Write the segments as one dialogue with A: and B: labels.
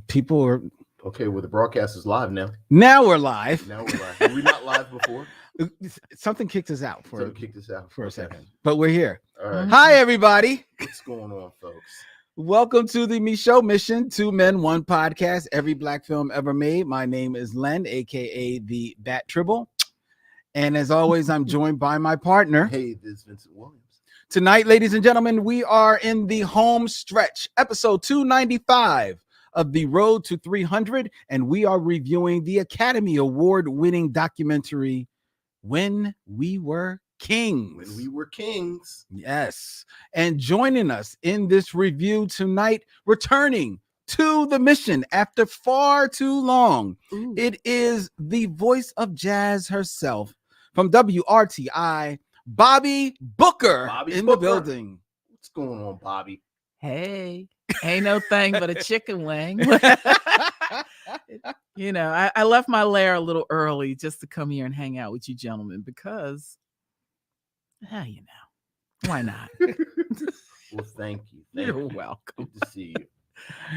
A: People are
B: okay. Well, the broadcast is live now.
A: Now we're live.
B: Now we're live. Were we not live before?
A: Something kicked us out for a second, but we're here.
B: All right.
A: Hi, everybody.
B: What's going on, folks?
A: Welcome to the Me Show Mission, 2 Men, 1 podcast, every black film ever made. My name is Len, aka the Bat Tribble. And as always, I'm joined by my partner.
B: Hey, this is Vincent Williams.
A: Tonight, ladies and gentlemen, we are in the home stretch, episode 295 of The Road to 300, and we are reviewing the Academy Award-winning documentary, When We Were Kings.
B: When We Were Kings.
A: Yes. And joining us in this review tonight, returning to the mission after far too long, it is the voice of jazz herself from WRTI, Bobbi Booker the building.
B: What's going on, Bobbi?
C: Hey, ain't no thing but a chicken wing. You know, I left my lair a little early just to come here and hang out with you gentlemen because, you know, why not?
B: Well, thank you.
C: You're welcome.
B: Good to see you.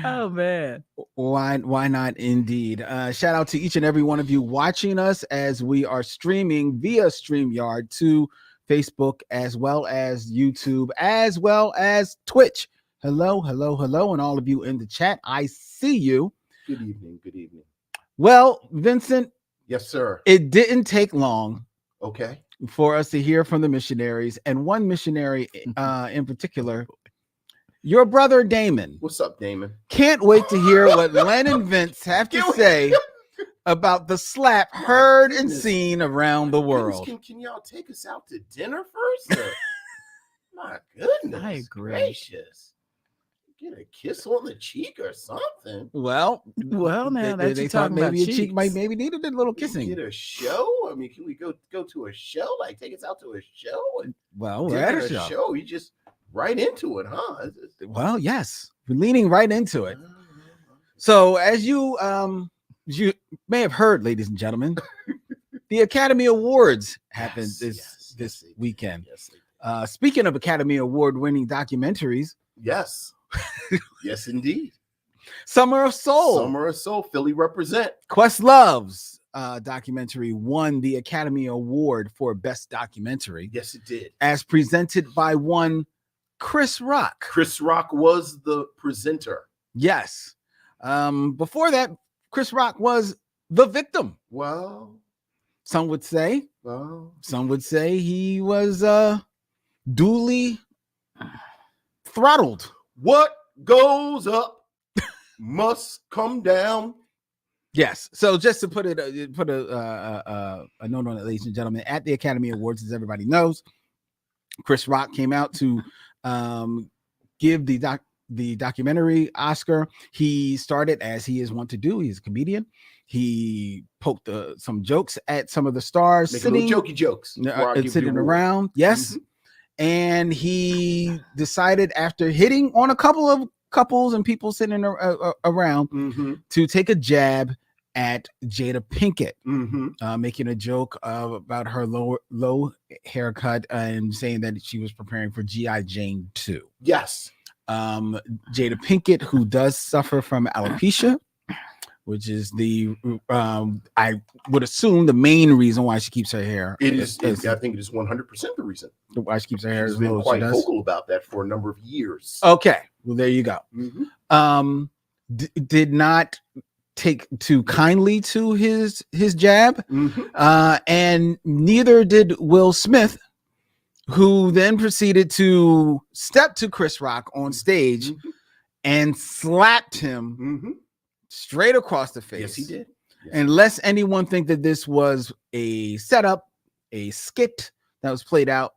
C: Oh, man.
A: Why not indeed? Shout out to each and every one of you watching us as we are streaming via StreamYard to Facebook as well as YouTube as well as Twitch. Hello, and all of you in the chat. I see you.
B: Good evening. Good evening.
A: Well, Vincent.
B: Yes, sir.
A: It didn't take long.
B: Okay.
A: For us to hear from the missionaries, and one missionary in particular, your brother Damon.
B: What's up, Damon?
A: Can't wait to hear what Len and Vince have to say about the slap heard and seen around the world.
B: Can y'all take us out to dinner first? My goodness.
C: I agree.
B: Gracious. Get a kiss on the cheek or something.
A: Well,
C: now that
A: they
C: you
A: thought
C: talking
A: maybe
C: about
A: a cheek might maybe needed a little kissing.
B: Get a show? I mean, can we go to a show? Like, take us out to a show? And
A: we're at a show.
B: You just right into it, huh?
A: Well, yes, we're leaning right into it. So, as you may have heard, ladies and gentlemen, the Academy Awards happened this weekend.
B: Yes.
A: Speaking of Academy Award-winning documentaries,
B: yes, yes, indeed.
A: Summer of Soul,
B: Philly represent.
A: Questlove's documentary won the Academy Award for Best Documentary.
B: Yes, it did.
A: As presented by one Chris Rock.
B: Chris Rock was the presenter.
A: Yes. Before that, Chris Rock was the victim.
B: Well,
A: some would say. Some would say he was duly throttled.
B: What goes up must come down.
A: Yes. So just to put a note on it, ladies and gentlemen, at the Academy Awards, as everybody knows, Chris Rock came out to give the documentary Oscar. He started, as he is wont to do, he's a comedian. He poked some jokes at some of the stars,
B: making jokey jokes
A: sitting around. Yes. Mm-hmm. And he decided, after hitting on a couple of couples and people sitting around, to take a jab at Jada Pinkett, making a joke about her low haircut and saying that she was preparing for G.I. Jane 2.
B: Yes.
A: Jada Pinkett, who does suffer from alopecia, which is I would assume the main reason why she keeps her hair.
B: I think it is 100% the reason
A: why she keeps her hair.
B: She's been quite vocal about that for a number of years.
A: Okay, well, there you go. Did not take too kindly to his jab, and neither did Will Smith, who then proceeded to step to Chris Rock on stage and slapped him straight across the face.
B: Yes, he did. Yes.
A: And lest anyone think that this was a setup, a skit that was played out,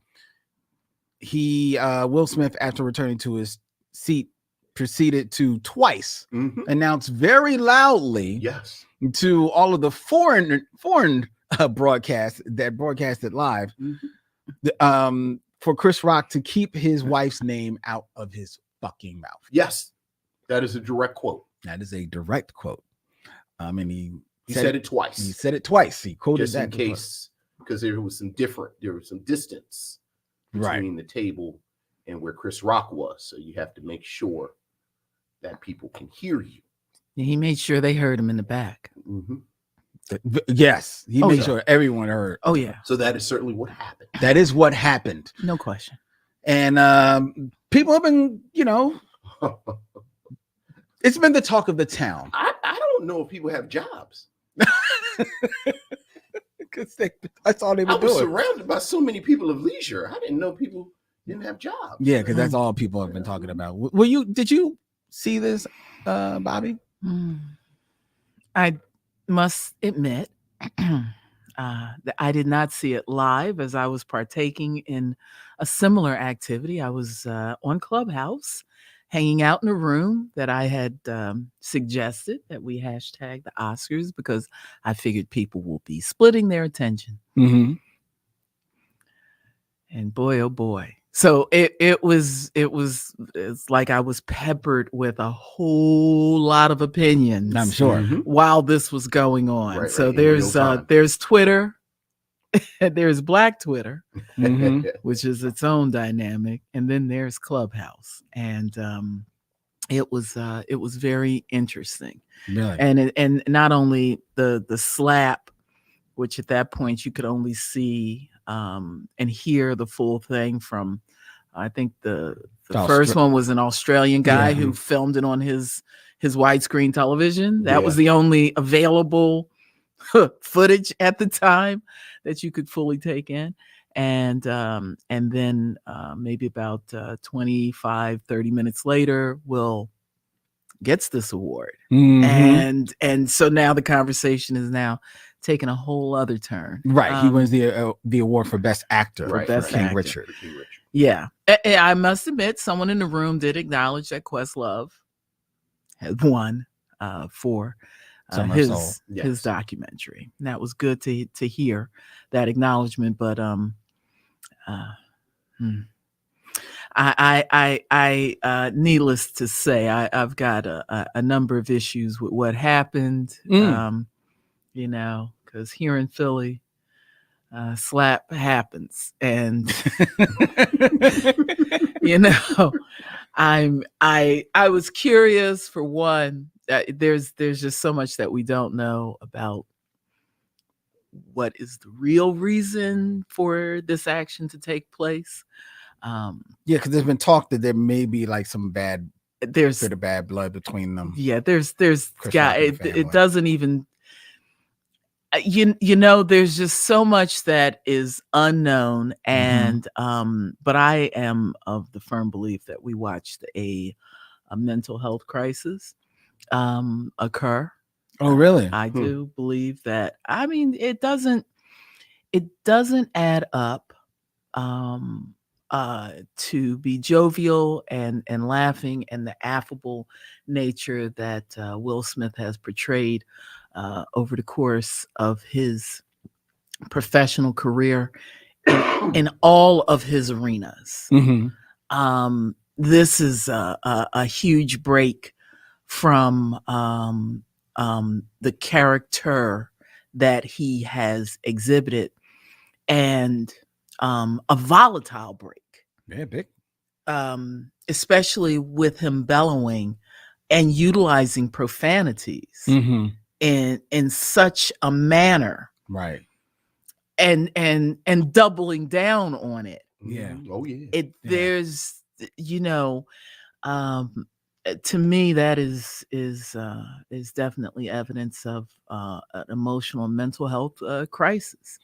A: Will Smith, after returning to his seat, proceeded to twice announce very loudly to all of the foreign broadcasts that broadcasted live for Chris Rock to keep his wife's name out of his fucking mouth.
B: Yes, that is a direct quote.
A: That is a direct quote. And he
B: said it twice.
A: He said it twice. He quoted
B: just
A: that
B: in case, because there was some distance between the table and where Chris Rock was. So you have to make sure that people can hear you.
C: He made sure they heard him in the back.
B: Mhm.
A: Yes, he
C: Oh,
A: made
C: yeah.
A: sure everyone heard.
C: Oh yeah,
B: So that is certainly what happened.
A: That is what happened.
C: no question.
A: And people have been, it's been the talk of the town.
B: I don't know if people have jobs.
A: Because that's all they
B: I
A: were
B: was
A: doing.
B: surrounded by so many people of leisure. I didn't know people didn't have jobs.
A: Yeah, because that's all people have been talking about. Did you see this, Bobby?
C: I must admit that I did not see it live as I was partaking in a similar activity. I was on Clubhouse, hanging out in a room that I had suggested that we hashtag the Oscars because I figured people will be splitting their attention.
A: Mm-hmm.
C: And boy, oh boy. So it's like I was peppered with a whole lot of opinions.
A: I'm sure.
B: Mhm.
C: While this was going on.
B: Right,
C: So
B: in real time.
C: there's Twitter, there's Black Twitter,
A: Mhm.
C: which is its own dynamic, and then there's Clubhouse. And it was very interesting.
A: Really?
C: And not only the slap, which at that point you could only see and hear the full thing from, I think the first one was an Australian guy
A: Yeah.
C: who filmed it on his widescreen television. That was
B: Yeah.
C: the only available footage at the time that you could fully take in. And then maybe about 25, 30 minutes later, Will gets this award.
A: Mhm.
C: And so now the conversation is now taking a whole other turn.
A: Right. He wins the award for Best Actor
B: Right,
A: for
C: Best
A: King
C: Actor.
A: Richard.
B: King Richard.
C: Yeah. I must admit, someone in the room did acknowledge that Questlove had won for
A: Summer
C: his
A: Soul.
B: Yes.
C: documentary. And that was good to hear that acknowledgement. But I needless to say, I've got a number of issues with what happened. Because here in Philly, slap happens, and I was curious for one. There's just so much that we don't know about what is the real reason for this action to take place.
A: Yeah, because there's been talk that there may be like some bad
C: There's
A: bit of bad blood between them.
C: yeah, there's
A: Chris
C: guy.
A: Rock and the
C: It
A: family.
C: doesn't even. There's just so much that is unknown, and but I am of the firm belief that we watched a mental health crisis occur.
A: Oh, really?
C: I do believe that. I mean, it doesn't add up to be jovial and laughing, and the affable nature that Will Smith has portrayed over the course of his professional career in all of his arenas.
A: Mm-hmm.
C: This is a huge break from the character that he has exhibited, and a volatile break.
A: Yeah, big.
C: Especially with him bellowing and utilizing profanities
A: Mm-hmm.
C: in such a manner,
A: Right.
C: and doubling down on it.
A: Yeah.
B: Mhm. Oh yeah.
C: There's to me that is definitely evidence of an emotional and mental health crisis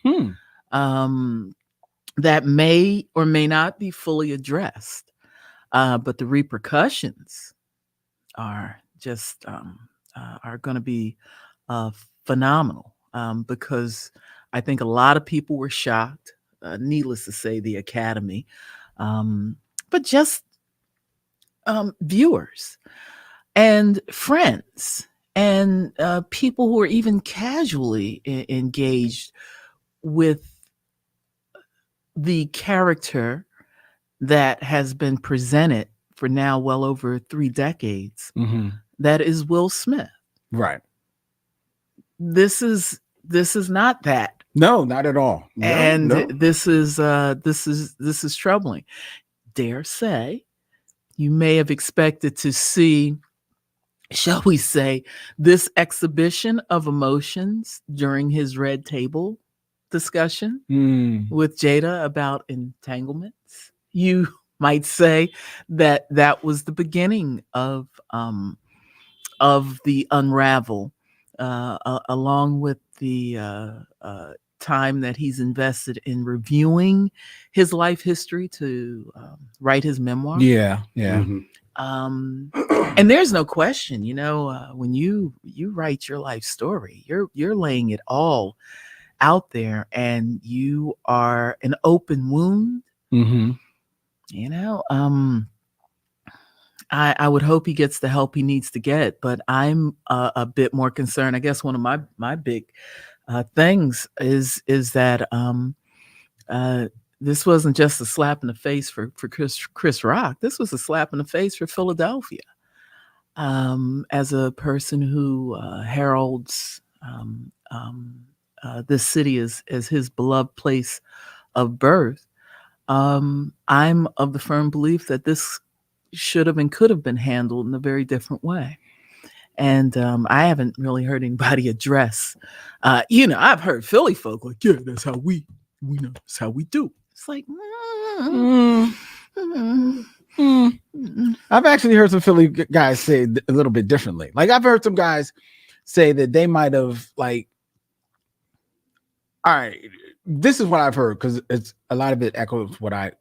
C: that may or may not be fully addressed, but the repercussions are just are going to be phenomenal, because I think a lot of people were shocked, needless to say the Academy, but just viewers and friends and people who are even casually engaged with the character that has been presented for now well over 3 decades.
A: Mm-hmm.
C: That is Will Smith.
A: Right.
C: This is not that.
A: No, not at all.
B: No,
C: And
B: no.
C: this is troubling. Dare say you may have expected to see shall we say, this exhibition of emotions during his red table discussion with Jada about entanglements. You might say that that was the beginning of the unravel, along with the time that he's invested in reviewing his life history to write his memoir.
A: Yeah.
C: And there's no question, when you write your life story, you're laying it all out there, and you are an open wound. I would hope he gets the help he needs to get, but I'm a bit more concerned. I guess one of my big things is that this wasn't just a slap in the face for Chris Rock. This was a slap in the face for Philadelphia. As a person who heralds this city as his beloved place of birth, I'm of the firm belief that this should have and could have been handled in a very different way. And I haven't really heard anybody address, I've heard Philly folk like, yeah, that's how we know, that's how we do. It's like,
A: I've actually heard some Philly guys say a little bit differently. Like, I've heard some guys say that they might have, like, all right, this is what I've heard, because it's a lot of it echoes what I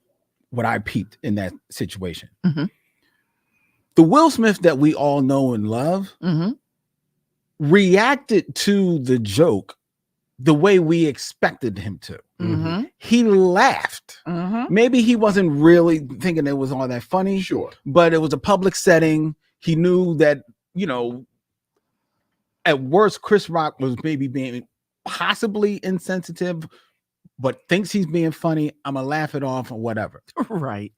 A: peeped in that situation. The Will Smith that we all know and love reacted to the joke the way we expected him to. He laughed. Maybe he wasn't really thinking it was all that funny.
B: Sure.
A: But it was a public setting. He knew that, at worst, Chris Rock was maybe being possibly insensitive, but thinks he's being funny. I'm going to laugh it off or whatever.
C: Right.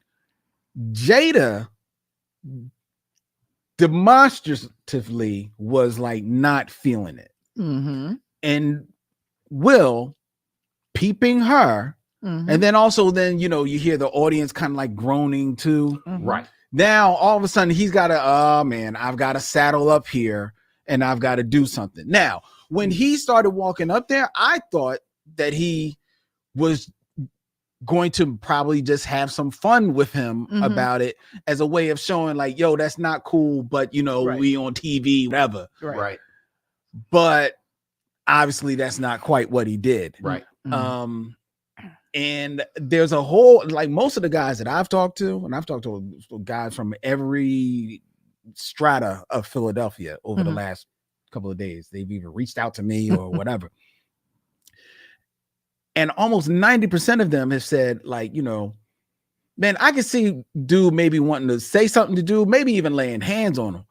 A: Jada demonstratively was like not feeling it. And Will peeping her. And then also you hear the audience kind of like groaning too.
B: Right.
A: Now, all of a sudden he's got to, oh man, I've got to saddle up here and I've got to do something. Now, when he started walking up there, I thought that he was going to probably just have some fun with him about it as a way of showing like, yo, that's not cool, but
C: Right.
A: we on TV, whatever.
B: Right.
A: But obviously that's not quite what he did.
B: Right.
A: And there's a whole, like, most of the guys that I've talked to, and I've talked to guys from every strata of Philadelphia over the last couple of days. They've either reached out to me or whatever. And almost 90% of them have said, like, man, I can see dude maybe wanting to say something to do, maybe even laying hands on him.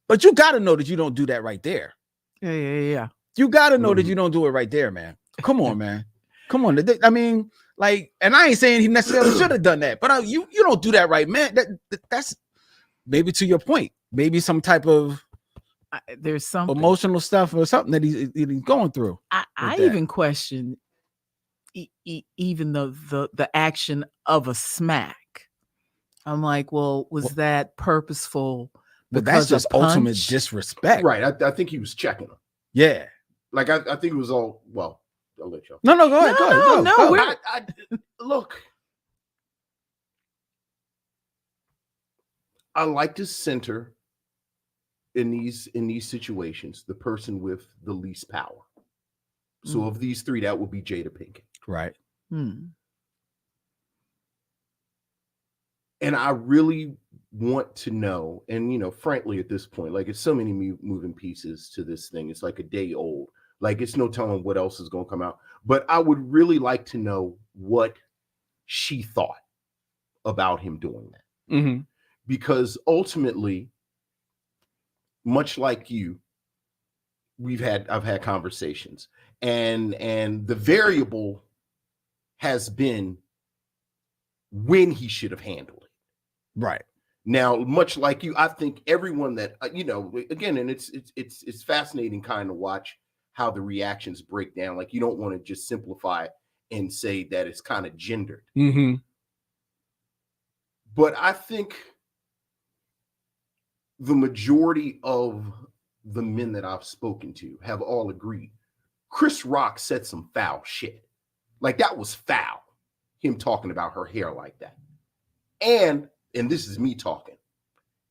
A: But you got to know that you don't do that right there.
C: Yeah.
A: You got to know that you don't do it right there, man. Come on, man. Come on. I mean, like, and I ain't saying he necessarily should have done that, but you don't do that right, man. That's maybe, to your point, maybe some type of
C: there's some
A: emotional stuff or something that he's going through.
C: I even question even the action of a smack. I'm like, well, was that purposeful?
A: But that's just ultimate disrespect.
B: Right. I think he was checking him.
A: Yeah.
B: Like, I think it was all, well, I'll let you.
A: No, go ahead.
B: No. Look, I like to center in these situations the person with the least power. So of these three, that would be Jada Pinkett.
A: Right.
B: And I really want to know, and frankly, at this point, like, it's so many moving pieces to this thing. It's like a day old. Like, it's no telling what else is going to come out. But I would really like to know what she thought about him doing that. Because ultimately, much like you, I've had conversations, and the variable has been when he should have handled it.
A: Right.
B: Now, much like you, I think everyone that again, and it's fascinating kind of watch how the reactions break down. Like, you don't want to just simplify and say that it's kind of gendered. But I think the majority of the men that I've spoken to have all agreed Chris Rock said some foul shit. Like, that was foul, him talking about her hair like that. And this is me talking,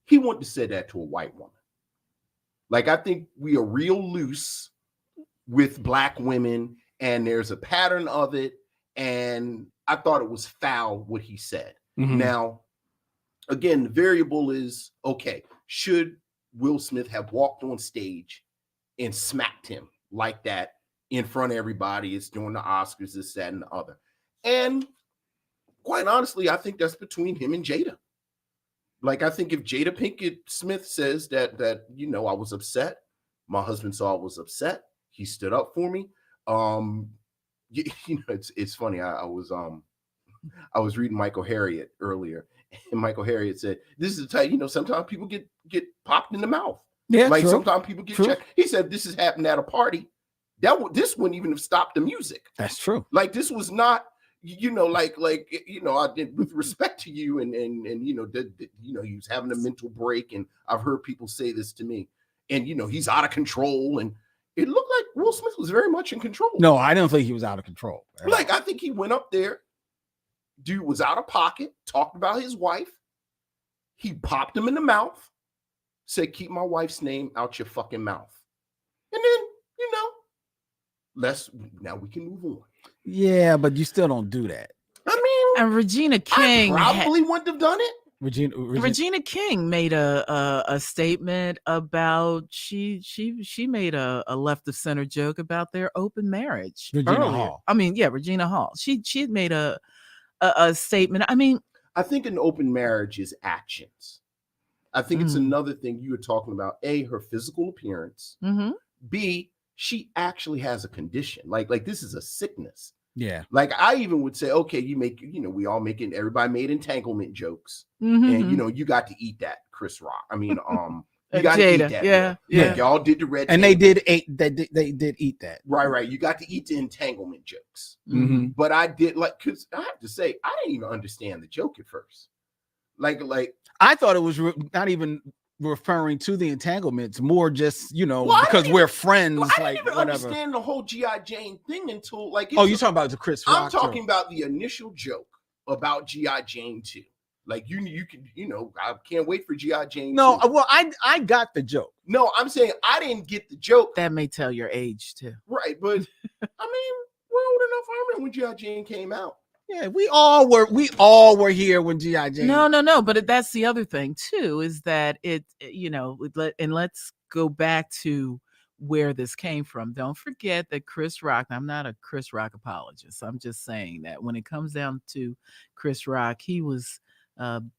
B: he wouldn't have said that to a white woman. Like, I think we are real loose with Black women, and there's a pattern of it. And I thought it was foul what he said.
A: Mhm.
B: Now, again, the variable is, okay, should Will Smith have walked on stage and smacked him like that in front of everybody? It's during the Oscars, this, that, and the other. And quite honestly, I think that's between him and Jada. Like, I think if Jada Pinkett Smith says that I was upset, my husband saw I was upset, he stood up for me. It's funny. I was reading Michael Harriot earlier, and Michael Harriot said, "This is the type, sometimes people get popped in the mouth.
A: Yeah,
B: like
A: true.
B: sometimes people get checked." He said, "This has happened at a party. This wouldn't even have stopped the music.
A: That's true.
B: Like, this was not, I did, with respect to you, and he was having a mental break, and I've heard people say this to me, and he's out of control, and it looked like Will Smith was very much in control.
A: No, I don't think he was out of control.
B: Like, I think he went up there, dude was out of pocket, talked about his wife, he popped him in the mouth, said, "Keep my wife's name out your fucking mouth," and then now we can move on.
A: Yeah, but you still don't do that.
B: I mean,
C: And Regina King
B: I probably wouldn't have done it.
C: Regina King made a statement about she made a left of center joke about their open marriage.
A: Regina
C: earlier.
A: Hall.
C: I mean, yeah, Regina Hall. She had made a statement. I mean,
B: I think an open marriage is actions. I think it's another thing you were talking about. A, her physical appearance.
C: mm-hmm.
B: B, she actually has a condition. Like this is a sickness.
A: Yeah.
B: Like, I even would say, okay, we all everybody made entanglement jokes.
C: Mm-hmm.
B: And, you got to eat that, Chris Rock. I mean, you got to
C: Jada,
B: eat that.
C: yeah.
B: Like, y'all did the red.
A: And they did eat that.
B: Right. You got to eat the entanglement jokes.
A: Mm-hmm.
B: But I did, because I have to say, I didn't even understand the joke at first. Like
A: I thought it was not even referring to the entanglements, more just because we're friends.
B: I didn't even
A: whatever.
B: understand the whole G.I. Jane thing until
A: you're talking about the Chris Rock.
B: I'm talking about the initial joke about G.I. Jane 2. Like, you can, I can't wait for G.I. Jane 2.
A: No, well, I got the joke.
B: No, I'm saying I didn't get the joke.
C: That may tell your age too.
B: Right, but I mean, we're old enough. I remember when G.I. Jane came out.
A: Yeah, we all were here when G.I. Jane.
C: No, but that's the other thing too, is that let's go back to where this came from. Don't forget that Chris Rock, I'm not a Chris Rock apologist. I'm just saying that when it comes down to Chris Rock, he was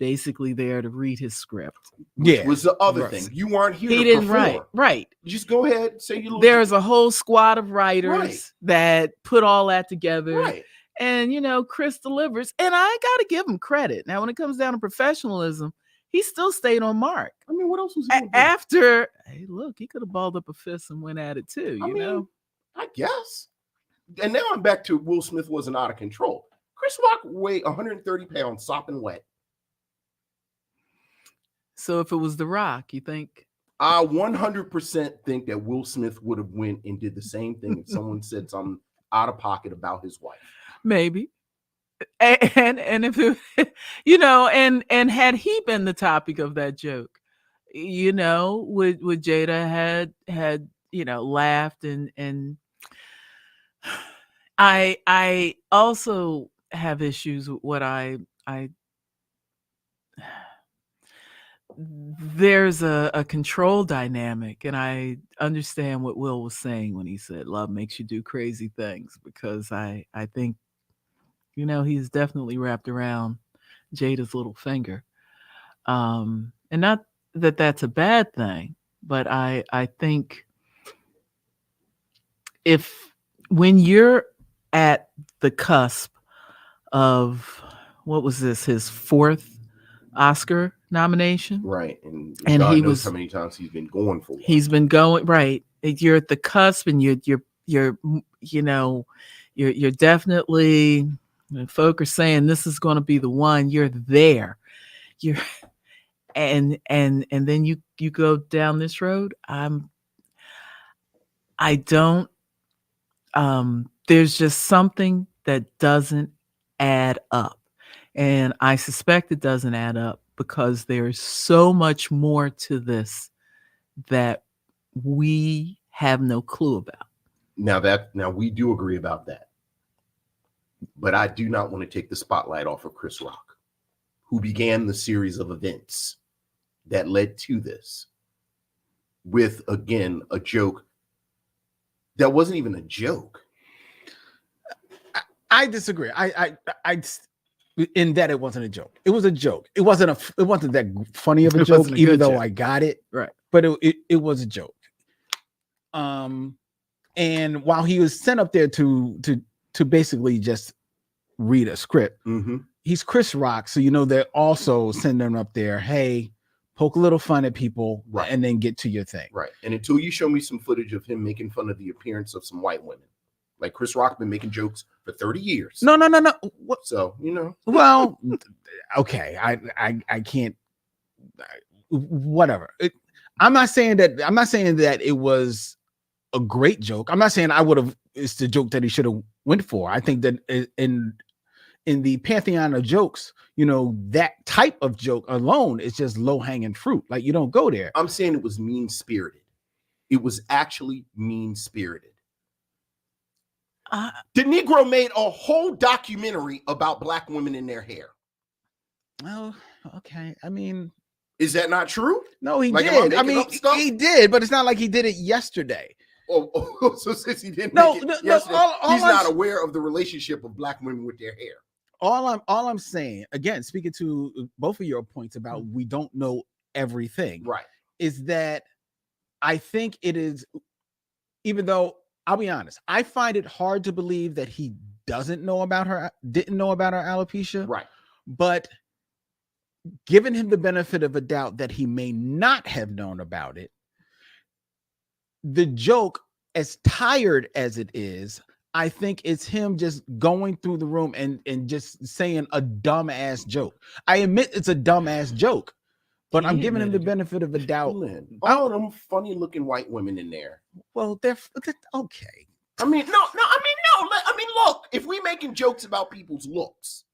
C: basically there to read his script.
B: Yeah, was the other thing. You weren't here.
C: He didn't write. Right.
B: Just go ahead, say you.
C: There's a whole squad of writers that put all that together.
B: Right.
C: And Chris delivers, and I gotta give him credit. Now, when it comes down to professionalism, he still stayed on mark.
B: I mean, what else was he
C: after? Hey, look, he could have balled up a fist and went at it too.
B: I mean, I guess. And now I'm back to Will Smith wasn't out of control. Chris Rock weighed 130 pounds, sopping wet.
C: So if it was The Rock, you think?
B: I 100% think that Will Smith would have went and did the same thing if someone said something out of pocket about his wife.
C: Maybe. And if it, and had he been the topic of that joke, would Jada had laughed and I also have issues with what I there's a control dynamic, and I understand what Will was saying when he said love makes you do crazy things, because I think he's definitely wrapped around Jada's little finger. And not that that's a bad thing, but I think when you're at the cusp of, what was this, his fourth Oscar nomination?
B: Right. And
C: God
B: he
C: knows
B: was how many times he's been going for one.
C: He's been going, right. You're at the cusp, and you're definitely, folk are saying this is going to be the one. You're there. And then you you go down this road, I don't. There's just something that doesn't add up, and I suspect it doesn't add up because there's so much more to this that we have no clue about.
B: Now we do agree about that, but I do not want to take the spotlight off of Chris Rock, who began the series of events that led to this with, again, a joke that wasn't even a joke.
A: I disagree. I in that it wasn't a joke. It was a joke. It wasn't that funny of a joke, even though I got it.
C: Right.
A: But it was a joke. And while he was sent up there to basically just read a script, he's Chris Rock, so they're also sending him up there. Hey, poke a little fun at people,
B: right,
A: and then get to your thing.
B: Right. And until you show me some footage of him making fun of the appearance of some white women, like Chris Rock been making jokes for 30 years.
A: No.
B: What? So
A: Well, okay. I can't. Whatever. I'm not saying that it was a great joke. I'm not saying I would have. It's the joke that he should have went for. I think that in the pantheon of jokes, that type of joke alone is just low hanging fruit. Like, you don't go there.
B: I'm saying it was mean spirited. It was actually mean spirited. The Negro made a whole documentary about black women in their hair.
A: Well, okay. I mean,
B: is that not true?
A: No, he did. I mean, he did, but it's not like he did it yesterday.
B: Oh, so since he didn't make it yesterday, he's not aware of the relationship of black women with their hair.
A: All I'm saying, again, speaking to both of your points about we don't know everything,
B: right,
A: is that I think it is, even though I'll be honest, I find it hard to believe that he didn't know about her alopecia.
B: Right.
A: But giving him the benefit of a doubt that he may not have known about it, the joke, as tired as it is, I think it's him just going through the room and just saying a dumbass joke. I admit it's a dumbass joke, but I'm giving him the benefit of a doubt.
B: All them funny looking white women in there.
A: Well, they're okay.
B: I mean, no. Look, if we making jokes about people's looks,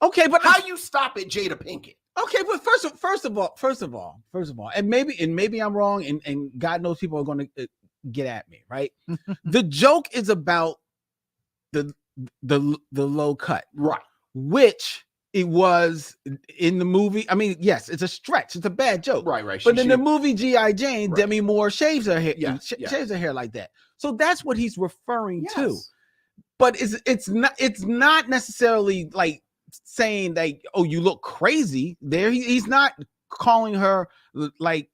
A: okay, but
B: how you stop at Jada Pinkett?
A: Okay, but first of all, and maybe I'm wrong, and God knows people are going to get at me, right? The joke is about the low cut,
B: right?
A: Which it was in the movie. I mean, yes, it's a stretch. It's a bad joke,
B: right?
A: But in the movie G.I. Jane, right, Demi Moore shaves her hair, shaves her hair like that. So that's what he's referring to. But it's not necessarily like saying like, oh, you look crazy there. He's not calling her like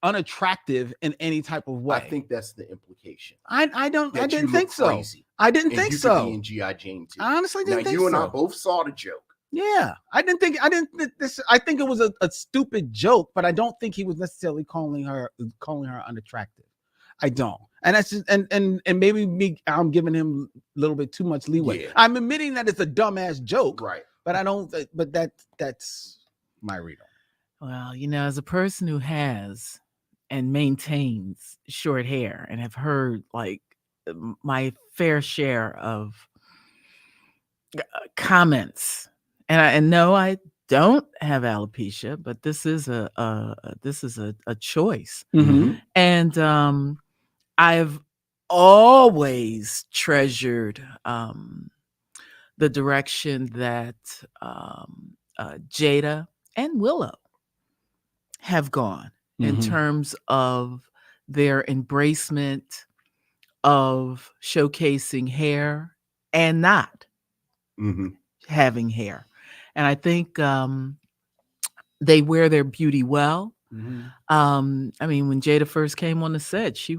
A: unattractive in any type of way.
B: I think that's the implication.
A: I didn't think so. I didn't think so.
B: Be in G.I. Jane too.
A: I honestly didn't think so.
B: You and I both saw the joke.
A: Yeah, I think it was a stupid joke, but I don't think he was necessarily calling her unattractive. I don't. And that's just, and maybe I'm giving him a little bit too much leeway. Yeah. I'm admitting that it's a dumbass joke,
B: right?
A: But I don't. But that's my read on it.
C: Well, as a person who has and maintains short hair and have heard like my fair share of comments, and no, I don't have alopecia, but this is a choice, and I've always treasured the direction that Jada and Willow have gone in terms of their embracement of showcasing hair and not having hair. And I think they wear their beauty well. I mean, when Jada first came on the set, she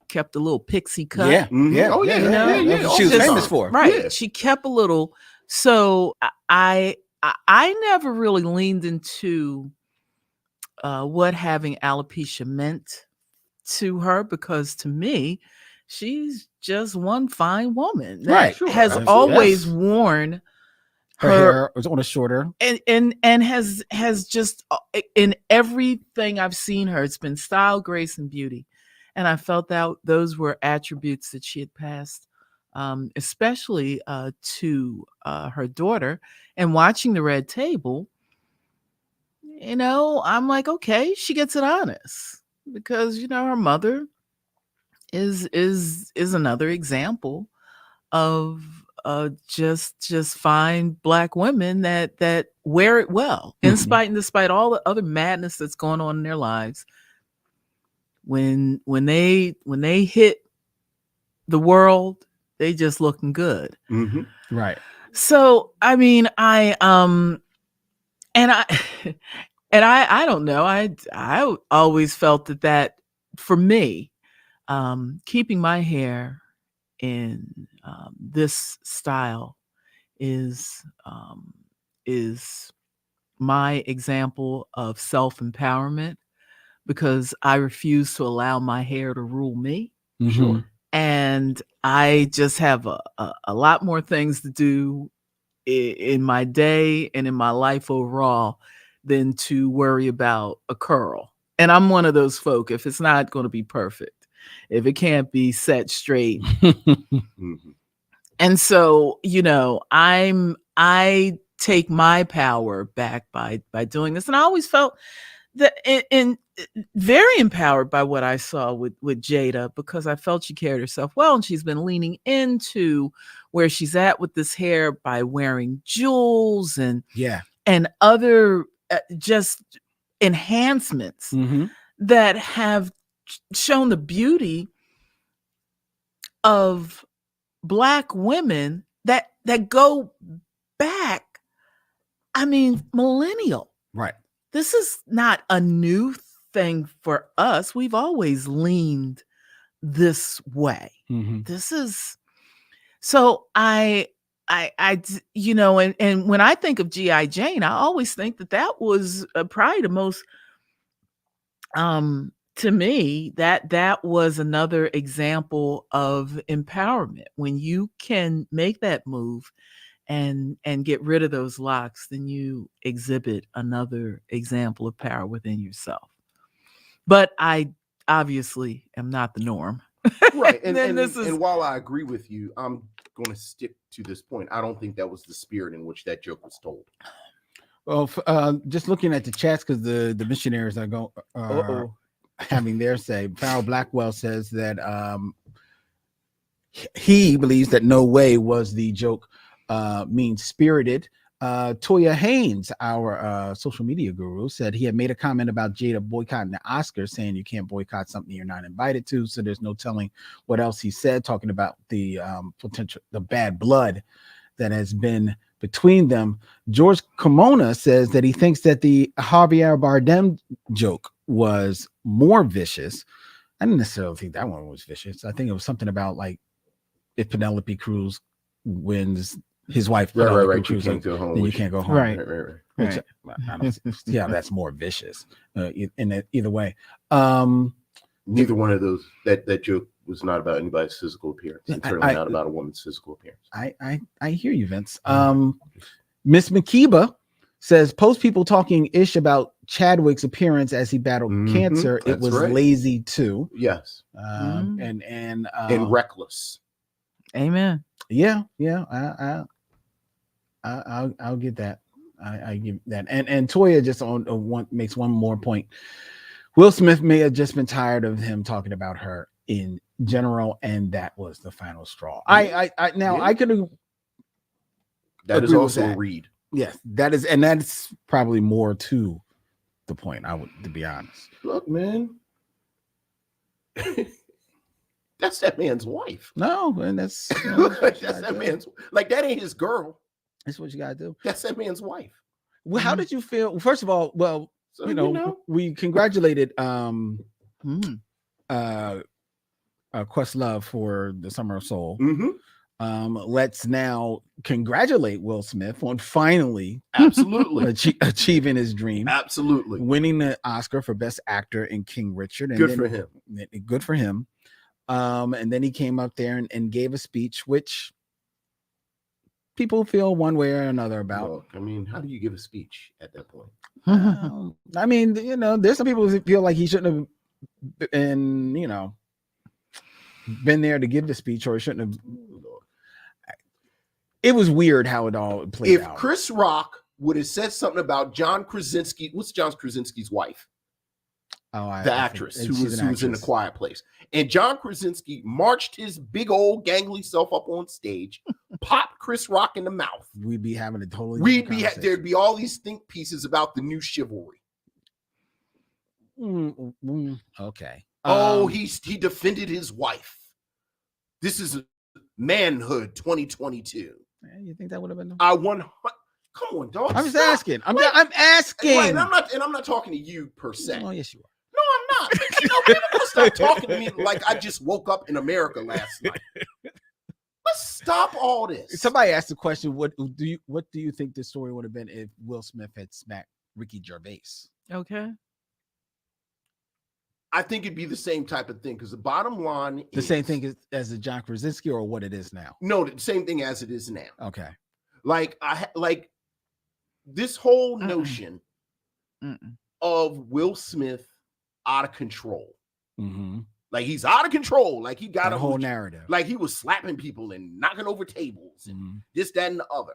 C: kept a little pixie cut.
A: Yeah. Oh yeah. She was famous for,
C: right? Yeah. She kept a little. So I never really leaned into what having alopecia meant to her, because to me, she's just one fine woman that has always worn
A: Her hair was on a shorter,
C: and has just in everything I've seen her, it's been style, grace, and beauty, and I felt that those were attributes that she had passed, especially to her daughter. And watching the Red Table, I'm like, okay, she gets it honest, because her mother is another example of just fine Black women that wear it well, in spite and despite all the other madness that's going on in their lives. When they hit the world, they just looking good.
A: Right.
C: So I mean, I don't know. I always felt that for me, keeping my hair in this style is my example of self-empowerment, because I refuse to allow my hair to rule me.
B: Sure.
C: And I just have a lot more things to do in my day and in my life overall than to worry about a curl. And I'm one of those folk, if it's not going to be perfect, if it can't be set straight. And so, I take my power back by doing this. And I always felt that in very empowered by what I saw with Jada, because I felt she carried herself well, and she's been leaning into where she's at with this hair by wearing jewels and other just enhancements that have shown the beauty of Black women that go back, I mean, millennial.
A: Right.
C: This is not a new thing for us. We've always leaned this way. This is so and when I think of G.I. Jane, I always think that was probably the most to me, that was another example of empowerment. When you can make that move and get rid of those locks, then you exhibit another example of power within yourself. But I obviously am not the norm.
B: Right. And while I agree with you, I'm going to stick to this point. I don't think that was the spirit in which that joke was told.
A: Well, just looking at the chats, because the missionaries are having their say. Farrell Blackwell says that he believes that no way was the joke mean-spirited. Toya Haynes, our social media guru, said he had made a comment about Jada boycotting the Oscars, saying you can't boycott something you're not invited to. So there's no telling what else he said, talking about the the bad blood that has been between them. George Kimona says that he thinks that the Javier Bardem joke was more vicious. I didn't necessarily think that one was vicious. I think it was something about like if Penelope Cruz wins his wife,
B: right.
A: Cruz,
B: you can't go home.
A: then you can't go home.
C: Right.
A: Which, I don't see how that's more vicious in either way.
B: Neither one of those, that joke was not about anybody's physical appearance, and certainly not about a woman's physical appearance.
A: I hear you, Vince. Miss McKeeba says post people talking ish about Chadwick's appearance as he battled cancer. It was lazy too.
B: Yes.
A: And
B: reckless.
C: Amen.
A: Yeah. I'll get that. I give that. And Toya just makes one more point. Will Smith may have just been tired of him talking about her in general, and that was the final straw. I could have.
B: That is also a read.
A: Yes, that is, and that's probably more to the point. To be honest.
B: Look, man, that's that man's wife.
A: No, and that's
B: that's that man's, like, that ain't his girl.
A: That's what you gotta do.
B: That's that man's wife.
A: Well, how did you feel? First of all, well, so, we congratulated Questlove for the Summer of Soul. Let's now congratulate Will Smith on finally achieving his dream.
B: Absolutely.
A: Winning the Oscar for Best Actor in King Richard. And
B: Good for him.
A: Good for him. And then he came up there and gave a speech, which people feel one way or another about.
B: Look, I mean, how do you give a speech at that point?
A: I mean, there's some people who feel like he shouldn't have been, been there to give the speech, or shouldn't have. It was weird how it all played out.
B: If Chris Rock would have said something about John Krasinski, what's John Krasinski's wife? The actress who was in The Quiet Place. And John Krasinski marched his big old gangly self up on stage, popped Chris Rock in the mouth.
A: We'd be having a totally
B: there'd be all these think pieces about the new chivalry.
A: Okay.
B: He defended his wife. This is manhood 2022.
A: You think that would have been?
B: Come on, dog.
A: I'm just asking. I'm asking.
B: Right, and I'm not talking to you per se.
A: Oh, yes, you are.
B: No, I'm not. People gonna stop talking to me like I just woke up in America last night. Let's stop all this.
A: Somebody asked the question: What do you think the story would have been if Will Smith had smacked Ricky Gervais?
C: Okay.
B: I think it'd be the same type of thing because the bottom line
A: is the same thing as the John Krasinski, or what it is now.
B: No, the same thing as it is now.
A: Okay.
B: Like this whole notion of Will Smith out of control.
A: Mm-hmm.
B: Like he's out of control. Like he got
A: a whole narrative.
B: Like he was slapping people and knocking over tables and this, that, and the other.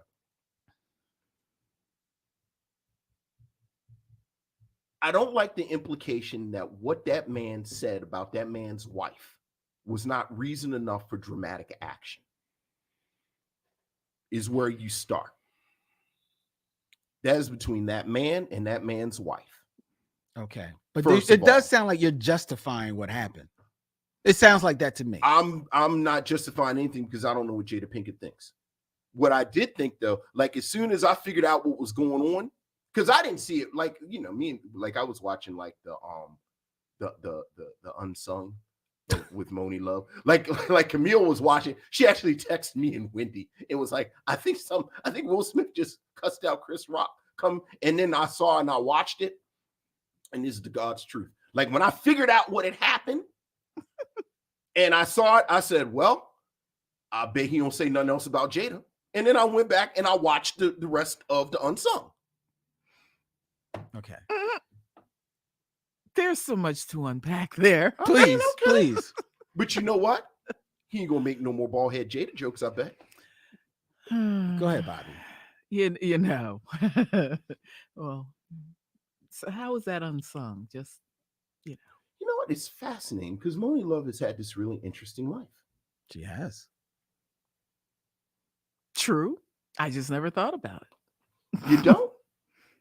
B: I don't like the implication that what that man said about that man's wife was not reason enough for dramatic action. Is where you start. That is between that man and that man's wife.
A: Okay. But it does sound like you're justifying what happened. It sounds like that to me.
B: I'm not justifying anything because I don't know what Jada Pinkett thinks. What I did think though, like as soon as I figured out what was going on, because I didn't see it, like I was watching like the Unsung with Moni Love. Like Camille was watching. She actually texted me and Wendy. It was like, I think Will Smith just cussed out Chris Rock. And then I watched it. And this is the God's truth. Like when I figured out what had happened and I saw it, I said, well, I bet he don't say nothing else about Jada. And then I went back and I watched the rest of the Unsung.
A: Okay.
C: There's so much to unpack there.
A: Please, please.
B: But you know what? He ain't gonna make no more bald head Jada jokes, I bet.
A: Go ahead, Bobby.
C: You know. Well, so how is that unsung? Just,
B: You know what? It's fascinating because Moni Love has had this really interesting life.
A: She has.
C: True. I just never thought about it.
B: You don't?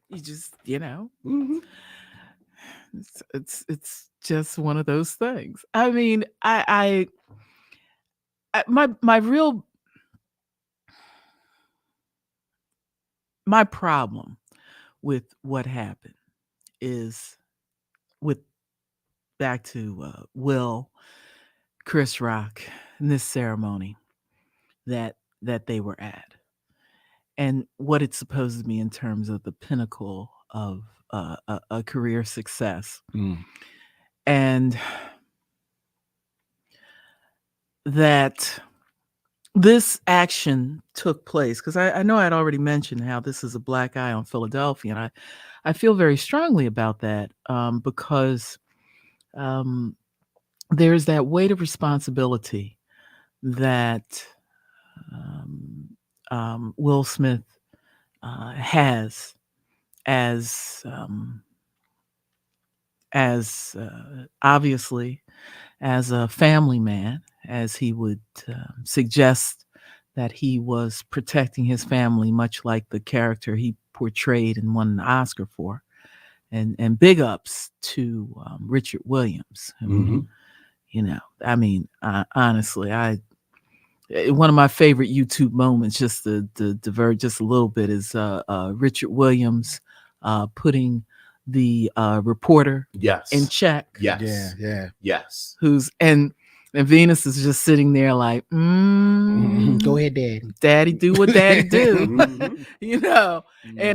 C: You just, it's just one of those things. I mean, my problem with what happened is back to Will, Chris Rock, and this ceremony that they were at, and what it's supposed to be in terms of the pinnacle of a career success, and that this action took place because I know I'd already mentioned how this is a black eye on Philadelphia, and I feel very strongly about that because there's that weight of responsibility that Will Smith has as obviously as a family man, as he would suggest that he was protecting his family, much like the character he portrayed and won an Oscar for. And big ups to Richard Williams. I mean, honestly, one of my favorite YouTube moments, just to diverge just a little bit, is Richard Williams putting the reporter in check.
B: Yes.
A: Yeah.
B: Yes.
C: And Venus is just sitting there like,
A: go ahead,
C: daddy, do what daddy do. And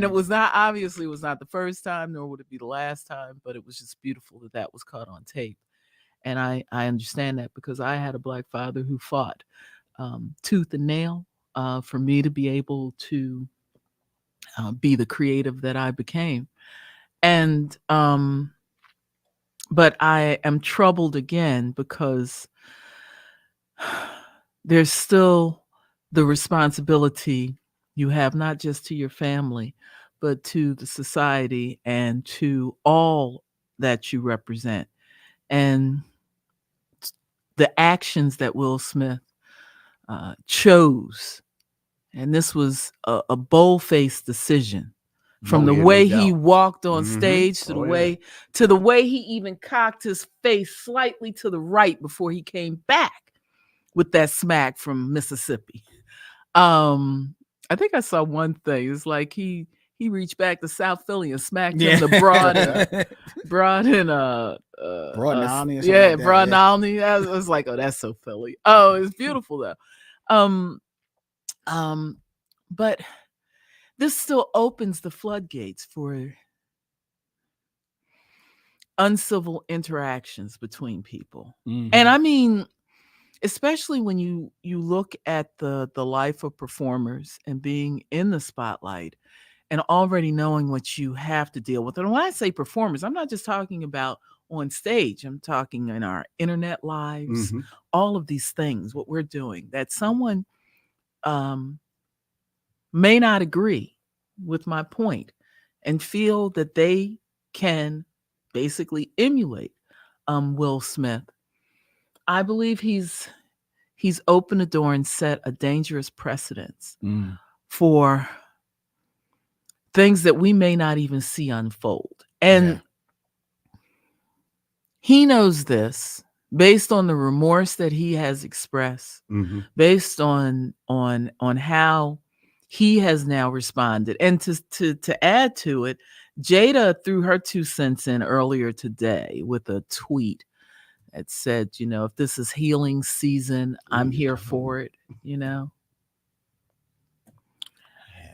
C: it was not the first time, nor would it be the last time, but it was just beautiful that was caught on tape. And I understand that because I had a black father who fought tooth and nail for me to be able to be the creative that I became. And but I am troubled again because there's still the responsibility you have, not just to your family, but to the society and to all that you represent. And the actions that Will Smith chose, and this was a bold-faced decision, from the
B: yeah,
C: way
B: no
C: he
B: doubt.
C: walked on
B: Mhm.
C: stage to
B: Oh,
C: the
B: yeah.
C: way to the way he even cocked his face slightly to the right before he came back with that smack from Mississippi. I think I saw one thing. It's like he reached back to South Philly and smacked him the broad and
A: Broad Nolny or something like that,
C: broad
A: yeah.
C: Nolny. I was like, oh, that's so Philly. Oh, it's beautiful though. But this still opens the floodgates for uncivil interactions between people. And I mean, especially when you look at the life of performers and being in the spotlight and already knowing what you have to deal with. And when I say performers, I'm not just talking about on stage. I'm talking in our internet lives,
B: Mhm.
C: all of these things, what we're doing, that someone may not agree with my point and feel that they can basically emulate Will Smith. I believe he's opened a door and set a dangerous precedence for things that we may not even see unfold. And he knows this based on the remorse that he has expressed, based on how he has now responded. And to add to it, Jada threw her 2 cents in earlier today with a tweet that said, you know, if this is healing season, I'm here for it, you know.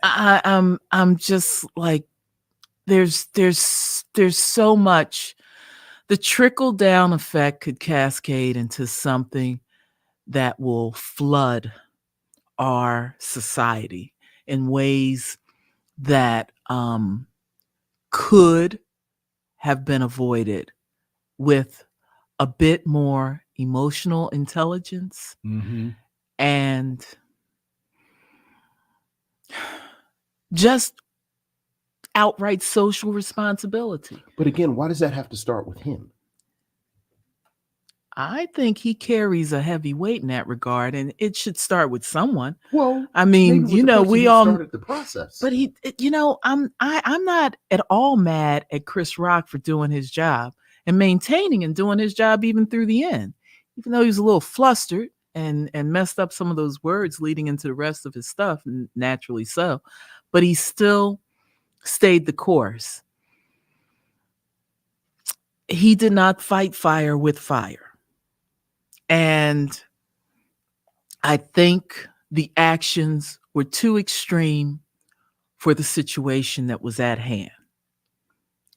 C: I'm just like, there's so much. The trickle down effect could cascade into something that will flood our society in ways that could have been avoided with a bit more emotional intelligence and just outright social responsibility.
B: But again, why does that have to start with him?
C: I think he carries a heavy weight in that regard, and it should start with someone.
B: Well,
C: I mean, you know, we all
B: started the process.
C: But you know, I'm not at all mad at Chris Rock for doing his job and maintaining and doing his job even through the end, even though he was a little flustered and messed up some of those words leading into the rest of his stuff, naturally so. But he still stayed the course. He did not fight fire with fire. And I think the actions were too extreme for the situation that was at hand,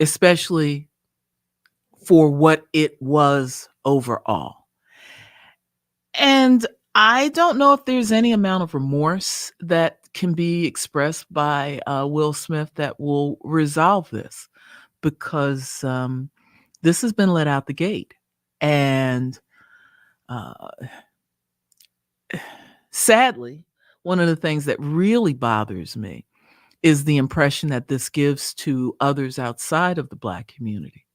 C: especially for what it was overall. And I don't know if there's any amount of remorse that can be expressed by Will Smith that will resolve this, because this has been let out the gate. And sadly, one of the things that really bothers me is the impression that this gives to others outside of the Black community.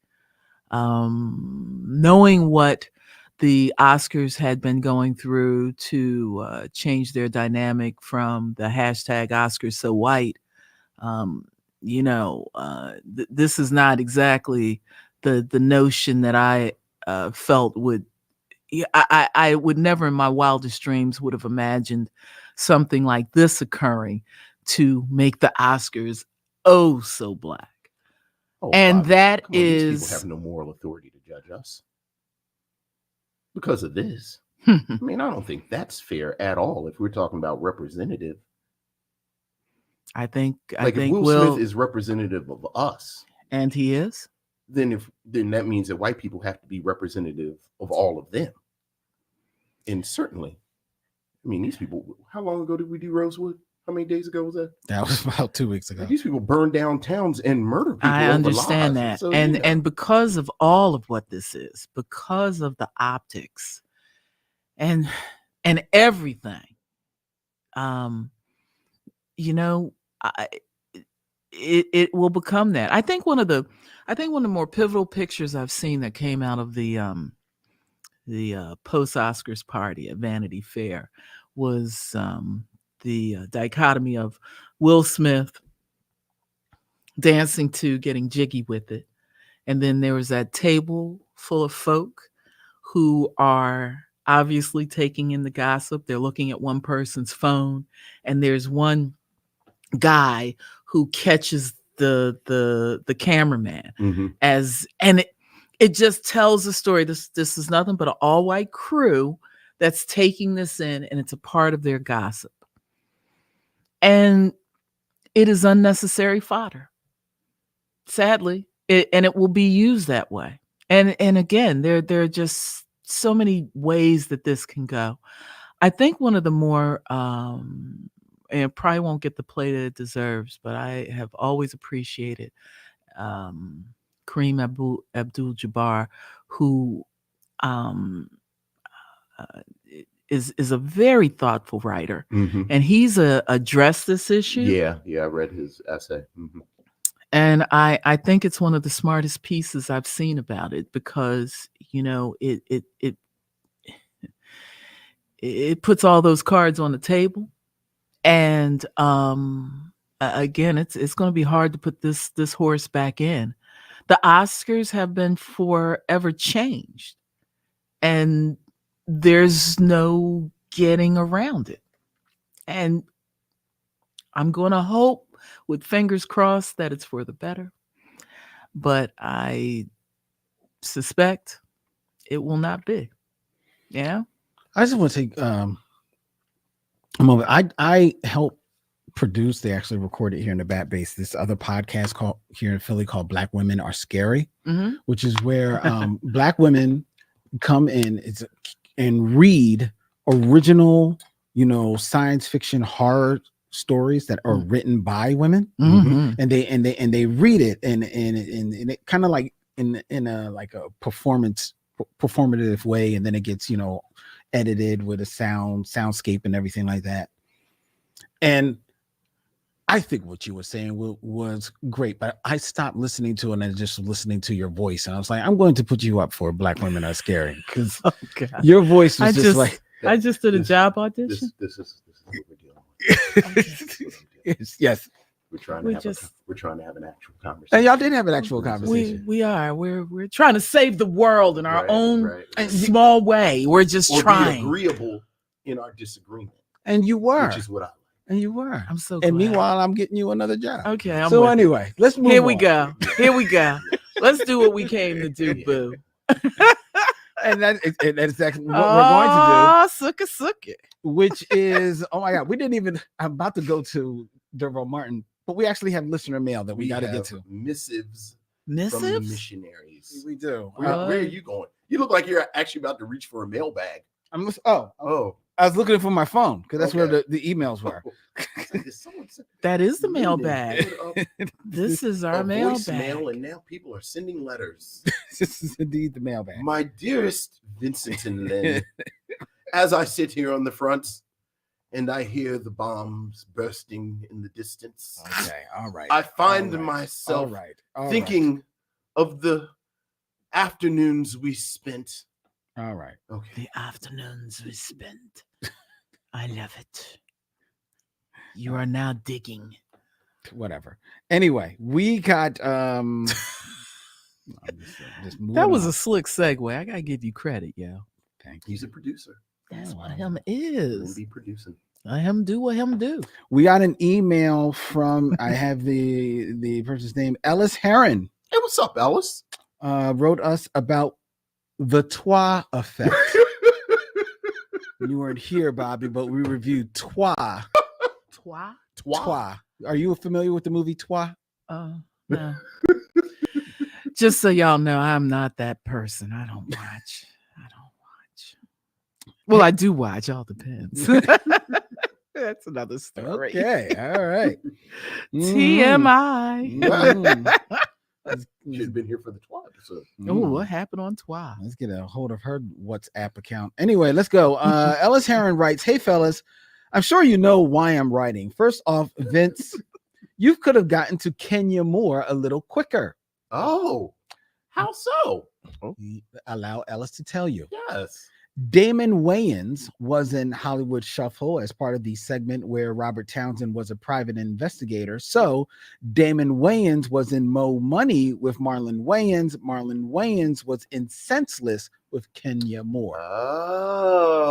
C: Knowing what the Oscars had been going through to change their dynamic from the hashtag Oscars So White, you know, this is not exactly the notion that I felt would. I would never in my wildest dreams would have imagined something like this occurring to make the Oscars oh so Black.
B: Oh,
C: And
B: Bobbi,
C: that
B: come on, these
C: is
B: people have no moral authority to judge us because of this. I mean, I don't think that's fair at all if we're talking about representative.
C: I think
B: if Will Smith is representative of us,
C: and he is,
B: then that means that white people have to be representative of all of them. And certainly, I mean, these people. How long ago did we do Rosewood? How many days ago was that?
A: That was about 2 weeks ago.
B: Like, these people burn down towns and murder people.
C: I
B: over
C: understand
B: lies.
C: that.
B: So,
C: And because of all of what this is, because of the optics and everything, it will become that. I think one of the more pivotal pictures I've seen that came out of the post Oscars party at Vanity Fair was the dichotomy of Will Smith dancing to Getting Jiggy with It. And then there was that table full of folk who are obviously taking in the gossip. They're looking at one person's phone, and there's one guy who catches the cameraman and it just tells the story. This is nothing but an all-white crew that's taking this in, and it's a part of their gossip. And it is unnecessary fodder. Sadly, it will be used that way. And again, there are just so many ways that this can go. I think one of the more and probably won't get the play that it deserves, but I have always appreciated Kareem Abdul-Jabbar, who is a very thoughtful writer, and he's addressed this issue.
B: Yeah, I read his essay.
C: And I think it's one of the smartest pieces I've seen about it, because it puts all those cards on the table, and again, it's going to be hard to put this horse back in. The Oscars have been forever changed, and there's no getting around it. And I'm going to hope, with fingers crossed, that it's for the better. But I suspect it will not be. Yeah.
A: I just want to take a moment. I helped produce. They actually recorded here in the Bat Base this other podcast called here in Philly called Black Women Are Scary, which is where Black women come in and read original, science fiction horror stories that are written by women, and they read it and it kind of like in a like a performative way, and then it gets edited with a soundscape and everything like that. And I think what you were saying was great, but I stopped listening to it and just listening to your voice, and I was like, I'm going to put you up for Black Women Are Scary, because your voice was
C: I just did a job audition.
B: This is what we're dealing with.
A: Yes.
B: We're trying to have an actual conversation.
A: And y'all did have an actual conversation.
C: We are. We're trying to save the world in our own small way. We're just trying.
B: Be agreeable in our disagreement.
A: And you were.
B: Which is what I like.
A: And you were.
C: I'm so glad.
A: And meanwhile, I'm getting you another job.
C: Okay.
A: So anyway, let's move
C: Here
A: on.
C: we go. Here we go. Let's do what we came to do, boo.
A: And that's exactly what we're going to do.
C: Suka.
A: Which is, oh my God, I'm about to go to Derville Martin, but we actually have listener mail that we got to get to.
B: Missives from the missionaries.
A: We do.
B: Where are you going? You look like you're actually about to reach for a mailbag.
A: I was looking for my phone because that's where the emails were.
C: That is the mailbag. This is our mailbag.
B: And now people are sending letters.
A: This is indeed the mailbag.
B: My dearest Vincent and Lynn, as I sit here on the front and I hear the bombs bursting in the distance.
A: Okay, all right.
B: I find myself thinking of the afternoons we spent.
A: All right.
C: Okay. The afternoons we spent. I love it. You are now digging.
A: Whatever. Anyway, we got
C: that was a slick segue. I gotta give you credit, yo.
B: Thank you. He's a producer.
C: That's what him is.
B: Be producing.
C: Let him do what him do.
A: We got an email from I have the person's name, Ellis Heron.
B: Hey, what's up, Ellis?
A: Wrote us about the Twa effect. You weren't here, Bobby, but we reviewed Twa. Twa. Are you familiar with the movie Twa?
C: No. Just so y'all know, I'm not that person. I don't watch. Well, I do watch. All depends. That's another story.
A: Okay, all right.
C: TMI.
B: Should have been here for the 12 episode.
C: Oh, what happened on Twi?
A: Let's get a hold of her WhatsApp account. Anyway, let's go. Ellis Heron writes, "Hey fellas, I'm sure you know why I'm writing. First off, Vince, you could have gotten to Kenya Moore a little quicker."
B: Oh, how so?
A: Allow Ellis to tell you.
B: Yes.
A: Damon Wayans was in Hollywood Shuffle as part of the segment where Robert Townsend was a private investigator. So Damon Wayans was in Mo Money with Marlon Wayans. Marlon Wayans was in Senseless with Kenya Moore.
B: Oh.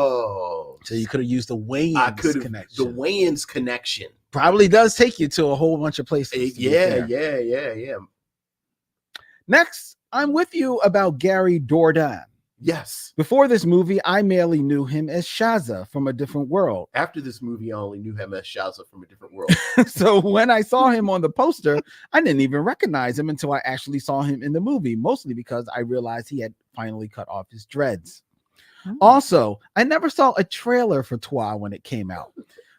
A: So you could have used the Wayans connection.
B: The Wayans connection.
A: Probably does take you to a whole bunch of places.
B: Yeah.
A: Next, I'm with you about Gary Dourdan.
B: Yes.
A: Before this movie, I merely knew him as Shaza from A Different World.
B: After this movie, I only knew him as Shaza from A Different World.
A: So when I saw him on the poster, I didn't even recognize him until I actually saw him in the movie, mostly because I realized he had finally cut off his dreads. Also, I never saw a trailer for Twa when it came out.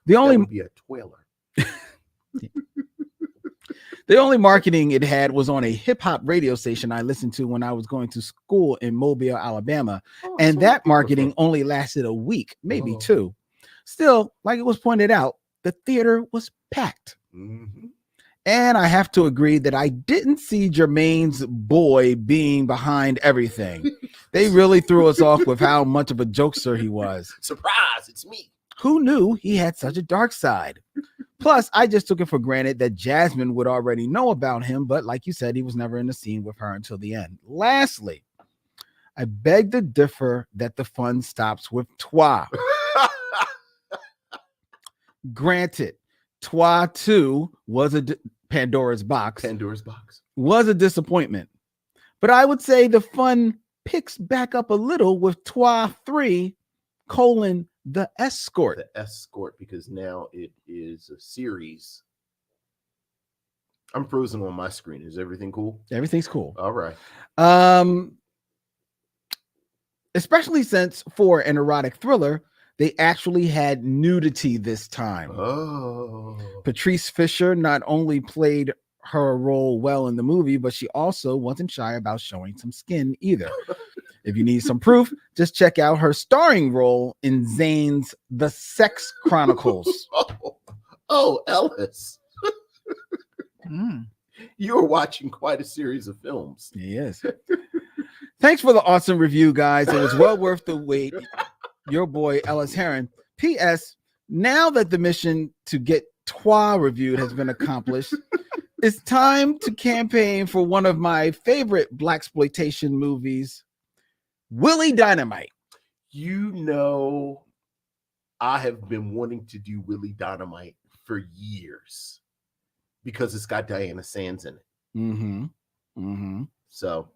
A: The only
B: would be a twailer.
A: The only marketing it had was on a hip-hop radio station I listened to when I was going to school in Mobile, Alabama. And that marketing only lasted a week, maybe two. Still, like it was pointed out, the theater was packed.
B: Mm-hmm.
A: And I have to agree that I didn't see Jermaine's boy being behind everything. They really threw us off with how much of a jokester he was.
B: Surprise, it's me.
A: Who knew he had such a dark side? Plus, I just took it for granted that Jasmine would already know about him, but like you said, he was never in the scene with her until the end. Lastly, I beg to differ that the fun stops with Twa. Granted, Twa 2 was Pandora's Box.
B: Pandora's Box
A: was a disappointment, but I would say the fun picks back up a little with Twa 3: The Escort.
B: The Escort, because now it is a series. I'm frozen on my screen. Is everything cool?
A: Everything's cool.
B: All right.
A: Especially since for an erotic thriller, they actually had nudity this time.
B: Oh.
A: Patrice Fisher not only played her role well in the movie, but she also wasn't shy about showing some skin either. If you need some proof, just check out her starring role in Zane's The Sex Chronicles.
B: Oh, Ellis. You are watching quite a series of films.
A: Yes. Thanks for the awesome review, guys. It was well worth the wait. Your boy, Ellis Heron. P.S. Now that the mission to get Twa reviewed has been accomplished, it's time to campaign for one of my favorite blaxploitation movies, Willie Dynamite.
B: You know, I have been wanting to do Willie Dynamite for years because it's got Diana Sands in it. So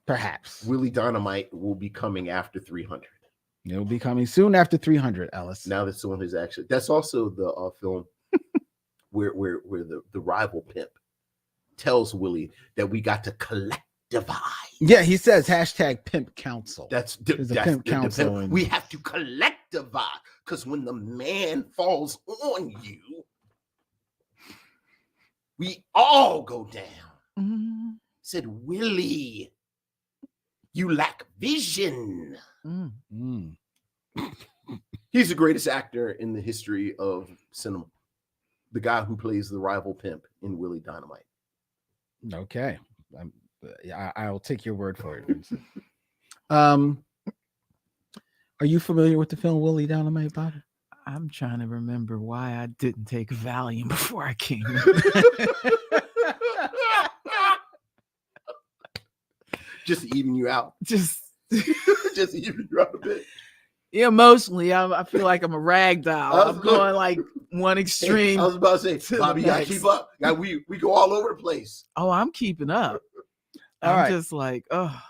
A: perhaps
B: Willie Dynamite will be coming after 300.
A: It'll be coming soon after 300, Ellis.
B: Now that's on his action. That's also the film where the rival pimp tells Willie that we got to collectivize.
A: Yeah, he says #Pimp Council.
B: That's
A: Pimp Council.
B: We have to collectivize because when the man falls on you, we all go down. Said Willie, you lack vision. He's the greatest actor in the history of cinema. The guy who plays the rival pimp in Willie Dynamite.
A: Okay. I'll take your word for it. Are you familiar with the film Willie Dynamite, Bobby?
C: I'm trying to remember why I didn't take Valium before I came.
B: Just even you out. Just even you out a bit.
C: Emotionally, I feel like I'm a rag doll. I'm going like one extreme.
B: I was about to say, Bobby, you gotta keep up. Now we go all over the place.
C: Oh, I'm keeping up.
A: I'm
C: just like, oh.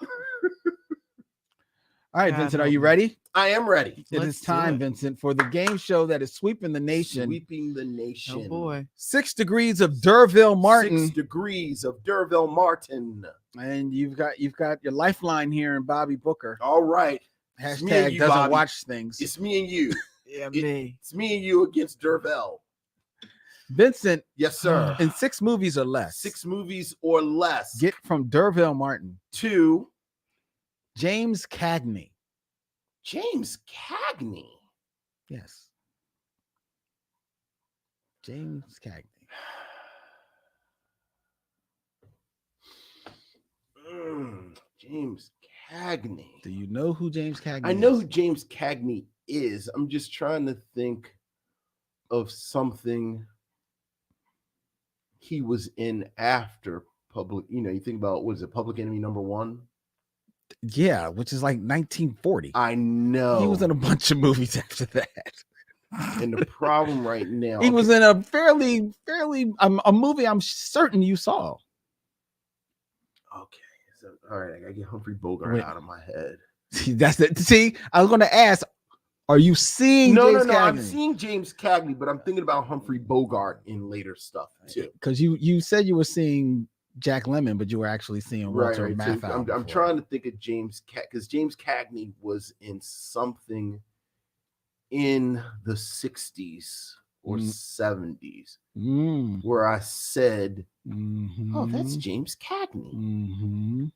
A: All right, Vincent, are you ready?
B: I am ready.
A: It is time, Vincent, for the game show that is sweeping the nation.
B: Sweeping the nation.
C: Oh boy.
A: 6 Degrees of Derville Martin.
B: 6 Degrees of Derville Martin.
A: And you've got your lifeline here in Bobbi Booker.
B: All right. It's me and
A: Hashtag
B: you,
A: doesn't
B: Bobby.
A: watch things.
B: It's me and you.
C: Yeah,
B: It's me and you against Derville.
A: Vincent,
B: Yes, sir.
A: in 6 movies or less.
B: 6 movies or less.
A: Get from Derville Martin
B: to
A: James Cagney.
B: James Cagney.
A: Yes. James Cagney.
B: James Cagney.
A: Do you know who James Cagney
B: I know
A: is?
B: who James Cagney is. I'm just trying to think of something he was in after Public. You know, you think about, what is it, Public Enemy #1?
A: Yeah, which is like 1940.
B: I know.
A: He was in a bunch of movies after that.
B: And the problem right now,
A: He was in a fairly a movie I'm certain you saw.
B: okay. So, all right, I gotta get Humphrey Bogart
A: Wait.
B: out of my head.
A: See, that's it. See, I was going to ask, are you seeing
B: No,
A: James
B: no, no. I'm
A: Cagney?
B: seeing James Cagney, but I'm thinking about Humphrey Bogart in later stuff too.
A: Because you said you were seeing Jack Lemmon, but you were actually seeing Walter
B: Right.
A: Matthau.
B: So I'm
A: before.
B: trying to think of James because James Cagney was in something in the 60s or 70s where I said, "Oh, that's James Cagney."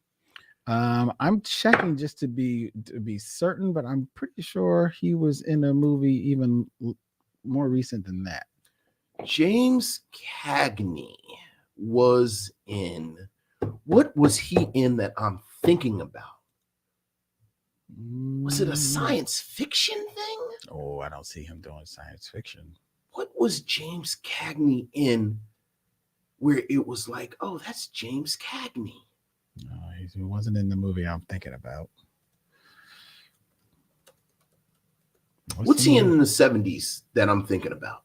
A: I'm checking just to be certain, but I'm pretty sure he was in a movie even more recent than that.
B: James Cagney was in, what was he in that I'm thinking about? Was it a science fiction thing?
A: Oh, I don't see him doing science fiction.
B: What was James Cagney in where it was like, oh, that's James Cagney?
A: No, he wasn't in the movie I'm thinking about.
B: What's he in the 70s that I'm thinking about?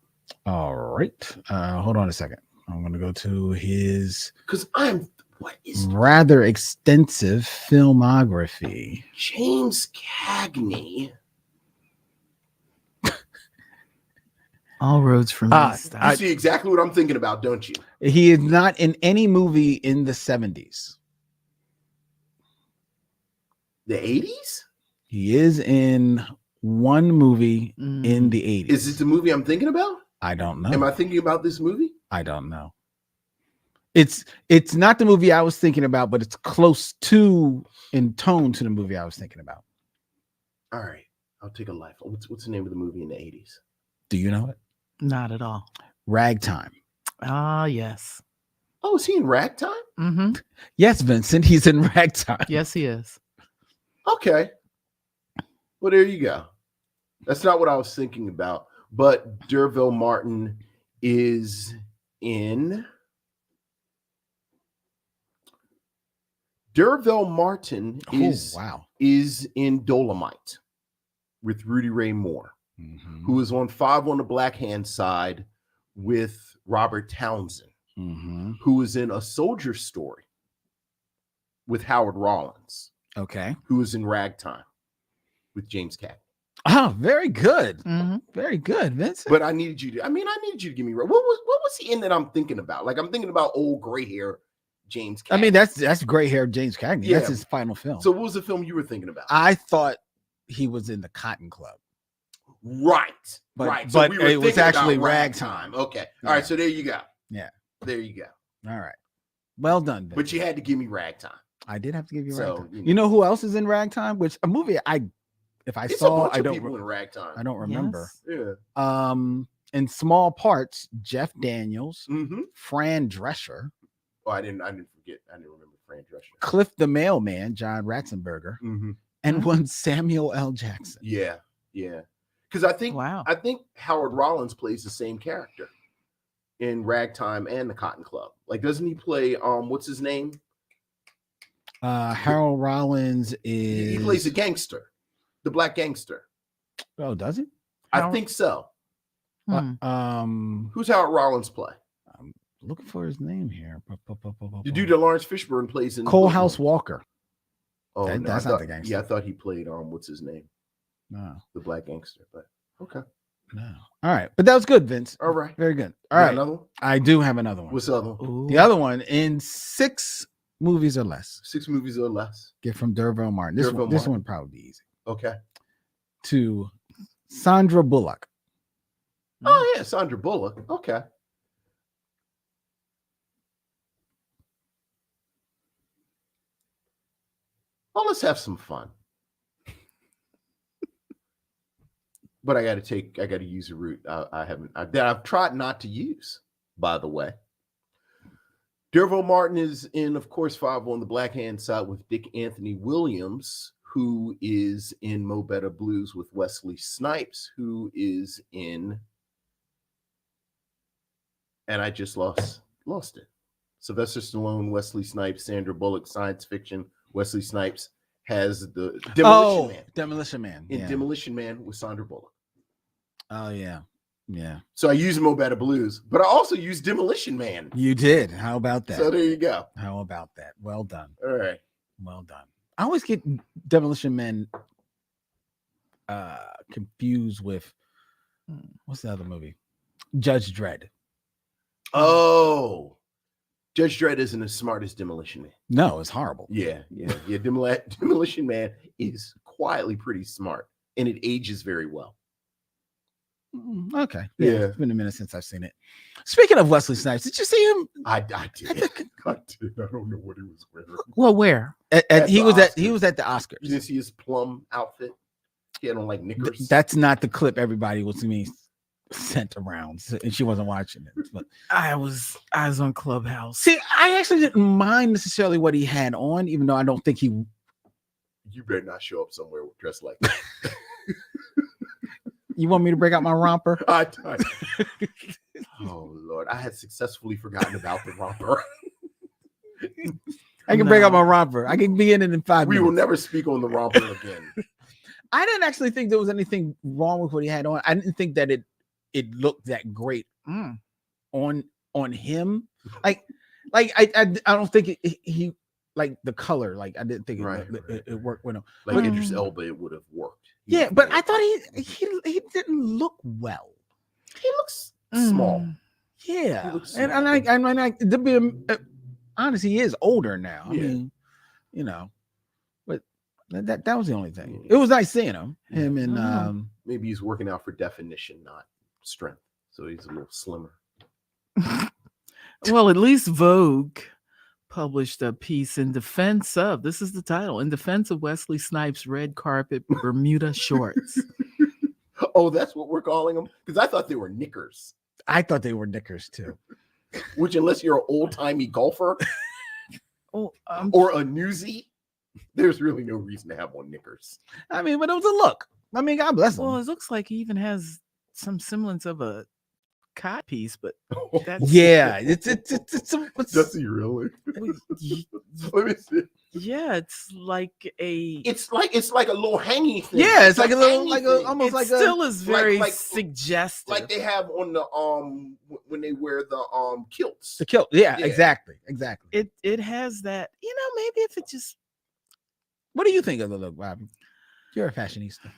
A: All right. Hold on a second. I'm going to go to his
B: Because what is
A: rather extensive filmography.
B: James Cagney?
C: All roads from east.
B: You see exactly what I'm thinking about, don't you?
A: He is not in any movie in the 70s.
B: The 80s?
A: He is in one movie in the 80s.
B: Is it the movie I'm thinking about?
A: I don't know.
B: Am I thinking about this movie?
A: I don't know. It's not the movie I was thinking about, but it's close to in tone to the movie I was thinking about.
B: All right. I'll take a life. What's the name of the movie in the 80s?
A: Do you know it?
C: Not at all.
A: Ragtime.
C: Ah, yes.
B: Oh, is he in Ragtime?
C: Mm-hmm.
A: Yes, Vincent, he's in Ragtime.
C: Yes, he is.
B: Okay. Well, there you go. That's not what I was thinking about. But Derville Martin is in. Derville Martin is in Dolomite with Rudy Ray Moore, who is on 5 on the Black Hand Side with Robert Townsend, who is in A Soldier Story with Howard Rollins.
A: Okay.
B: Who is in Ragtime with James Cagney.
A: Oh, very good. Very good, Vincent.
B: But I needed you to give me what was he in that I'm thinking about? Like, I'm thinking about old gray hair James Cagney.
A: I mean, that's gray hair James Cagney.
B: Yeah.
A: That's his final film.
B: So what was the film you were thinking about?
A: I thought he was in the Cotton Club.
B: Right.
A: But,
B: right.
A: But
B: we were
A: it was
B: thinking
A: actually
B: about
A: Ragtime.
B: Okay.
A: Yeah.
B: All right. So there you go.
A: Yeah.
B: There you go.
A: All right. Well done, Vincent.
B: But you had to give me Ragtime.
A: I did have to give you
B: So,
A: Ragtime. You know who else is in Ragtime? Which a movie if I
B: It's
A: saw,
B: a bunch
A: I
B: of
A: don't
B: people in Ragtime.
A: I don't remember.
B: Yes. Yeah.
A: In small parts, Jeff Daniels,
B: Mm-hmm.
A: Fran Drescher,
B: Oh, I didn't forget. I didn't remember Fran Drescher.
A: Cliff the Mailman, John Ratzenberger, and one Samuel L. Jackson.
B: Yeah. Yeah. Because I think Howard Rollins plays the same character in Ragtime and the Cotton Club. Like, doesn't he play what's his name?
A: Harold Rollins is
B: He plays a gangster, the black gangster.
A: Oh, does he?
B: I think so. Who's Howard Rollins play?
A: I'm looking for his name here.
B: The dude that Lawrence Fishburne plays in
A: Cole House Walker.
B: Oh, no,
A: that's not the gangster.
B: Yeah, I thought he played what's his name?
A: No,
B: the black gangster. But okay.
A: No. All right, but that was good, Vince.
B: All right,
A: very good. All right,
B: another one?
A: I do have another one.
B: What's the other one?
C: Ooh.
A: The other one in 6 movies or less.
B: 6 movies or less.
A: Get from Derville Martin. This one probably be easy.
B: Okay.
A: to Sandra Bullock.
B: Oh yeah, Sandra Bullock. Okay. Well, let's have some fun. But I got to use a route that I've tried not to use, by the way. Derville Martin is in, of course, 5 on the black hand side with Dick Anthony Williams, who is in Mo Better Blues with Wesley Snipes, who is in, and I just lost it. Sylvester Stallone, Wesley Snipes, Sandra Bullock, science fiction. Wesley Snipes has the Demolition Man.
A: Demolition Man.
B: In Demolition Man with Sandra Bullock.
A: Oh, yeah. Yeah.
B: So I use Mo Better Blues, but I also use Demolition Man.
A: You did. How about that?
B: So there you go.
A: How about that? Well done.
B: All right.
A: Well done. I always get Demolition Man confused with what's the other movie? Judge Dredd.
B: Oh, Judge Dredd isn't as smart as Demolition Man.
A: No, it's horrible.
B: Yeah. Demolition Man is quietly pretty smart, and it ages very well.
A: Okay. Yeah. It's been a minute since I've seen it. Speaking of Wesley Snipes, did you see him?
B: I did. I don't know what he was wearing.
C: Well, where?
A: He was at the Oscars.
B: You didn't see his plum outfit? He had on like knickers.
A: That's not the clip everybody was me sent around, and she wasn't watching it. But
C: I was on Clubhouse.
A: see, I actually didn't mind necessarily what he had on, even though I don't think he.
B: You better not show up somewhere dressed like that.
A: You want me to break out my romper?
B: Oh Lord, I had successfully forgotten about the romper.
A: I can break out my romper. I can be in it in 5 minutes.
B: We will never speak on the romper again.
A: I didn't actually think there was anything wrong with what he had on. I didn't think that it looked that great on him. Like I don't think he like the color. Like I didn't think it worked with him.
B: Like Idris Elba, it would have worked.
A: Yeah, but I thought he didn't look well.
B: He looks small.
A: Yeah,
B: looks
A: and
B: small.
A: I to be honest, he is older now. I mean, but that was the only thing. It was nice seeing him and
B: maybe he's working out for definition, not strength, so he's a little slimmer.
C: Well, at least Vogue published a piece in defense of, this is the title, in defense of Wesley Snipes' red carpet Bermuda shorts.
B: Oh, that's what we're calling them? Because I thought they were knickers.
A: I thought they were knickers too.
B: Which, unless you're an old-timey golfer or a newsie, there's really no reason to have on knickers.
A: I mean, but it was a look. I mean, God bless him.
C: Well, it looks like he even has some semblance of a cod piece, but that's
B: does he really? Let me see.
C: Yeah, it's like a
B: little hanging thing.
A: Yeah, it's like a little almost
C: it
A: like
C: still
A: a,
C: is very
B: like
C: suggestive,
B: like they have on the when they wear the kilts.
A: the kilt. Yeah, exactly.
C: it has that, maybe if it just,
A: What do you think of the look, Bobby? You're a fashionista.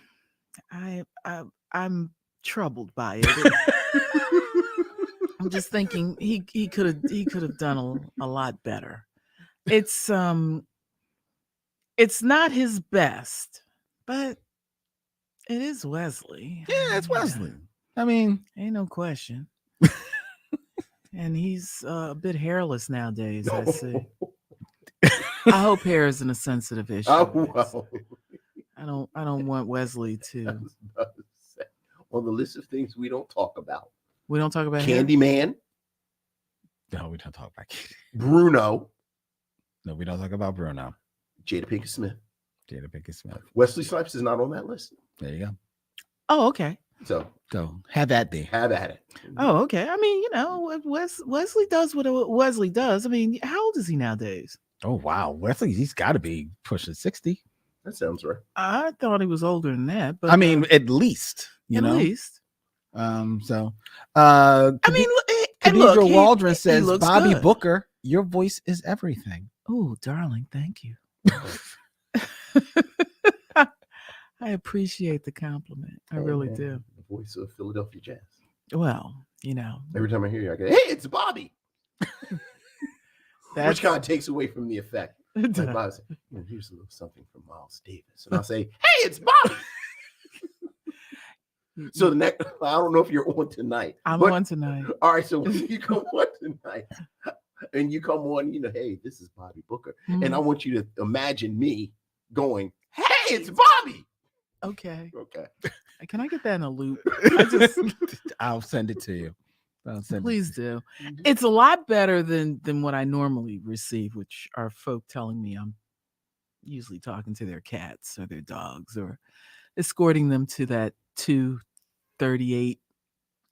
C: I'm troubled by it. I'm just thinking he could have done a lot better. It's not his best, but it is Wesley.
A: Yeah, it's Wesley. I mean,
C: ain't no question. And he's a bit hairless nowadays, I see. I hope hair isn't a sensitive issue.
B: Oh, well.
C: I don't want Wesley to.
B: On the list of things we don't talk about.
C: We don't talk about
B: Candyman.
A: No, we don't talk about Candy.
B: Bruno.
A: No, we don't talk about Bruno.
B: Jada Pinkett Smith. Wesley Snipes is not on that list.
A: There you go.
C: Oh, okay.
B: So
A: have that there.
B: Have at it.
C: Oh, okay. I mean, Wesley does what Wesley does. I mean, how old is he nowadays?
A: Oh wow, Wesley, he's got to be pushing 60.
B: That sounds right.
C: I thought he was older than that, but
A: I mean, at least.
C: At least.
A: I mean,
C: Look,
A: Waldron says, Bobbi
C: good.
A: Booker, your voice is everything.
C: Oh, darling, thank you. I appreciate the compliment. I really do.
B: The voice of Philadelphia Jazz.
C: Well,
B: every time I hear you, I go, "Hey, it's Bobby," which kind of takes away from the effect. Like Bobby say, here's a little something from Miles Davis. And I'll say, hey, it's Bobby. So the next, I don't know if you're on tonight.
C: I'm on tonight.
B: All right, so when you come on tonight, and you come on, hey, this is Bobbi Booker. And I want you to imagine me going, hey, it's Bobby.
C: Okay.
B: Okay.
C: Can I get that in a loop?
A: I'll send it to you.
C: Please do. It's a lot better than what I normally receive, which are folk telling me I'm usually talking to their cats or their dogs or escorting them to that 2:38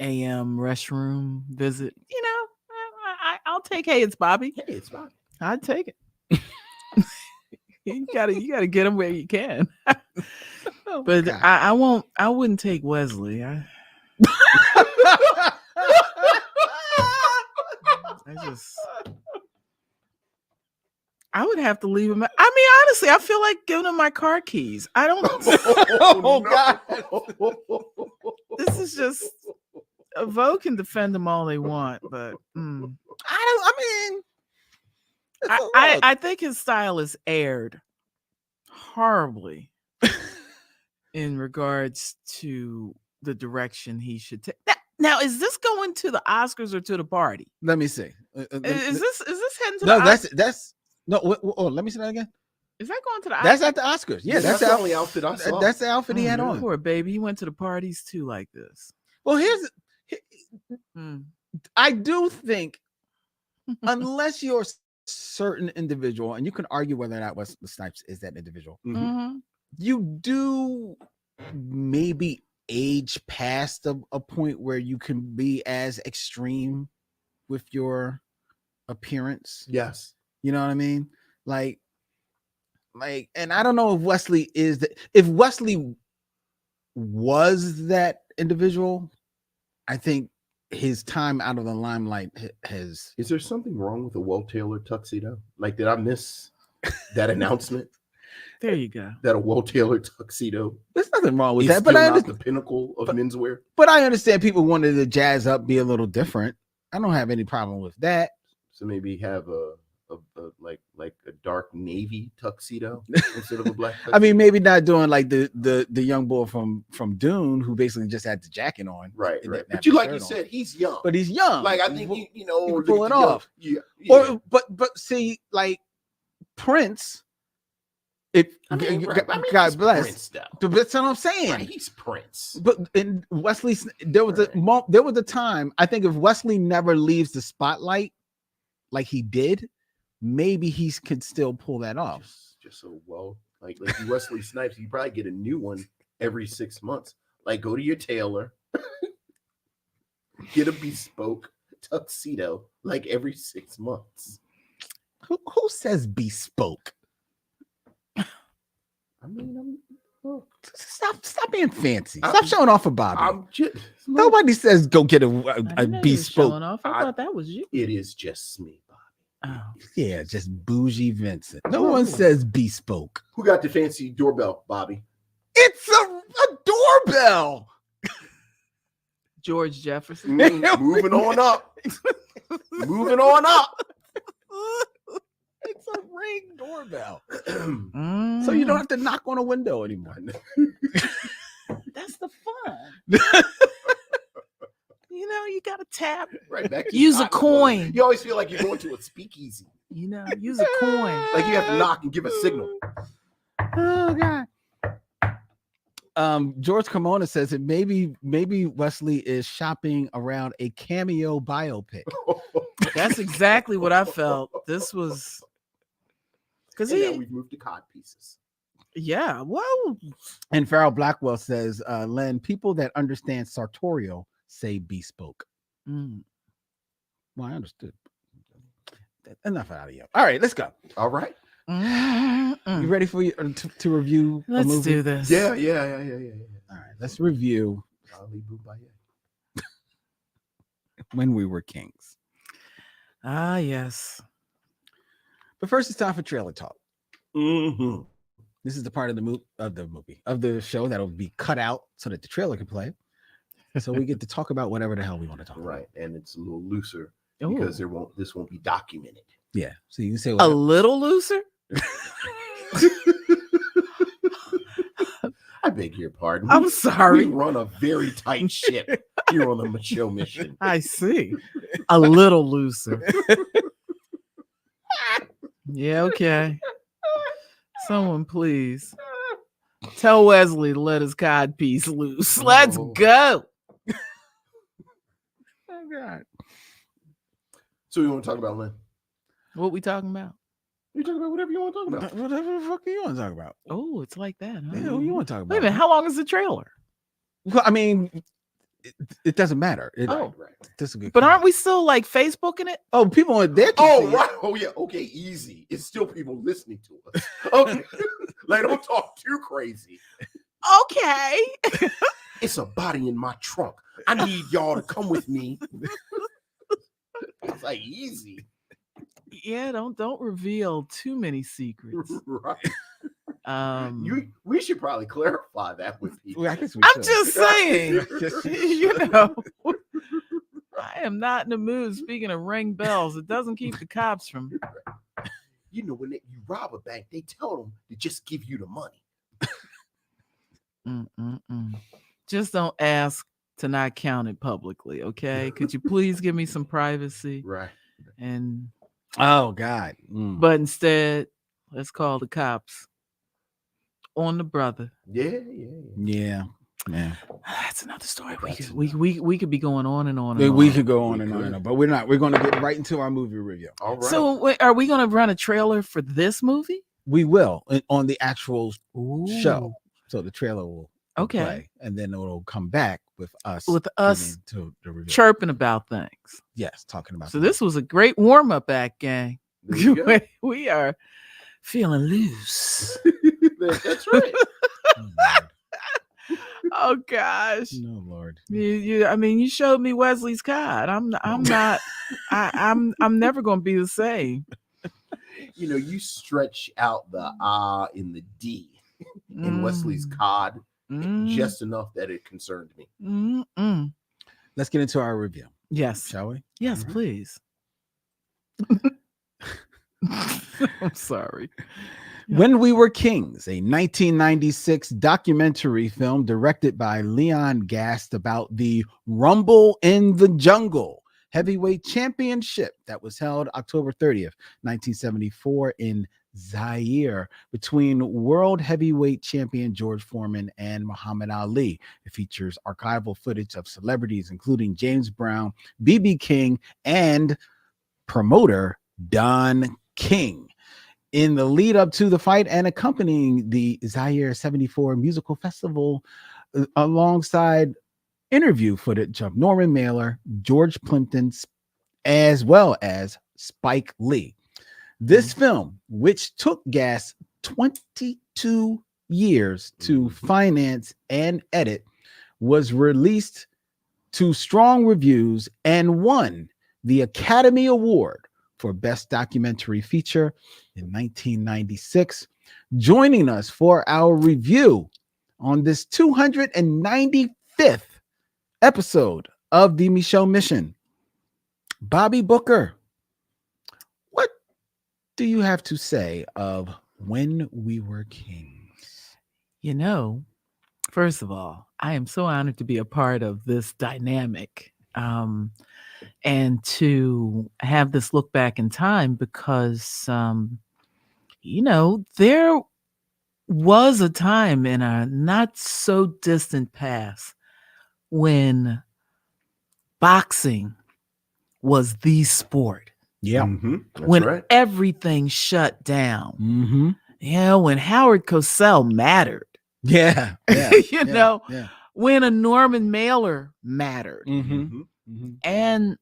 C: a.m. restroom visit. I'll take, hey, it's Bobby.
B: Hey, it's Bobby.
C: I'd take it. you gotta get them where you can. But I wouldn't take Wesley. I would have to leave him. I mean, honestly, I feel like giving him my car keys. I don't.
A: God.
C: This is just. Vogue can defend them all they want, but I think his style is aired horribly in regards to the direction he should take. Now, is this going to the Oscars or to the party?
A: Let me see.
C: Is this heading to
A: no?
C: the
A: That's no. Let me see that again.
C: Is that going to the Oscars?
A: That's at the Oscars. Yeah, that's
B: the only outfit I saw.
A: That's the outfit he had on.
C: Poor baby, he went to the parties too like this.
A: Well, I do think, unless you're a certain individual, and you can argue whether or not Wesley Snipes is that individual, you do maybe age past a point where you can be as extreme with your appearance.
B: Yes.
A: You know what I mean? Like, and I don't know if Wesley is that. If Wesley was that individual, I think his time out of the limelight has.
B: Is there something wrong with a well-tailored tuxedo? Like, did I miss that announcement?
C: There you go.
B: That a well-tailored tuxedo.
A: There's nothing wrong with
B: is
A: that, but
B: still not the pinnacle of menswear.
A: But I understand people wanted to jazz up, be a little different. I don't have any problem with that.
B: So maybe have a a dark navy tuxedo instead of a black tuxedo.
A: I mean, maybe not doing like the young boy from Dune who basically just had the jacket on.
B: Right. But you said, he's young.
A: But he's young.
B: Like, I think you know,
A: pull it off.
B: Yeah.
A: Or but see, like Prince. God bless.
B: Prince,
A: that's what I'm saying.
B: Right, he's Prince.
A: But in Wesley, there was a time. I think if Wesley never leaves the spotlight, like he did, maybe he could still pull that off.
B: Just so like Wesley Snipes, you probably get a new one every 6 months. Like, go to your tailor, get a bespoke tuxedo like every 6 months.
A: Who says bespoke?
B: I mean,
A: stop being fancy. Stop showing off for Bobby.
B: Nobody
A: says go get a bespoke.
C: I thought that was you.
B: It is just me, Bobby.
C: Oh.
A: Yeah, just bougie Vincent. No one says bespoke.
B: Who got the fancy doorbell, Bobby?
A: It's a doorbell.
C: George Jefferson.
B: Moving on up. Moving on up.
A: It's a ring doorbell. So you don't have to knock on a window anymore.
C: That's the fun. You got to tap.
B: Right back to
C: use a coin.
B: You always feel like you're going to a speakeasy.
C: Use a coin.
B: Like you have to knock and give a signal.
A: Oh God. George Kimona says that maybe Wesley is shopping around a cameo biopic.
C: That's exactly what I felt. This was because
B: now we've moved to cod pieces.
C: Yeah, well.
A: And Farrell Blackwell says, Len, people that understand sartorial say bespoke. Well, I understood. Enough out of you. All right, let's go.
B: All right.
A: You ready for you to review?
C: Let's do this.
B: Yeah.
A: All right, let's review When We Were Kings.
C: Ah, yes.
A: But first, it's time for trailer talk.
B: Mm-hmm.
A: This is the part of the show that'll be cut out so that the trailer can play. So we get to talk about whatever the hell we want to talk about.
B: Right, and it's a little looser because this won't be documented.
A: Yeah, so you can say
C: a little looser.
B: I beg your pardon.
C: I'm sorry.
B: We run a very tight ship here on the Michelle Mission.
C: I see. A little looser. Yeah, okay. Someone please tell Wesley to let his codpiece loose. Let's
B: Oh.
C: go.
A: Oh God.
B: So you want to talk about Lynn?
C: What we talking about?
B: You talk about whatever you want to talk about.
A: Whatever the fuck you want to talk about.
C: Oh, it's like that, huh?
A: Yeah, what you want to talk about?
C: Wait a minute, how long is the trailer?
A: Well, I mean, it doesn't matter.
C: Oh.
B: Right.
A: That's a good.
C: But
A: comment.
C: aren't we still like Facebooking it?
A: Oh, people on there.
B: Oh, right. Oh, yeah. Okay, easy. It's still people listening to us. Okay. Like, don't talk too crazy.
C: Okay.
B: It's a body in my trunk. I need y'all to come with me. It's like easy.
C: Yeah, don't reveal too many secrets.
B: Right. We should probably clarify that with people.
A: Well, I guess we
C: I'm
A: should.
C: just saying,
A: Just-
C: you know, I am not in the mood. Speaking of ring bells, it doesn't keep the cops from.
B: You know, when you rob a bank, they tell them to just give you the money.
C: Just don't ask to not count it publicly, okay? Could you please give me some privacy?
B: Right.
C: And
A: Oh God. Mm.
C: but instead, let's call the cops on the brother.
B: Yeah.
A: Yeah.
C: That's another story. We could be going on and on.
A: We
C: on.
A: could go on
B: We
A: and on
B: could.
A: and on, but we're not. We're going to get right into our movie review.
B: All right.
C: So, wait, are we going to run a trailer for this movie?
A: We will on the actual show.
C: Ooh.
A: So the trailer will
C: Okay.
A: play, and then it'll come back with us
C: Us
A: getting to the review.
C: chirping about things.
A: Yes, talking about.
C: So this was a great warm-up act, gang.
B: There you go.
C: We are feeling loose.
B: That's right.
A: Oh,
C: Oh gosh.
A: no, Lord.
C: I mean, you showed me Wesley's card. I'm not. I'm never going to be the same.
B: You know, you stretch out the in the D in Wesley's cod just enough that it concerned me.
A: Let's get into our review,
C: Yes.
A: shall we?
C: Yes,
B: All right.
C: please. I'm sorry.
A: When We Were Kings, a 1996 documentary film directed by Leon Gast about the Rumble in the Jungle heavyweight championship that was held October 30th, 1974 in Zaire between world heavyweight champion George Foreman and Muhammad Ali. It features archival footage of celebrities including James Brown, B.B. King, and promoter Don King. In the lead up to the fight and accompanying the Zaire 74 musical festival, alongside interview footage of Norman Mailer, George Plimpton, as well as Spike Lee. This film, which took Gas 22 years to finance and edit, was released to strong reviews and won the Academy Award for Best Documentary Feature in 1996. Joining us for our review on this 295th episode of the Michelle Mission, Bobbi Booker, what do you have to say of When We Were Kings?
C: You know, first of all, I am so honored to be a part of this dynamic. And to have this look back in time because, you know, there was a time in a not so distant past when boxing was the sport.
A: Yeah.
B: That's
C: when
B: right.
C: everything shut down.
A: Mm-hmm.
C: Yeah, when Howard Cosell mattered.
A: Yeah.
C: You know, when a Norman Mailer mattered.
A: Mm-hmm.
C: And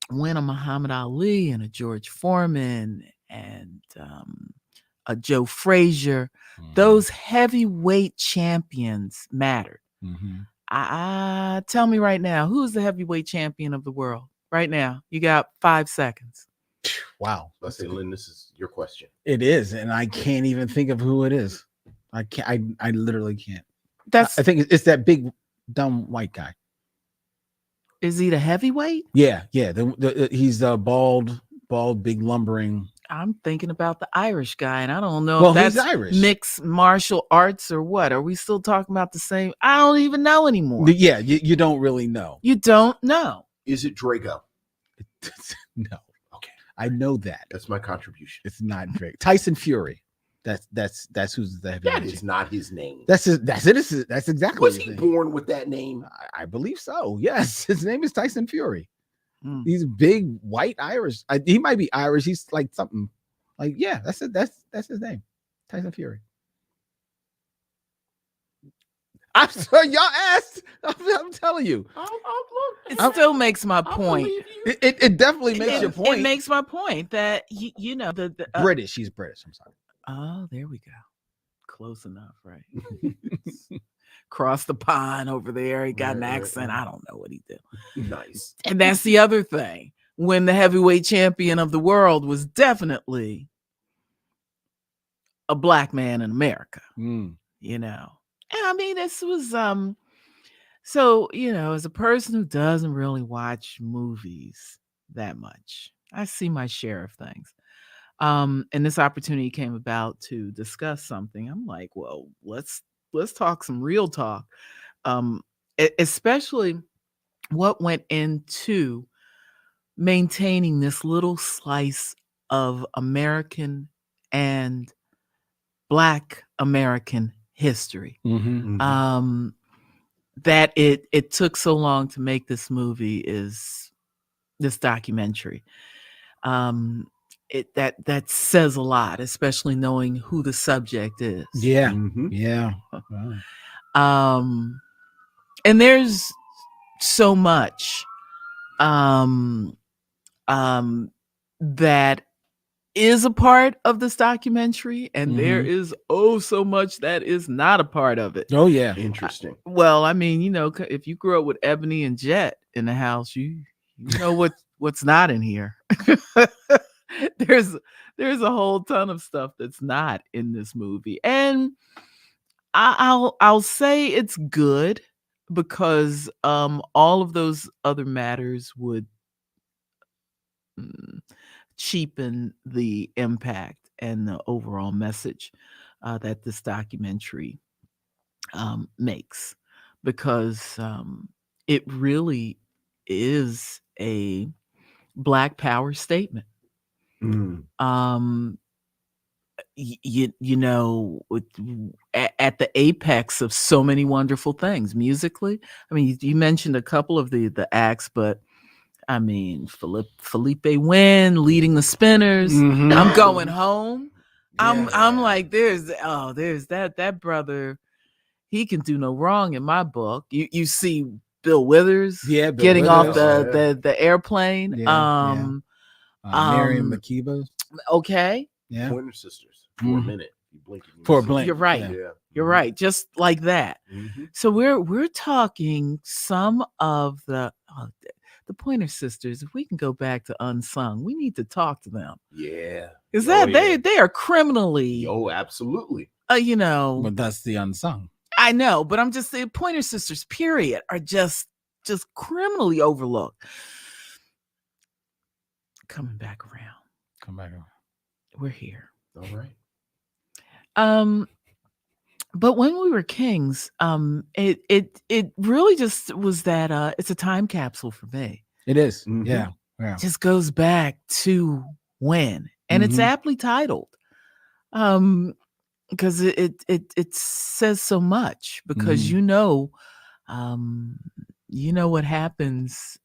C: when a Muhammad Ali and a George Foreman and a Joe Frazier, those heavyweight champions mattered. Tell me right now, who's the heavyweight champion of the world right now? You got 5 seconds.
A: Wow.
B: Let's say, Lynn, this is your question.
A: It is, and I can't even think of who it is. I can't. I literally can't.
C: That's
A: I think it's that big dumb white guy.
C: Is he the heavyweight?
A: Yeah. He's bald, big lumbering.
C: I'm thinking about the Irish guy, and I don't know
A: Well,
C: if that's
A: he's Irish.
C: mixed martial arts or what. Are we still talking about the same? I don't even know anymore.
A: Yeah, you don't really know.
C: You don't know.
B: Is it Drago?
A: No.
B: Okay.
A: I know that.
B: That's my contribution.
A: It's not Drake. Tyson Fury. That's who's the heavyweight.
B: That is not his name.
A: That's it. That's exactly
B: Was
A: his
B: he
A: name.
B: born with that name?
A: I believe so. Yes, his name is Tyson Fury.
C: Mm.
A: He's big white Irish. He might be Irish. He's like something. Like yeah, that's it. That's his name, Tyson Fury. I'm sorry, y'all asked. I'm telling you,
C: It still makes my point.
A: it definitely makes your point.
C: It makes my point that you know the
A: British. He's British. I'm sorry.
C: Oh, there we go. Close enough, right? Cross the pond over there. He got an accent. I don't know what he did.
B: Nice.
C: And that's the other thing. When the heavyweight champion of the world was definitely a black man in America, you know. And I mean, this was so, you know, as a person who doesn't really watch movies that much, I see my share of things. And this opportunity came about to discuss something. I'm like, well, let's talk some real talk. Especially what went into maintaining this little slice of American and Black American history. That it took so long to make this movie is this documentary. That says a lot, especially knowing who the subject is.
A: Yeah. Wow.
C: And there's so much that is a part of this documentary, and there is so much that is not a part of it.
A: Oh yeah.
B: Interesting.
C: Well, I mean, you know, if you grew up with Ebony and Jet in the house, you know what's not in here. There's a whole ton of stuff that's not in this movie, and I'll say it's good because all of those other matters would cheapen the impact and the overall message that this documentary makes, because it really is a Black Power statement. You know, at the apex of so many wonderful things musically. I mean, you mentioned a couple of the acts, but I mean, Felipe Wynn leading the Spinners. I'm Going Home.
B: Yeah.
C: I'm like, there's that brother. He can do no wrong in my book. You see Bill Withers, getting off the airplane.
A: Miriam Makeba.
C: Okay.
A: Yeah.
B: Pointer Sisters for a minute. You blink and you
A: For a
B: miss.
A: blink.
C: You're right.
B: Yeah.
C: You're right. Just like that. So we're talking some of the Pointer Sisters. If we can go back to Unsung, we need to talk to them.
B: Yeah.
C: Is that they are criminally?
B: Oh, absolutely.
C: You know.
A: But that's the unsung.
C: I know, but I'm just saying, Pointer Sisters, period, are just criminally overlooked. Coming back around.
A: Come back around.
C: We're here.
B: All right.
C: But when we were kings, it really just was that it's a time capsule for me.
A: It is.
B: Mhm.
A: Yeah.
C: It just goes back to when, and it's aptly titled. Because it says so much, because you know what happens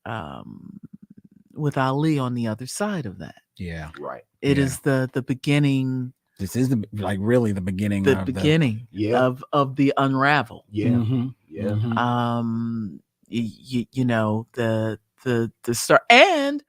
C: with Ali on the other side of that.
A: Yeah.
B: Right.
C: It is the beginning.
A: This is really the beginning.
C: The beginning of the unravel.
B: Yeah.
C: You know, the start, and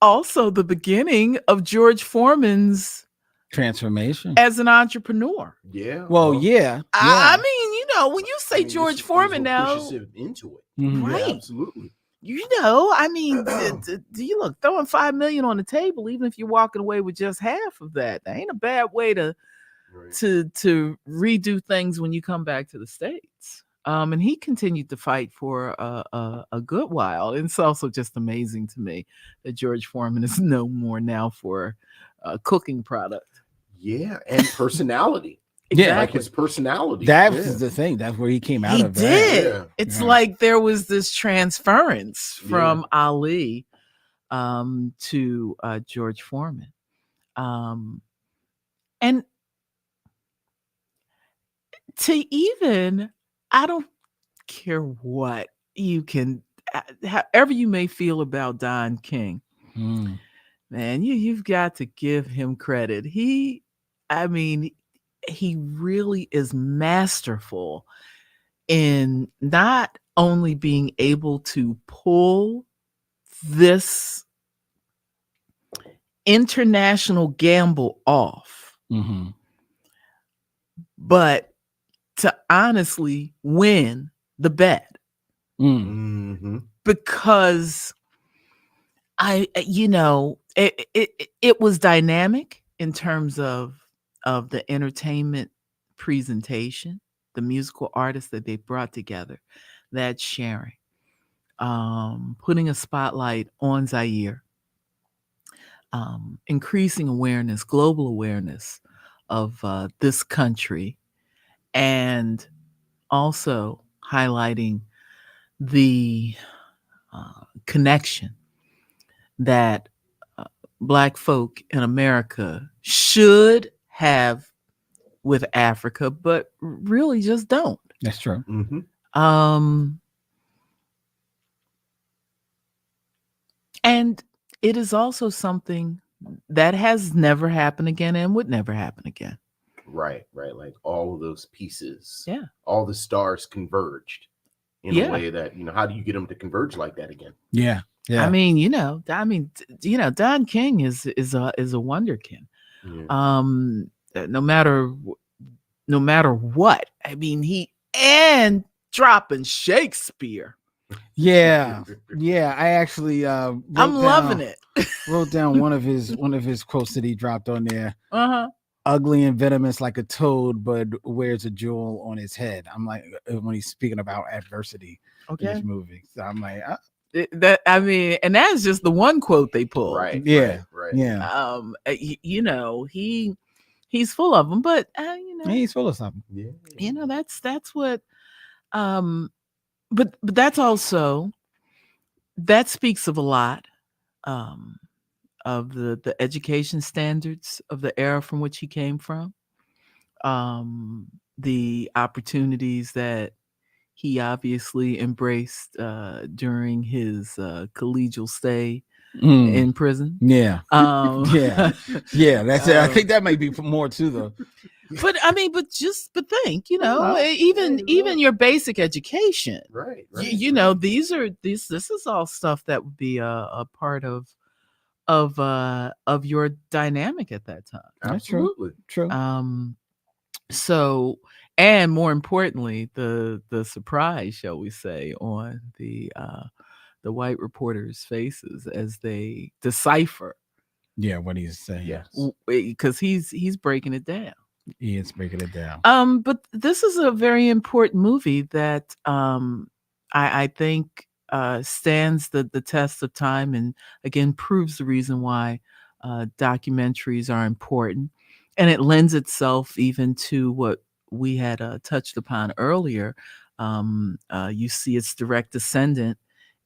C: also the beginning of George Foreman's
A: transformation
C: as an entrepreneur.
B: Yeah.
A: Well, yeah.
C: I mean, you know, when you say George Foreman now,
B: pushes him into it.
C: right?
B: Yeah, absolutely.
C: You know, I mean, do you look throwing $5 million on the table, even if you're walking away with just half of that? That ain't a bad way to redo things when you come back to the States. And he continued to fight for a good while. And it's also just amazing to me that George Foreman is no more now for cooking product.
B: Yeah, and personality.
A: Yeah,
B: Like his personality.
A: That's the thing. That's where he came out
C: He
A: of.
C: did.
B: Yeah.
C: It's
A: Yeah.
C: like there was this transference from Ali to George Foreman. And to even, I don't care what you can, however you may feel about Don King, man, you've got to give him credit. He really is masterful in not only being able to pull this international gamble off, but to honestly win the bet. Because it was dynamic in terms of the entertainment presentation, the musical artists that they brought together, that sharing, putting a spotlight on Zaire, increasing awareness, global awareness of this country, and also highlighting the connection that Black folk in America should have with Africa, but really just don't.
A: That's true.
C: And it is also something that has never happened again and would never happen again.
B: Right. Like all of those pieces.
C: Yeah.
B: All the stars converged in a way that, how do you get them to converge like that again?
A: Yeah.
C: I mean, Don King is a wonderkin. No matter what. I mean, and dropping Shakespeare.
A: Yeah. I actually
C: I'm loving it.
A: Wrote down one of his quotes that he dropped on there. Ugly and venomous like a toad, but wears a jewel on his head. I'm like, when he's speaking about adversity in this movie. So I'm like,
C: and that's just the one quote they pulled.
B: Right.
A: Yeah.
C: He's full of them, but
A: he's full of something.
C: Yeah. That's what. But that's also, that speaks of a lot. Of the education standards of the era from which he came from, the opportunities that he obviously embraced during his collegial stay in prison.
A: That's it. I think that might be more too, though.
C: But think, even your basic education,
B: right.
C: This is all stuff that would be a part of your dynamic at that time.
B: Absolutely.
A: True.
C: So, and more importantly, the surprise, shall we say, on the white reporters' faces as they decipher.
A: Yeah, what he's saying.
B: Yes.
C: Because he's breaking it down.
A: He is breaking it down.
C: But this is a very important movie that I think stands the test of time, and again proves the reason why documentaries are important, and it lends itself even to what we had touched upon earlier. You see its direct descendant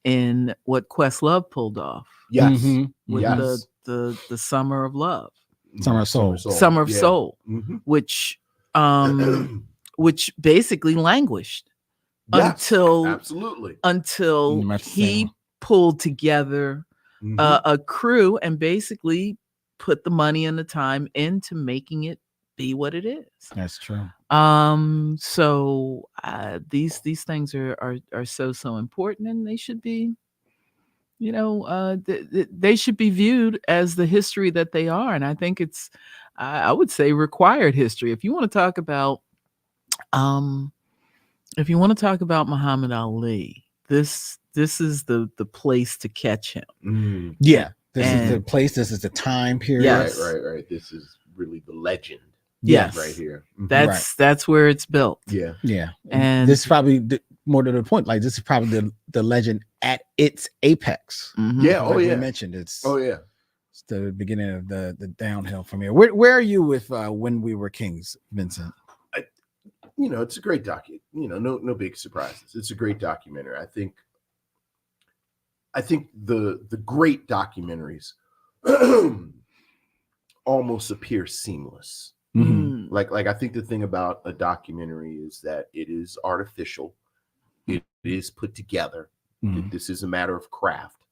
C: in what Questlove pulled off.
B: Yes.
C: With the Summer of Love,
A: Summer of Soul,
C: Summer of Soul, which basically languished. Until he pulled together a crew and basically put the money and the time into making it be what it is.
A: That's true.
C: So these things are so important, and they should be, they should be viewed as the history that they are. And I think it's, I would say, required history. If you want to talk about Muhammad Ali, this is the place to catch him.
A: Yeah, this is the place. This is the time period.
C: Yes.
B: Right. This is really the legend.
C: Yes.
B: right here.
C: That's where it's built.
B: Yeah.
C: And
A: this is probably more to the point. Like this is probably the legend at its apex.
B: Yeah.
A: Like
B: Oh
A: we
B: yeah.
A: mentioned, it's
B: It's
A: the beginning of the downhill from here. Where are you with When We Were Kings, Vincent?
B: It's a great no big surprises. It's a great documentary. I think the great documentaries almost appear seamless. Like I think the thing about a documentary is that it is artificial. It is put together. This is a matter of craft.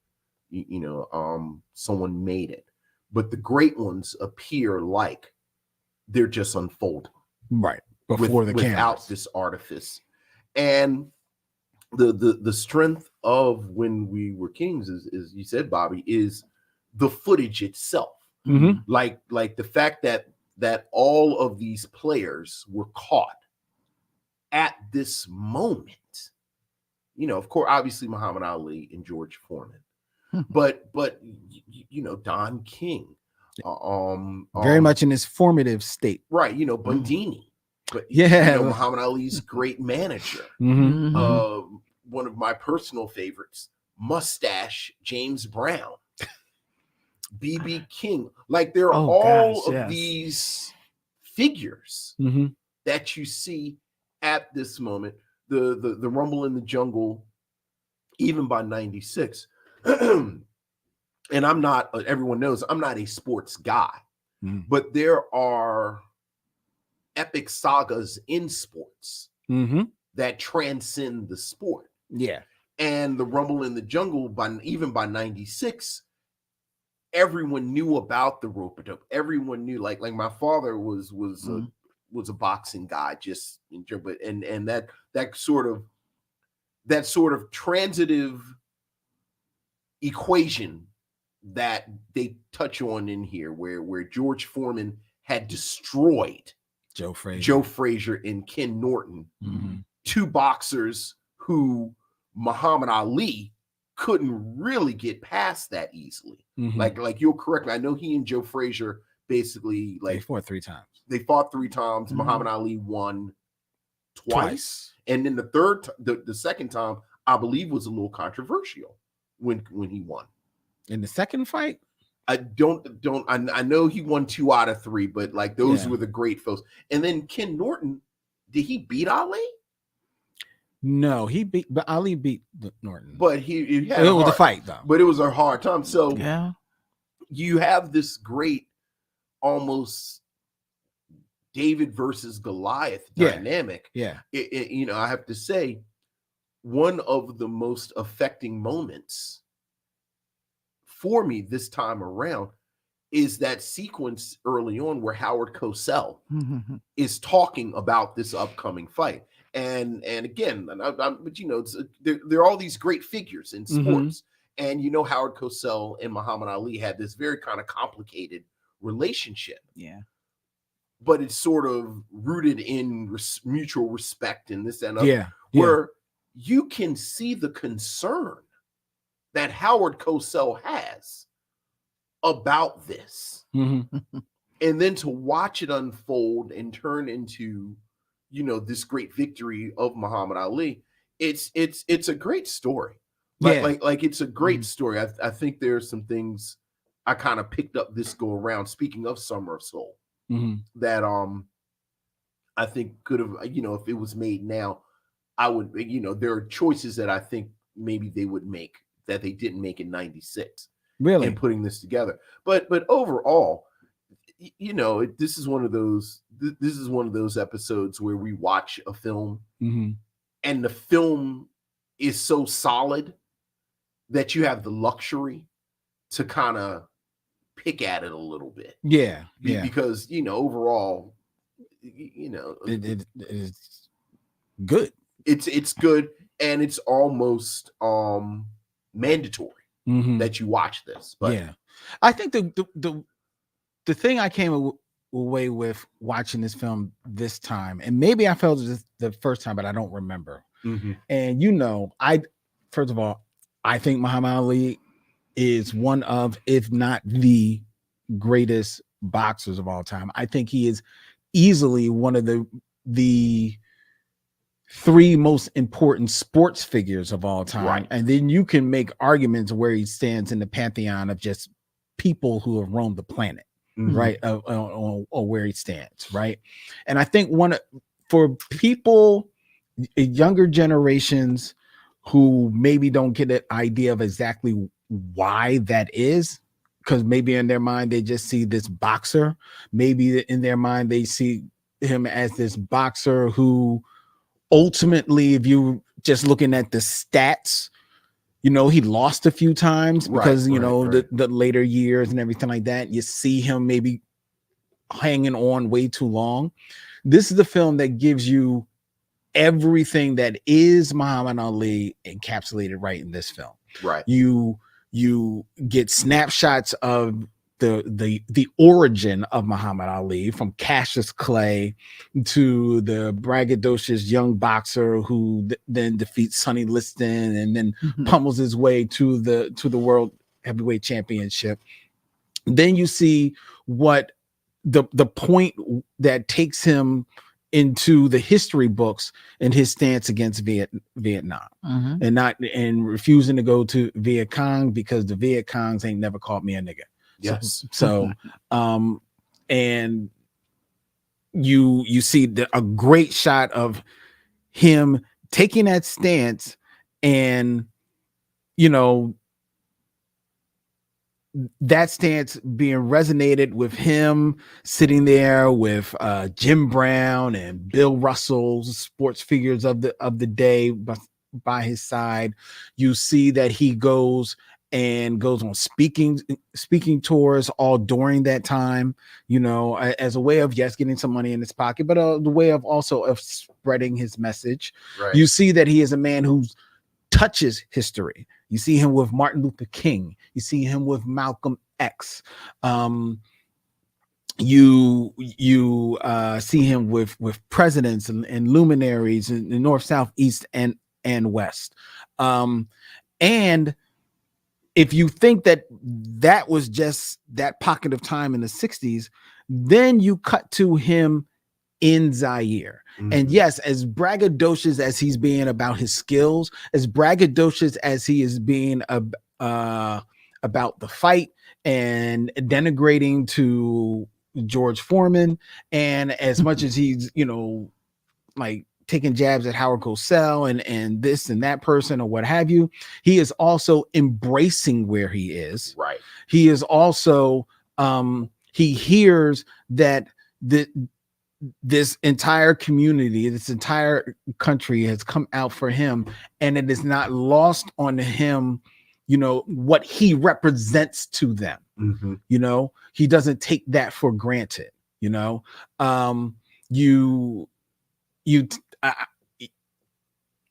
B: Someone made it. But the great ones appear like they're just unfolding.
A: Right. Before
B: without this artifice. And the strength of When We Were Kings is you said, Bobby, is the footage itself. Like the fact that all of these players were caught at this moment. Of course, obviously Muhammad Ali and George Foreman, but Don King,
A: very much in his formative state,
B: right? Bundini. But Muhammad Ali's great manager, one of my personal favorites, Mustache James Brown, BB King. Like there are all of these figures that you see at this moment. The Rumble in the Jungle, even by 96. And I'm not. Everyone knows I'm not a sports guy, but there are epic sagas in sports that transcend the sport.
A: Yeah.
B: And the Rumble in the Jungle, even by 96, everyone knew about the rope-a-dope. Everyone knew, like my father was a boxing guy, just but and that sort of transitive equation that they touch on in here, where George Foreman had destroyed Joe Frazier and Ken Norton, two boxers who Muhammad Ali couldn't really get past that easily. Like you'll correct me. I know he and Joe Frazier basically
A: they fought 3 times.
B: They fought 3 times. Muhammad Ali won twice. And then the second time, I believe, was a little controversial when he won.
A: In the second fight?
B: I know he won 2 out of 3, but like those were the great foes. And then Ken Norton, did he beat Ali?
A: No, but Ali beat Norton.
B: But he had
A: it was a fight though.
B: But it was a hard time. So
C: yeah,
B: you have this great almost David versus Goliath dynamic.
A: Yeah.
B: I have to say, one of the most affecting moments for me this time around is that sequence early on where Howard Cosell is talking about this upcoming fight. And again, but there are all these great figures in sports. And Howard Cosell and Muhammad Ali had this very kind of complicated relationship.
C: Yeah.
B: But it's sort of rooted in mutual respect and this and other. Where you can see the concern that Howard Cosell has about this. And then to watch it unfold and turn into, this great victory of Muhammad Ali, it's a great story. Like it's a great story. I think there's some things I kind of picked up this go around. Speaking of Summer of Soul, that I think could have, if it was made now, I would, there are choices that I think maybe they would make that they didn't make in 96.
A: Really?
B: In putting this together. But overall, this is one of those episodes where we watch a film and the film is so solid that you have the luxury to kind of pick at it a little bit.
A: Yeah.
B: Because, overall,
A: it is good.
B: It's good, and it's almost mandatory that you watch this. But
A: I think the thing I came away with watching this film this time, and maybe I felt it the first time, but I don't remember. And first of all, I think Muhammad Ali is one of, if not the greatest boxers of all time. I think he is easily one of the three most important sports figures of all time.
B: Right.
A: And then you can make arguments where he stands in the pantheon of just people who have roamed the planet,
B: Mhm.
A: right? Or where he stands, right? And I think for people, younger generations who maybe don't get an idea of exactly why that is, because maybe in their mind they just see this boxer, maybe in their mind they see him as this boxer who ultimately, if you just looking at the stats, you know, he lost a few times because the later years and everything like that, you see him maybe hanging on way too long. This is the film that gives you everything that is Muhammad Ali encapsulated right in this film.
B: Right.
A: You get snapshots of the origin of Muhammad Ali, from Cassius Clay to the braggadocious young boxer who then defeats Sonny Liston and then pummels his way to the world heavyweight championship. Then you see what the point that takes him into the history books and his stance against Vietnam, and refusing to go to Viet Cong because the Viet Congs ain't never called me a nigga.
B: Yes.
A: So and you see a great shot of him taking that stance, and you know, that stance being resonated with him sitting there with Jim Brown and Bill Russell, sports figures of the day by his side. You see that he goes on speaking tours all during that time, you know, as a way of, yes, getting some money in his pocket, but the way of also of spreading his message.
B: Right.
A: You see that he is a man who touches history. You see him with Martin Luther King. You see him with Malcolm X. You see him with presidents and luminaries in the North, South, East, and West. And if you think that was just that pocket of time in the 60s, then you cut to him in Zaire. And yes, as braggadocious as he's being about his skills, as braggadocious as he is being about the fight and denigrating to George Foreman, and as much as he's, you know, like taking jabs at Howard Cosell and this and that person or what have you, he is also embracing where he is.
B: Right.
A: He is also he hears that this entire community, this entire country has come out for him, and it is not lost on him, you know, what he represents to them. You know, he doesn't take that for granted, you know.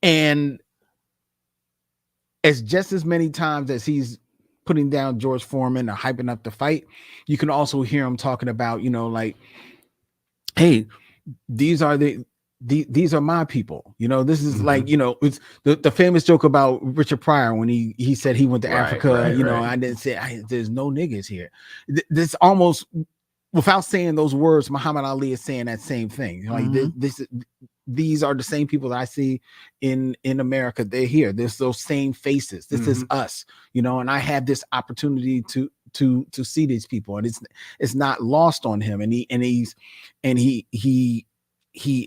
A: And as just as many times as he's putting down George Foreman or hyping up the fight, you can also hear him talking about, you know, like, hey, these are my people. You know, this is like, you know, it's the famous joke about Richard Pryor when he said he went to Africa. You know, I didn't say there's no niggas here. This almost, without saying those words, Muhammad Ali is saying that same thing. Like these are the same people that I see in America. They're here. There's those same faces. This is us, you know, and I had this opportunity to see these people, and it's not lost on him. And he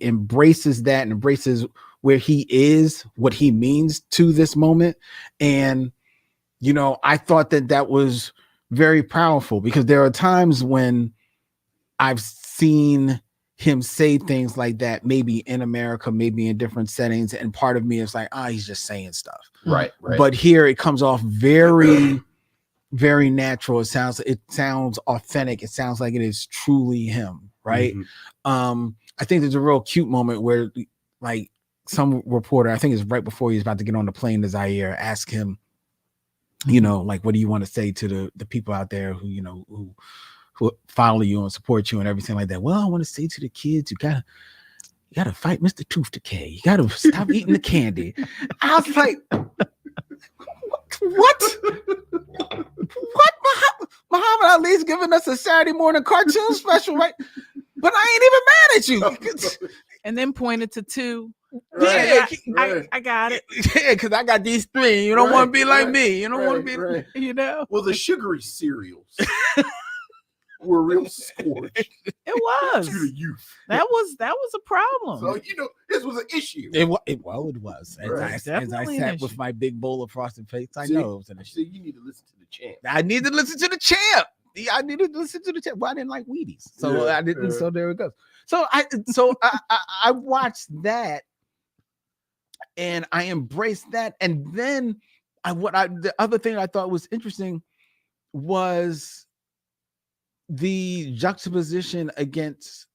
A: embraces that and embraces where he is, what he means to this moment. And, you know, I thought that was very powerful, because there are times when I've seen him say things like that, maybe in America, maybe in different settings, and part of me is like, he's just saying stuff.
B: Right.
A: But here it comes off very, very natural. It sounds authentic. It sounds like it is truly him, right? I think there's a real cute moment where, like, some reporter, I think it's right before he's about to get on the plane to Zaire, ask him, you know, like, what do you want to say to the people out there who, you know, who follow you and support you and everything like that? Well, I want to say to the kids, you gotta fight Mr. Tooth Decay. You gotta stop eating the candy. I was like, what? Muhammad Ali's giving us a Saturday morning cartoon special, right? but I ain't even mad at you.
C: And then pointed to 2.
A: Yeah,
C: I got it.
A: Yeah, because I got these 3. You don't want to be like me. You don't want to be,
C: you know.
B: Well, the sugary cereals were real scorched.
C: It was.
B: To the youth.
C: That was a problem.
B: So this was an issue.
A: It was. As I
C: Definitely an
A: sat
C: issue.
A: with my big bowl of Frosted Flakes, I
B: See?
A: know it was an issue.
B: So you need to listen to the champ.
A: I need to listen to the champ. Yeah, I needed to listen to the champ. Well, I didn't like Wheaties, so
B: Yeah,
A: I didn't.
B: yeah.
A: So there it goes. So I watched that, and I embraced that. And then the other thing I thought was interesting was the juxtaposition against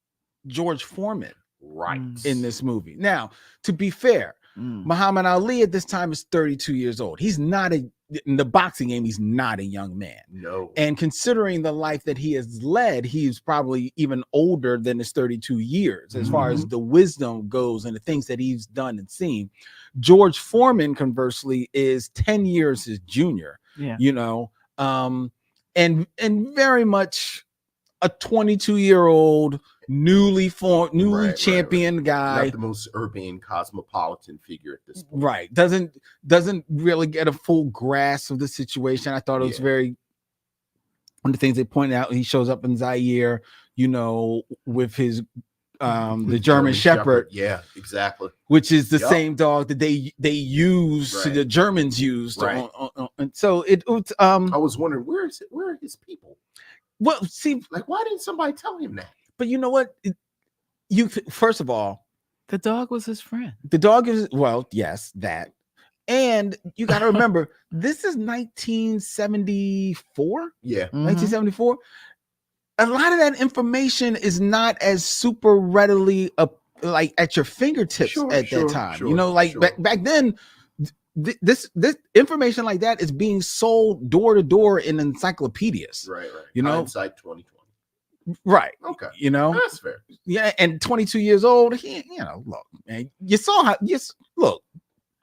A: George Foreman
B: Right.
A: in this movie. Now, to be fair, Muhammad Ali at this time is 32 years old. He's not in the boxing game, he's not a young man.
B: No.
A: And considering the life that he has led, he's probably even older than his 32 years as far as the wisdom goes and the things that he's done and seen. George Foreman, conversely, is 10 years his junior.
C: Yeah.
A: You know, and very much a 22-year-old newly champion guy.
B: Not the most urban cosmopolitan figure at this point.
A: Right. Doesn't really get a full grasp of the situation. I thought it was very, one of the things they pointed out, he shows up in Zaire, you know, with his the German Shepherd.
B: Yeah, exactly.
A: Which is the same dog that they use, the Germans used.
B: Right.
A: And so it
B: I was wondering, where are his people?
A: Well, see,
B: like, why didn't somebody tell him that?
A: But you know what? First of all,
C: the dog was his friend.
A: The dog is, well, yes, that. And you got to remember, this is 1974.
B: Yeah.
A: 1974. A lot of that information is not as super readily like at your fingertips at that time. You know, like back then, this information like that is being sold door to door in encyclopedias.
B: Right.
A: You know,
B: hindsight 2020.
A: Right.
B: Okay.
A: You know,
B: that's fair.
A: Yeah, and 22 years old. He, you know, look, man, you saw how. Yes, look,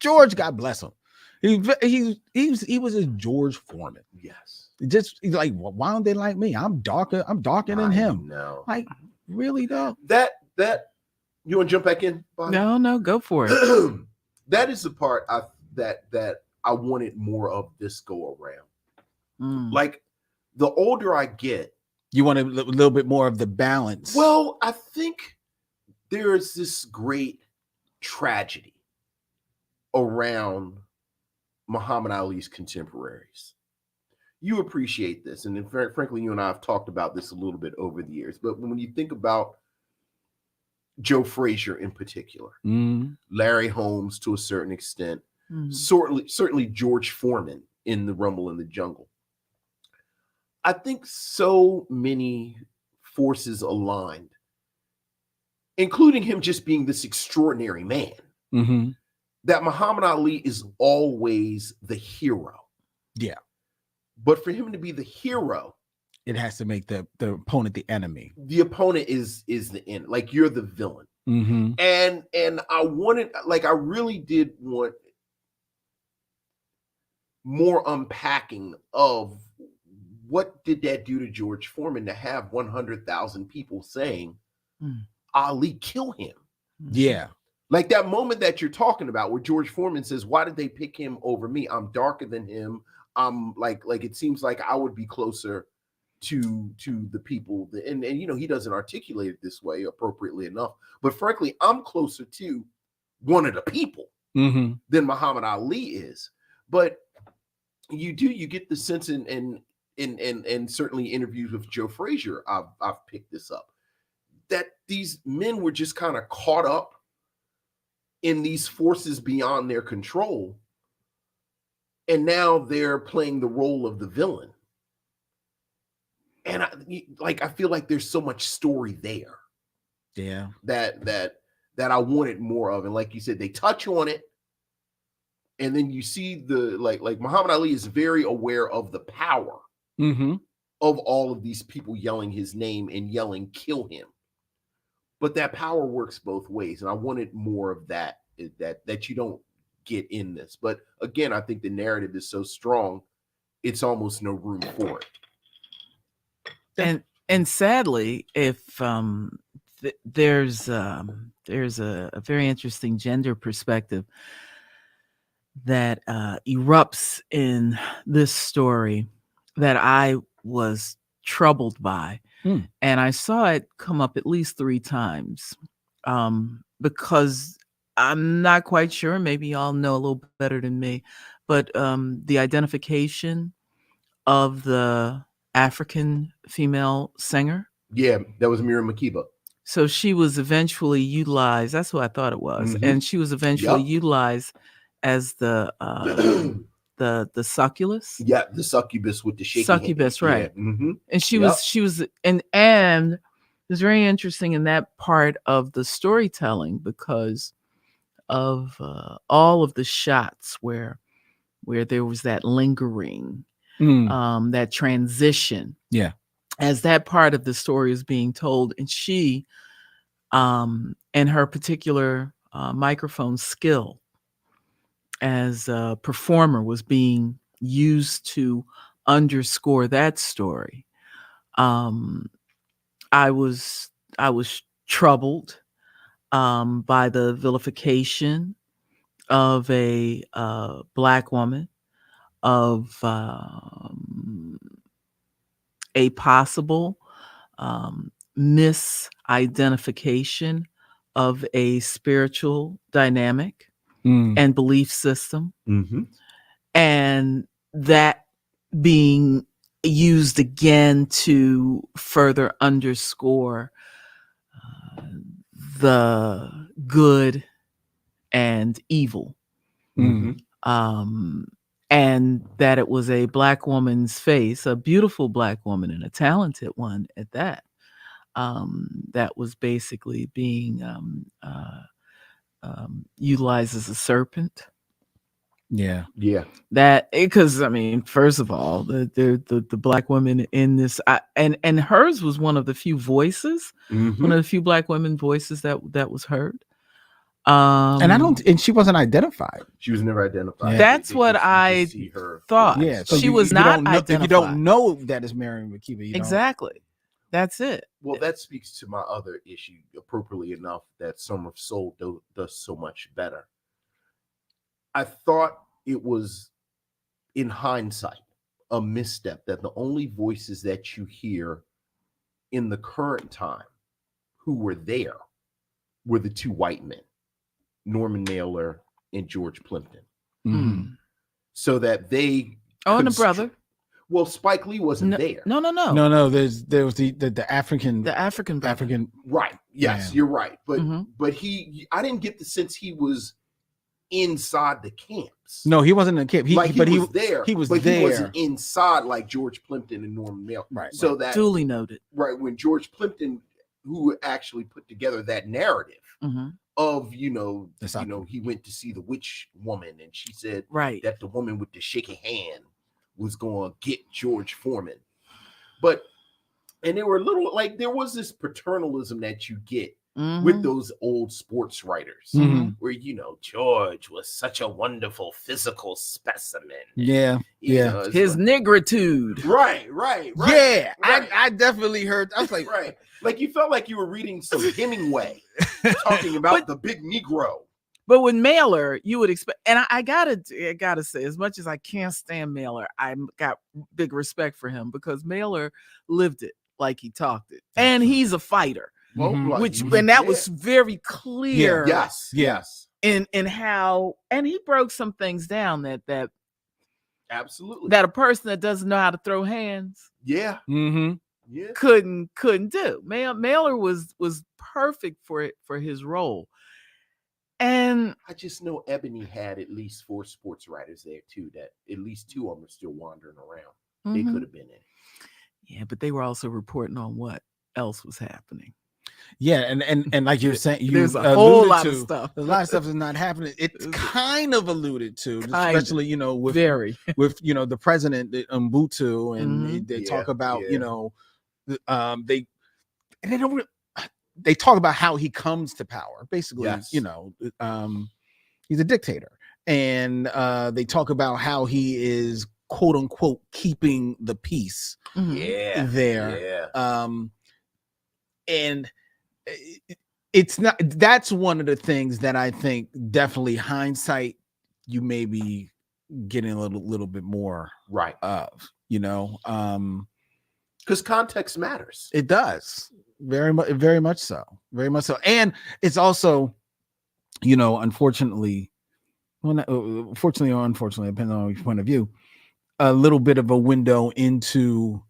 A: George, God bless him. He was a George Foreman.
B: Yes.
A: Just like, why don't they like me? I'm darker than him.
B: No.
A: Like, really though.
B: That you want to jump back in, Bobbi?
C: No, go for it.
B: That is the part that I wanted more of this go around. Like, the older I get,
A: you want a little bit more of the balance.
B: Well, I think there is this great tragedy around Muhammad Ali's contemporaries. You appreciate this, and frankly, you and I have talked about this a little bit over the years. But when you think about Joe Frazier in particular, Larry Holmes to a certain extent, certainly George Foreman in The Rumble in the Jungle, I think so many forces aligned, including him just being this extraordinary man, that Muhammad Ali is always the hero.
A: Yeah. But
B: for him to be the hero,
A: it has to make the opponent the enemy.
B: The opponent is the end. Like, you're the villain. And I wanted, like, I really did want more unpacking of what did that do to George Foreman to have 100,000 people saying, Ali, kill him.
A: Yeah.
B: Like that moment that you're talking about where George Foreman says, why did they pick him over me? I'm darker than him. I'm like it seems like I would be closer to the people. And you know, he doesn't articulate it this way appropriately enough. But frankly, I'm closer to one of the people than Muhammad Ali is. But you get the sense and certainly interviews with Joe Frazier, I've picked this up, that these men were just kind of caught up in these forces beyond their control. And now they're playing the role of the villain. And I feel like there's so much story there.
A: Yeah.
B: That I wanted more of. And like you said, they touch on it. And then you see like Muhammad Ali is very aware of the power of all of these people yelling his name and yelling, kill him. But that power works both ways. And I wanted more of that you don't get in this. But again, I think the narrative is so strong, it's almost no room for it.
C: And sadly, if there's a very interesting gender perspective that erupts in this story that I was troubled by. And I saw it come up at least 3 times because I'm not quite sure, maybe y'all know a little better than me, but the identification of the African female singer.
B: Yeah, that was Miriam Makeba.
C: So she was eventually utilized. That's what I thought it was. And she was eventually utilized as the succubus.
B: Yeah, the succubus with the shaky
C: Succubus,
B: hand.
C: right.
B: Yeah.
C: And she was and it's very interesting in that part of the storytelling because of all of the shots where there was that lingering, that transition.
A: Yeah.
C: As that part of the story is being told, and she, and her particular microphone skill as a performer was being used to underscore that story. I was troubled by the vilification of a Black woman, of a possible misidentification of a spiritual dynamic and belief system, and that being used again to further underscore the good and evil. And that it was a Black woman's face, a beautiful Black woman and a talented one at that, that was basically being utilized as a serpent.
A: Yeah.
C: That because I mean, first of all, the Black women in this, and hers was one of the few voices, one of the few Black women voices that was heard.
A: And she wasn't identified.
B: She was never identified.
C: That's what I thought.
A: Yeah, so
C: she was not identified.
A: If you don't know that is Miriam Makeba,
C: exactly. That's it.
B: Well, that speaks to my other issue, appropriately enough, that Summer of Soul does so much better. I thought it was, in hindsight, a misstep that the only voices that you hear in the current time who were there were the 2 white men, Norman Mailer and George Plimpton. So that they
C: and a brother.
B: Well, Spike Lee wasn't there.
C: No.
A: There was the African
C: brother.
B: Right. Yes,
A: Yeah.
B: You're right. But I didn't get the sense he was inside the camps.
A: No, he wasn't in the camp. He was
B: there.
A: He was
B: but
A: there.
B: He wasn't inside like George Plimpton and Norman Mailer.
A: Right.
B: So that
C: duly noted.
B: Right. When George Plimpton, who actually put together that narrative of, he went to see the witch woman and she said that the woman with the shaky hand was going to get George Foreman. And they were there was this paternalism that you get with those old sports writers where, George was such a wonderful physical specimen.
A: Yeah.
C: His negritude.
B: Right.
A: Yeah. Right. I definitely heard. I was like,
B: right. Like you felt like you were reading some Hemingway talking about the big Negro.
C: But with Mailer, you would expect, and I gotta say, as much as I can't stand Mailer, I got big respect for him because Mailer lived it like he talked it, and he's a fighter, and that was very clear.
B: Yes.
C: In how, and he broke some things down that
B: absolutely
C: that a person that doesn't know how to throw hands, couldn't do. Mailer was perfect for his role. And
B: I just know Ebony had at least 4 sports writers there too, that at least 2 of them are still wandering around. They could have been in.
C: Yeah, but they were also reporting on what else was happening.
A: Yeah, and like you're saying,
C: there's a whole lot of stuff.
A: A lot of stuff is not happening. It's kind of alluded to, especially with the president Mbutu, and they talk about they talk about how he comes to power. Basically, he's a dictator, and they talk about how he is quote unquote keeping the peace there. And it's not. That's one of the things that I think definitely hindsight, you may be getting a little bit more
B: Right.
A: of,
B: Because context matters.
A: it does very much so, and it's also, unfortunately, fortunately or unfortunately, depending on your point of view, a little bit of a window into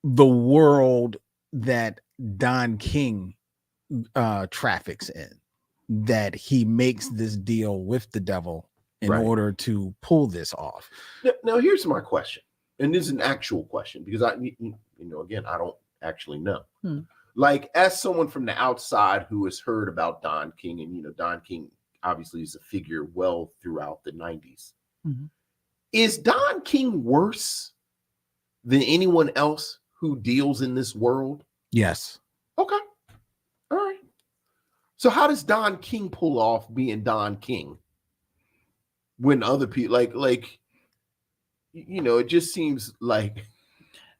A: the world that Don King traffics in, that he makes this deal with the devil in order to pull this off.
B: Now, here's my question, and this is an actual question, because again, I don't actually know. Like, as someone from the outside who has heard about Don King, and Don King obviously is a figure well throughout the 90s.
C: Mm-hmm.
B: Is Don King worse than anyone else who deals in this world?
A: Yes.
B: Okay. All right. So how does Don King pull off being Don King when other people like it just seems like,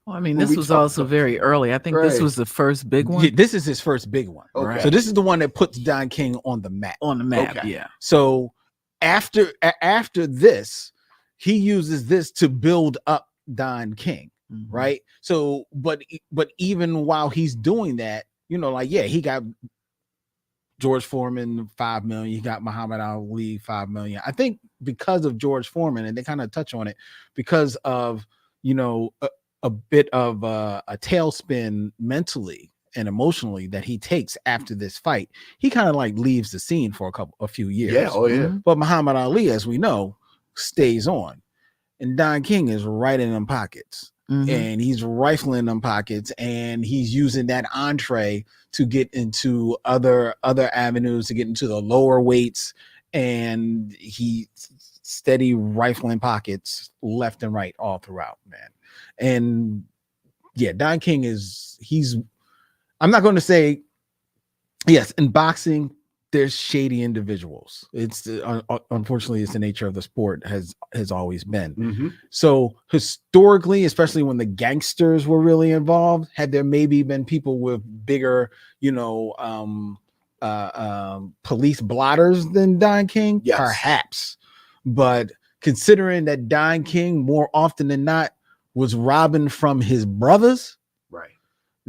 C: well, I mean, this was also very early. I think this was the first big one.
A: Yeah, this is his first big one.
B: Okay.
A: So this is the one that puts Don King on the map.
B: Okay.
C: Yeah.
A: So after this, he uses this to build up Don King, right? So, but even while he's doing that, he got George Foreman $5 million. He got Muhammad Ali $5 million. I think because of George Foreman, and they kind of touch on it, because of a bit of a tailspin mentally and emotionally that he takes after this fight, he kind of like leaves the scene for a few years.
B: Yeah, oh yeah.
A: But Muhammad Ali, as we know, stays on, and Don King is right in them pockets. And he's rifling them pockets, and he's using that entree to get into other avenues, to get into the lower weights, and he steady rifling pockets left and right all throughout, man. And yeah, Don King I'm not going to say, yes, in boxing there's shady individuals. It's unfortunately, it's the nature of the sport, has always been. So historically, especially when the gangsters were really involved, had there maybe been people with bigger, police blotters than Don King?
B: Yes.
A: Perhaps. But considering that Don King more often than not was robbing from his brothers,
B: right,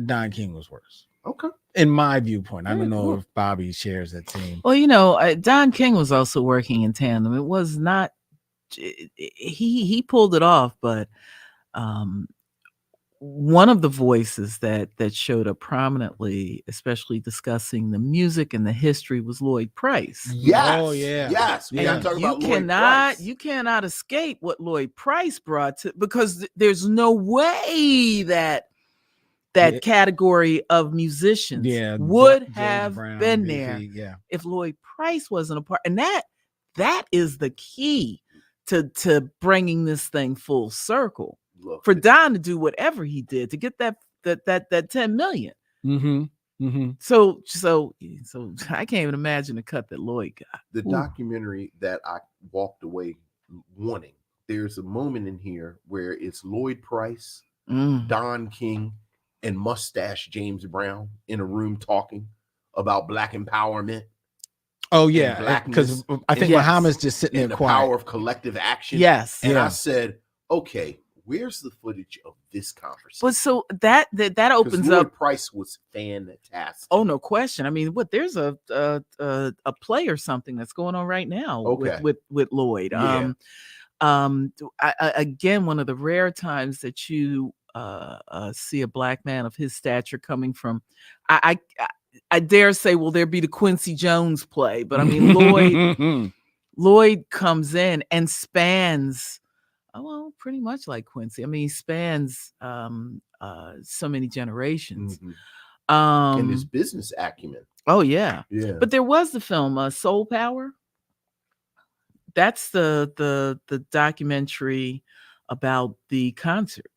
A: Don King was worse.
B: Okay.
A: In my viewpoint. I don't know if Bobby shares that same.
C: Well, Don King was also working in tandem. It was not, he pulled it off, but one of the voices that showed up prominently, especially discussing the music and the history, was Lloyd Price.
B: Yes.
A: Oh yeah.
B: Yes.
A: Yeah.
C: You cannot escape what Lloyd Price brought to, because there's no way that category of musicians would have been there if Lloyd Price wasn't a part. And that is the key to bringing this thing full circle.
B: Look,
C: for Don to do whatever he did to get that 10 million. So I can't even imagine the cut that Lloyd got.
B: The documentary that I walked away wanting, there's a moment in here where it's Lloyd Price, Don King, and Mustache James Brown in a room talking about Black empowerment.
A: Oh yeah, because I think Muhammad's just sitting there
B: the
A: quiet.
B: Power of collective action.
C: Yes,
B: and I said, okay, where's the footage of this conversation?
C: But so that opens
B: Lloyd
C: up.
B: Price was fantastic.
C: Oh, no question. I mean, there's a play or something that's going on right now with Lloyd.
B: Yeah.
C: Again, one of the rare times that you see a Black man of his stature coming from, I dare say, will there be the Quincy Jones play? But I mean, Lloyd comes in and spans, pretty much like Quincy. I mean, he spans so many generations.
B: And his business acumen.
C: Oh yeah.
B: Yeah.
C: But there was the film Soul Power. That's the documentary about the concert.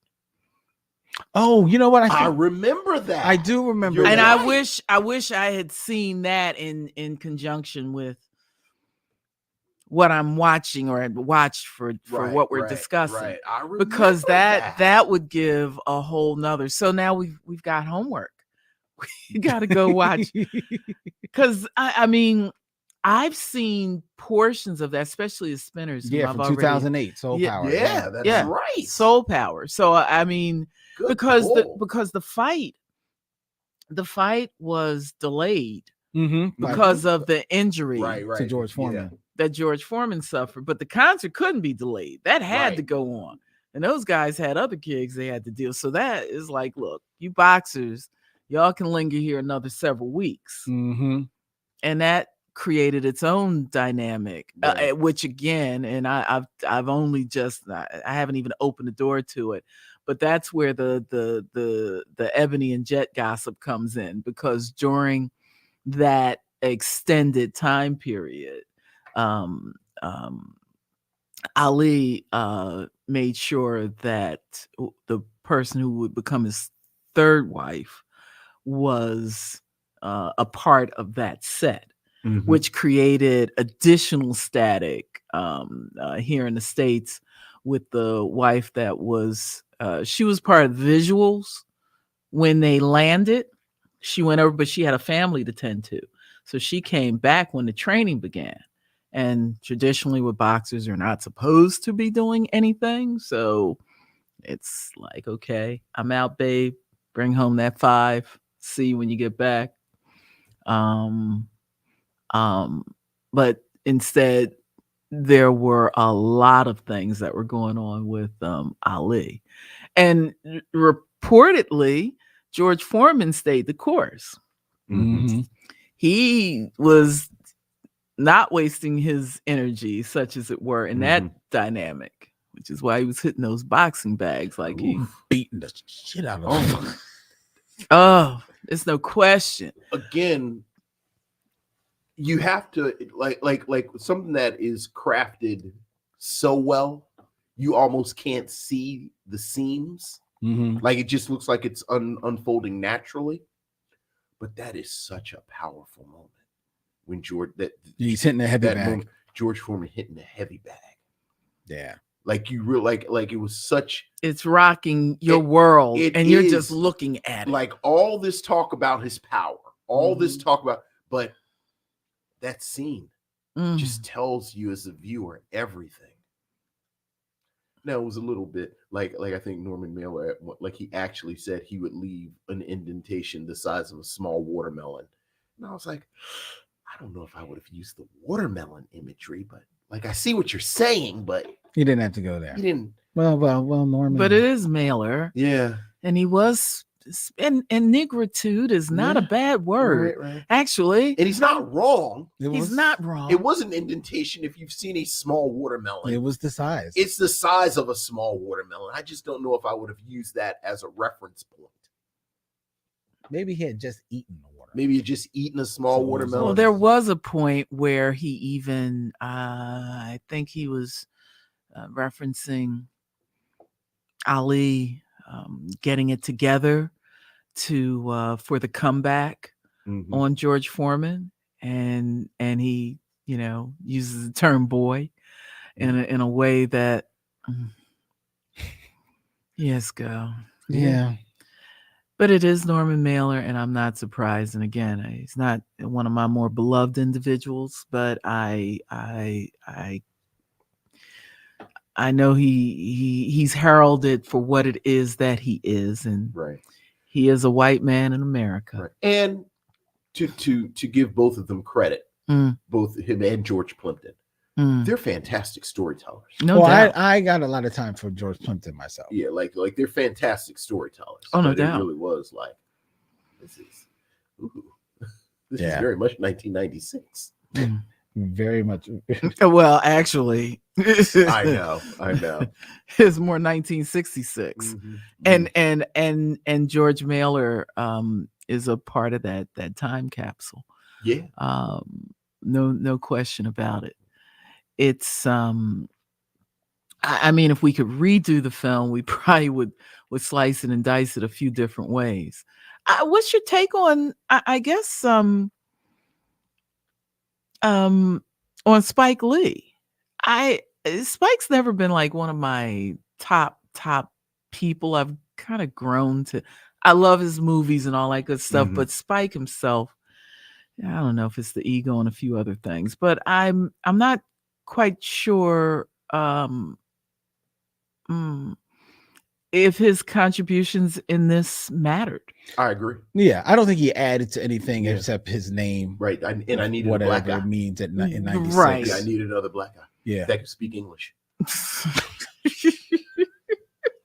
A: Oh, you know what?
B: I remember that.
A: I do remember
C: and
A: that.
C: I wish I had seen that in conjunction with what I'm watching or had watched for what we're discussing.
B: Right. I remember
C: because that would give a whole nother. So now we've got homework. You got to go watch. Because I mean, I've seen portions of that, especially the spinners.
A: Yeah, from 2008, Soul Power.
B: Yeah, that's
C: Yeah.
B: right.
C: Soul Power. So I mean,
B: Good
C: because
B: pull.
C: the fight was delayed
A: Mm-hmm.
C: because of the injury
B: right
A: To George Foreman.
C: that George Foreman suffered. But the concert couldn't be delayed. That had to
B: Right.
C: go on. And those guys had other gigs they had to deal. So that is like, look, you boxers, y'all can linger here another several weeks.
A: Mm-hmm.
C: And that created its own dynamic,
B: Right.
C: which again, and I've only just, I haven't even opened the door to it, but that's where the Ebony and Jet gossip comes in, because during that extended time period, Ali made sure that the person who would become his third wife was a part of that set,
B: Mhm.
C: which created additional static here in the States with the wife that was, she was part of visuals when they landed. She went over, but she had a family to tend to. So she came back when the training began. And traditionally with boxers, you're not supposed to be doing anything. So it's like, okay, I'm out, babe. Bring home that 5. See you when you get back. But instead, there were a lot of things that were going on with Ali. And reportedly, George Foreman stayed the course.
A: Mm-hmm.
C: He was not wasting his energy, such as it were, in that dynamic, which is why he was hitting those boxing bags like he
A: Beating the shit out of him.
C: Oh, there's no question.
B: Again, you have to like something that is crafted so well, you almost can't see the seams.
A: Mm-hmm.
B: Like it just looks like it's unfolding naturally. But that is such a powerful moment when
A: He's hitting a heavy bag.
B: Moment, George Foreman hitting a heavy bag.
A: Yeah.
B: Like you real like it was such,
C: it's rocking your world, and you're just looking at it.
B: Like all this talk about his power, all this talk about, but that scene just tells you as a viewer everything. Now it was a little bit like I think Norman Mailer, like he actually said he would leave an indentation the size of a small watermelon. And I was like, I don't know if I would have used the watermelon imagery, but like I see what you're saying, but
A: he didn't have to go there.
B: He didn't.
A: Well, Norman.
C: But it is Mailer.
B: Yeah.
C: And he was, and negritude is not a bad word,
B: right.
C: Actually.
B: And he's not wrong.
C: He's not wrong.
B: It was an indentation if you've seen a small watermelon.
A: It was the size.
B: It's the size of a small watermelon. I just don't know if I would have used that as a reference point.
A: Maybe he had just eaten the water.
B: Maybe he had just eaten a small watermelon.
C: Well, there was a point where he even, I think he was referencing Ali getting it together to for the comeback on George Foreman, and he, uses the term boy in a way that yes, go.
A: Yeah.
C: But it is Norman Mailer, and I'm not surprised. And again, he's not one of my more beloved individuals, but I know he's heralded for what it is that he is, and he is a white man in America.
B: Right. And to give both of them credit, both him and George Plimpton, they're fantastic storytellers.
C: No doubt.
A: I got a lot of time for George Plimpton myself.
B: Yeah, like they're fantastic storytellers.
C: Oh, no
B: but
C: doubt.
B: It really was like, this is very much 1996.
A: Very much.
C: Well, actually,
B: I know.
C: It's more 1966, and George Mailer is a part of that time capsule.
B: Yeah.
C: No question about it. It's I mean, if we could redo the film, we probably would slice it and dice it a few different ways. What's your take on, I guess, on Spike Lee? Spike's never been like one of my top people. I've kind of grown to, I love his movies and all that good stuff,
B: Mhm.
C: but Spike himself, I don't know if it's the ego and a few other things, but I'm not quite sure if his contributions in this mattered.
B: I agree.
A: Yeah, I don't think he added to anything
B: Yeah.
A: except his name.
B: Right. I needed a
A: whatever
B: black guy.
A: it means in 96.
C: Right.
B: Yeah, I needed another black guy
A: Yeah.
B: that could speak English.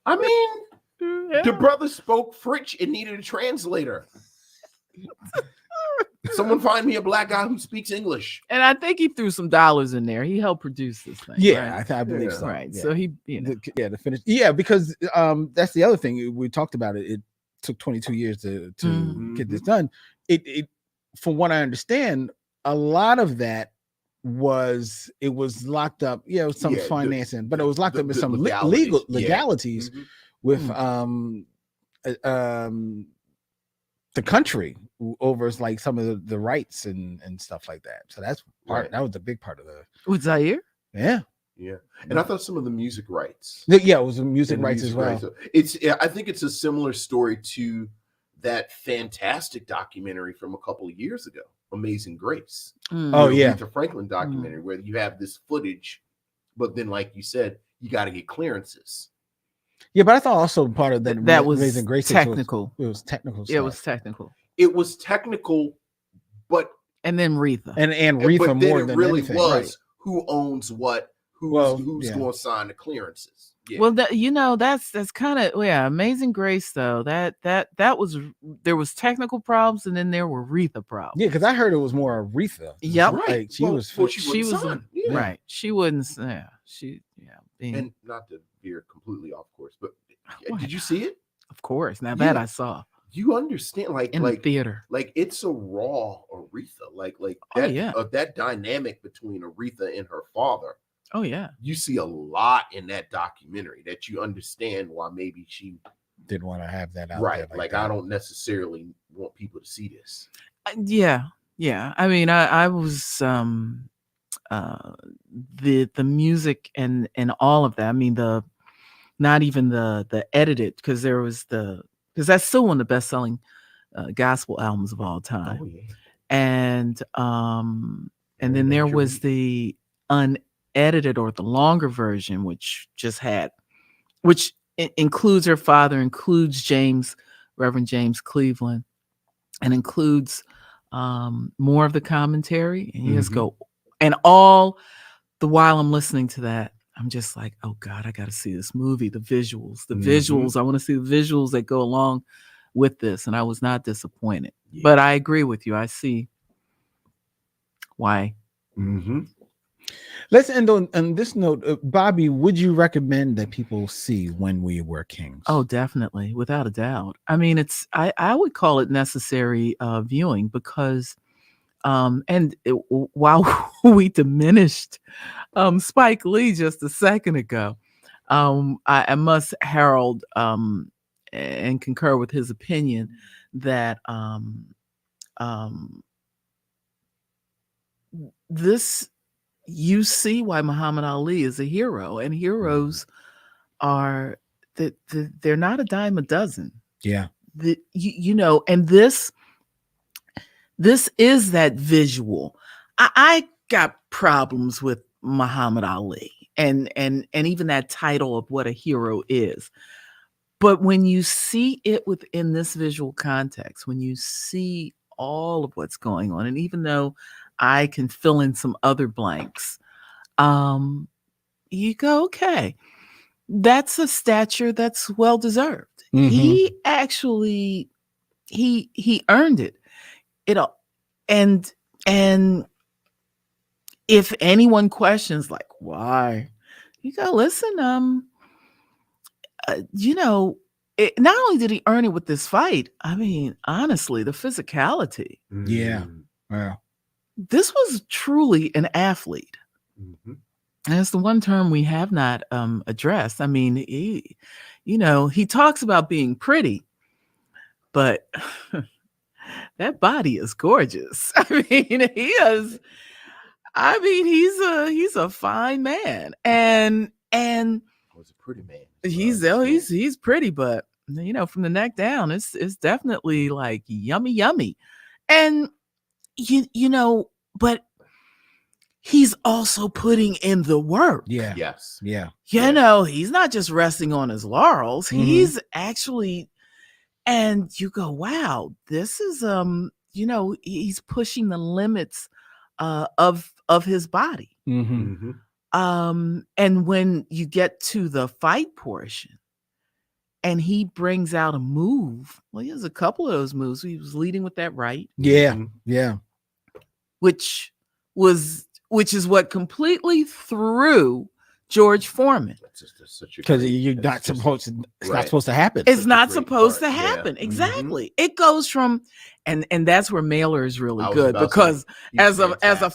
B: I mean, the brother spoke French and needed a translator. Someone find me a black guy who speaks English.
C: And I think he threw some dollars in there. He helped produce this thing.
A: Yeah,
C: right?
A: I believe
B: Yeah.
A: so.
C: Right.
A: Yeah.
C: So he, you know.
A: The finish. Yeah, because that's the other thing we talked about. It took 22 years to get this done. It from what I understand, a lot of that was locked up. Yeah, it was some financing, but it was locked up in some legalities with the country over like some of the rights and stuff like that. So that's part. That was the big part of the.
C: With Zaire.
A: Yeah.
B: Yeah, and I thought some of the music rights.
A: Yeah, it was music rights as well.
B: Rights. I think it's a similar story to that fantastic documentary from a couple of years ago, Amazing Grace.
A: Oh yeah,
B: the Franklin documentary where you have this footage, but then, like you said, you got to get clearances.
A: Yeah, but I thought also part of that
C: was
A: Amazing Grace
C: technical.
A: It was technical.
C: Yeah, it was technical.
B: It was technical, but
C: and then Retha
A: and Retha
B: but
A: more
B: then
A: than
B: really
A: anything.
B: was
A: Right.
B: who owns what. Who's going to sign the clearances? Yeah.
C: Well, that's kind of Amazing Grace though. That was there was technical problems and then there were Retha problems.
A: Yeah, because I heard it was more Retha.
C: Yep,
B: right.
A: Like she was
C: right. She wouldn't. Yeah,
B: and not to veer completely off course, but did you see it?
C: Of course. Now that I saw.
B: You understand,
C: in the theater,
B: like it's a raw Aretha, like that, that dynamic between Aretha and her father.
C: Oh yeah,
B: you see a lot in that documentary that you understand why maybe she
A: didn't want to have that out
B: right.
A: there
B: Like
A: that.
B: I don't necessarily want people to see this.
C: Yeah. I mean, I was the music and all of that. I mean, not even the edited because that's still one of the best selling gospel albums of all time.
B: Oh, yeah.
C: And then there was the unedited or the longer version, which includes her father, includes Reverend James Cleveland, and includes more of the commentary. And you just go, and all the while I'm listening to that, I'm just like, oh God, I got to see this movie. The visuals. I want to see the visuals that go along with this. And I was not disappointed. Yeah. But I agree with you. I see why.
A: Let's end on this note. Bobbi, would you recommend that people see When We Were Kings?
C: Oh, definitely. Without a doubt. I mean, I would call it necessary viewing because while we diminished Spike Lee just a second ago, I must herald and concur with his opinion that this, you see why Muhammad Ali is a hero, and heroes are that they're not a dime a dozen.
A: Yeah,
C: and this is that visual. I got problems with Muhammad Ali and even that title of what a hero is. But when you see it within this visual context, when you see all of what's going on, and even though I can fill in some other blanks, you go, okay, that's a stature that's well deserved. He actually he earned it. And if anyone questions like why, you go, listen, not only did he earn it with this fight, I mean, honestly, the physicality.
A: Yeah.
C: This was truly an athlete. And it's the one term we have not addressed. I mean, he talks about being pretty, but that body is gorgeous. I mean, he's a fine man, and
B: was a pretty man.
C: He's pretty, but from the neck down, it's definitely like yummy. And but he's also putting in the work.
A: Yeah.
B: Yes.
A: Yeah.
C: He's not just resting on his laurels.
A: Mhm.
C: He's actually, and you go, wow, this is he's pushing the limits of his body.
A: Mm-hmm.
C: And when you get to the fight portion and he brings out a move, well, he has a couple of those moves. He was leading with that right.
A: Yeah.
B: Mhm.
A: Yeah.
C: Which is what completely threw George Foreman.
A: Because you're not supposed to. It's not supposed to happen.
C: It's not
B: great
C: supposed
B: part,
C: to
B: yeah.
C: happen.
B: Mhm.
C: Exactly. It goes from, and that's where Mailer is really
B: I was
C: good,
B: about to
C: because
B: say, he's
C: as a
B: fantastic.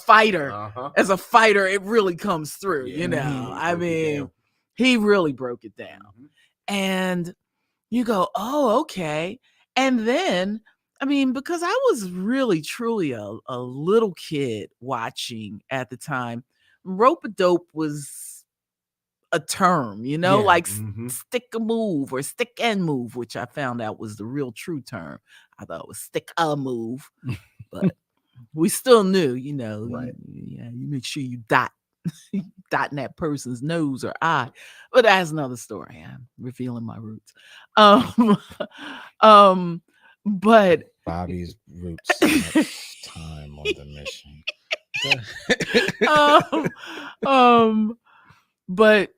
C: fighter, it really comes through.
B: Yeah,
C: I
B: he broke it
C: mean,
B: down.
C: he really broke it down,
B: Mhm.
C: and you go, oh, okay. And then, I mean, because I was really, truly a little kid watching at the time, rope-a-dope was a term,
A: Yeah.
C: like
B: Mhm.
C: stick a move or stick and move, which I found out was the real true term. I thought it was stick a move, but we still knew,
B: Right.
C: you make sure you dotting that person's nose or eye. But that's another story. I'm revealing my roots. But
A: Bobby's roots. Time on the mission.
C: But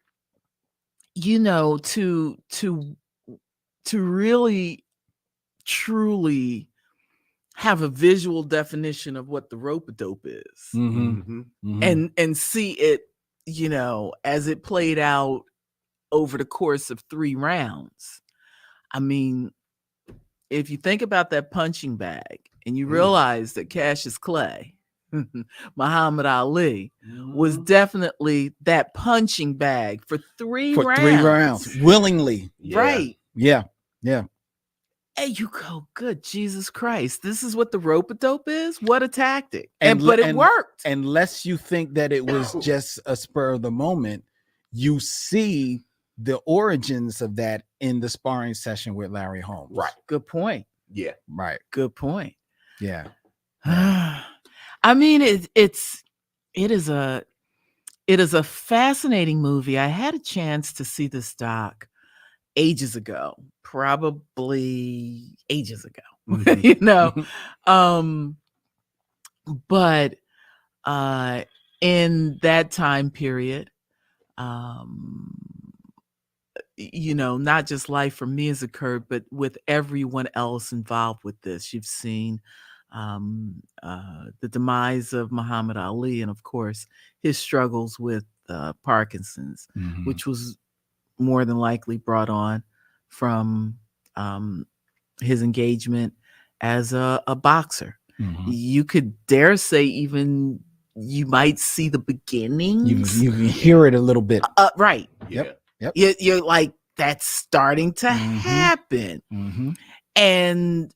C: to really truly have a visual definition of what the rope-a-dope is,
A: Mm-hmm.
B: Mhm.
C: and see it, as it played out over the course of 3 rounds. I mean, if you think about that punching bag and you realize that Cassius Clay, Muhammad Ali, was
B: Mhm.
C: definitely that punching bag for 3
A: For
C: rounds.
A: 3 rounds, willingly.
B: Yeah.
C: Right.
A: Yeah. Yeah.
C: And you go, good Jesus Christ, this is what the rope-a-dope is? What a tactic.
A: And
C: But it worked.
A: Unless you think that it was just a spur of the moment, you see the origins of that in the sparring session with Larry Holmes.
B: Right.
C: Good point.
B: Yeah.
A: Right.
C: Good point.
A: Yeah.
C: I mean, it is a fascinating movie. I had a chance to see this doc ages ago, probably ages ago.
B: Mhm.
C: But in that time period, not just life for me has occurred, but with everyone else involved with this. You've seen the demise of Muhammad Ali, and of course his struggles with Parkinson's,
A: Mhm.
C: which was more than likely brought on from his engagement as a boxer.
A: Mhm.
C: You could dare say even you might see the beginnings.
A: You can hear it a little bit.
C: Right.
B: Yeah.
A: Yep.
C: You're like, that's starting to happen.
A: Mm-hmm.
C: And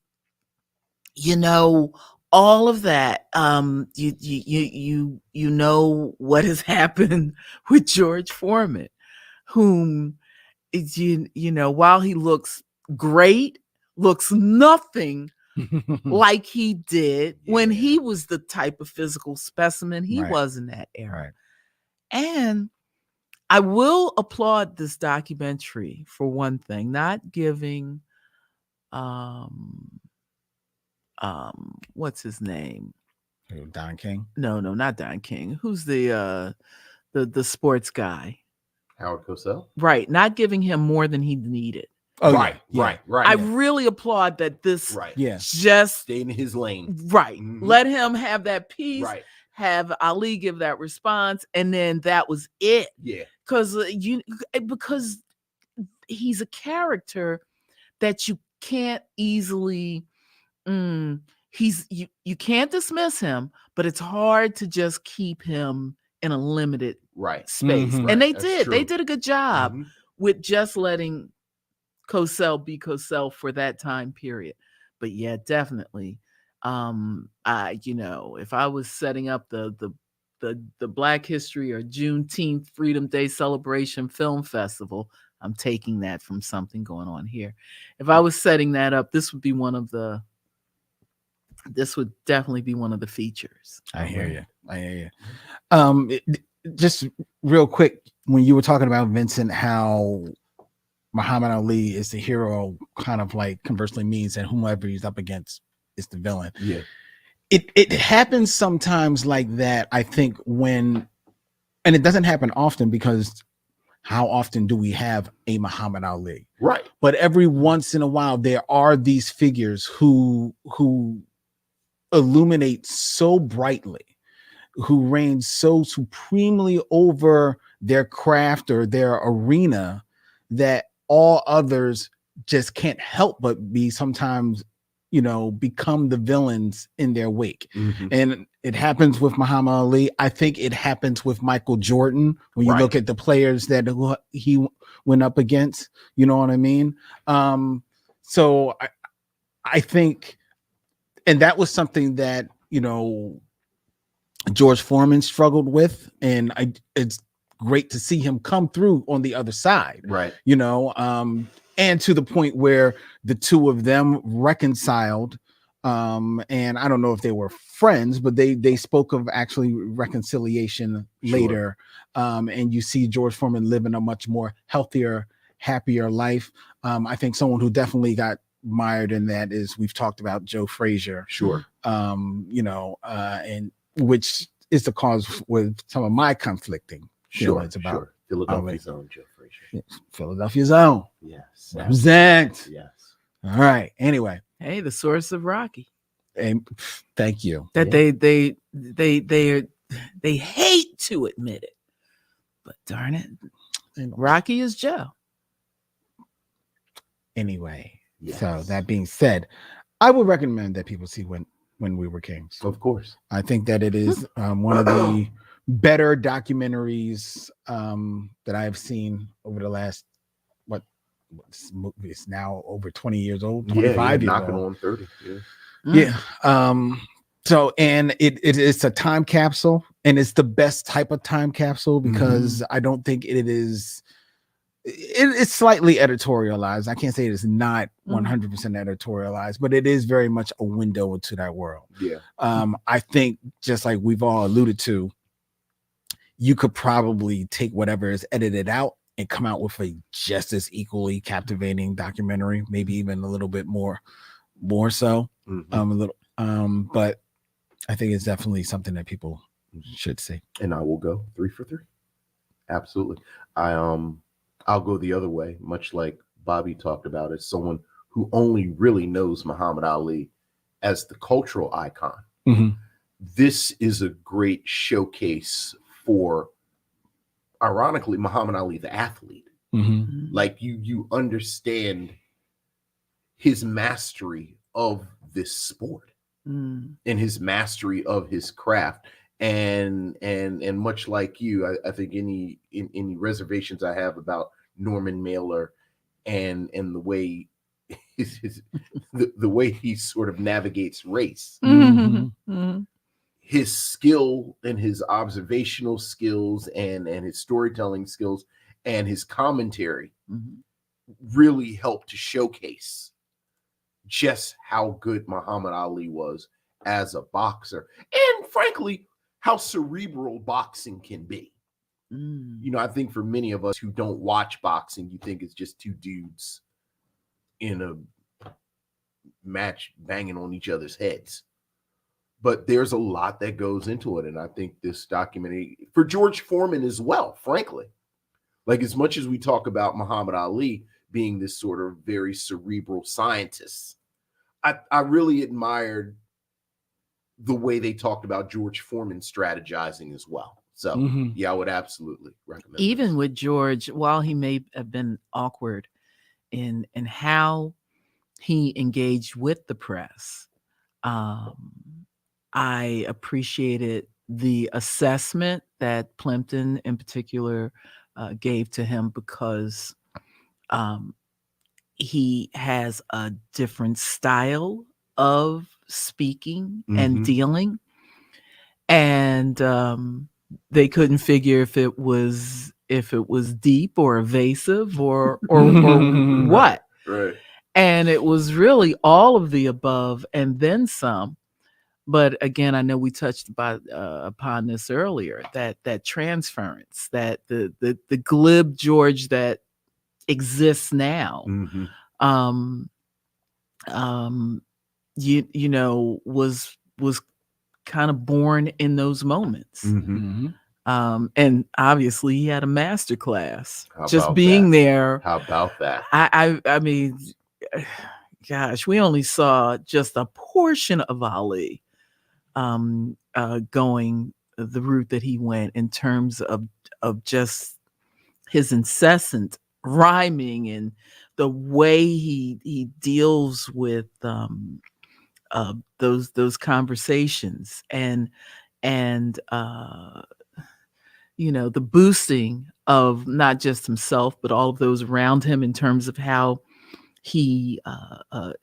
C: all of that, you know what has happened with George Foreman, whom while he looks great, looks nothing like he did when he was the type of physical specimen he was in that era.
A: Right.
C: And I will applaud this documentary for one thing, not giving what's his name?
A: Don King?
C: No, not Don King. Who's the sports guy?
B: Howard Cosell.
C: Right, not giving him more than he needed.
A: Oh,
B: right.
C: I really applaud that this just
B: stayed in his lane.
C: Right.
B: Mm-hmm.
C: Let him have that piece.
B: Right.
C: Have Ali give that response, and then that was it.
B: Yeah.
C: Because he's a character that you can't easily you can't dismiss him, but it's hard to just keep him in a limited space.
A: Mm-hmm.
C: And
B: That's true.
C: they did a good job with just letting Cosell be Cosell for that time period. But yeah, definitely. If I was setting up the Black History or Juneteenth Freedom Day celebration film festival, I'm taking that from something going on here. If I was setting that up, this would definitely be one of the features.
A: I hear you. Just real quick, when you were talking about Vincent, how Muhammad Ali is the hero, kind of like conversely means that whomever he's up against is the villain.
B: Yeah.
A: It happens sometimes like that, I think, and it doesn't happen often, because how often do we have a Muhammad Ali?
B: Right.
A: But every once in a while, there are these figures who illuminate so brightly, who reign so supremely over their craft or their arena, that all others just can't help but be sometimes, become the villains in their wake.
B: Mm-hmm.
A: And it happens with Muhammad Ali. I think it happens with Michael Jordan when you look at the players that he went up against. You know what I mean? So I think, and that was something that, George Foreman struggled with, and it's great to see him come through on the other side.
B: Right.
A: And to the point where the two of them reconciled. And I don't know if they were friends, but they spoke of actually reconciliation later. And you see George Foreman living a much more healthier, happier life. I think someone who definitely got mired in that is, we've talked about Joe Frazier.
B: Sure.
A: And which is the cause with some of my conflicting feelings about
B: Philadelphia's own Joe Frazier.
A: Philadelphia's own.
B: Yes.
A: Represent.
B: Yes.
A: All right. Anyway.
C: Hey, the source of Rocky.
A: Thank you.
C: That they hate to admit it, but darn it, Rocky is Joe.
A: Anyway,
B: yes.
A: So that being said, I would recommend that people see When We Were Kings.
B: Of course.
A: I think that it is one of the better documentaries that I've seen over the last, this movie is now over 20 years old, 25 years
B: knocking
A: old.
B: on 30.
A: Yeah. So, and it's a time capsule, and it's the best type of time capsule, because I don't think it's slightly editorialized. I can't say it is not 100% editorialized, but it is very much a window into that world.
B: Yeah.
A: I think, just like we've all alluded to, you could probably take whatever is edited out and come out with a just as equally captivating documentary, maybe even a little bit more so. But I think it's definitely something that people should see.
B: And I will go 3 for 3. Absolutely. I'll go the other way, much like Bobby talked about, as someone who only really knows Muhammad Ali as the cultural icon. This is a great showcase for, ironically, Muhammad Ali, the athlete. Like you understand his mastery of this sport and his mastery of his craft. And much like you, I think any reservations I have about Norman Mailer and the way the way he sort of navigates race, his skill and his observational skills and his storytelling skills and his commentary really helped to showcase just how good Muhammad Ali was as a boxer, and frankly, how cerebral boxing can be. I think for many of us who don't watch boxing, you think it's just two dudes in a match banging on each other's heads. But there's a lot that goes into it. And I think this documentary, for George Foreman as well, frankly, like as much as we talk about Muhammad Ali being this sort of very cerebral scientist, I really admired the way they talked about George Foreman strategizing as well. So yeah, I would absolutely recommend.
C: Even
B: this.
C: with George, while he may have been awkward in how he engaged with the press, I appreciated the assessment that Plimpton in particular gave to him, because he has a different style of speaking and dealing. And they couldn't figure if it was if it was deep or evasive or what.
B: Right.
C: And it was really all of the above and then some. But again, I know we touched upon this earlier, that transference, that the glib George that exists now,
B: Mm-hmm.
C: you know, was kind of born in those moments.
B: Mm-hmm.
C: And obviously he had a master class.
B: How
C: Just
B: about
C: being
B: that?
C: there.
B: How about that?
C: I mean, gosh, we only saw just a portion of Ali going the route that he went in terms of just his incessant rhyming and the way he deals with those conversations and you know, the boosting of not just himself but all of those around him in terms of how he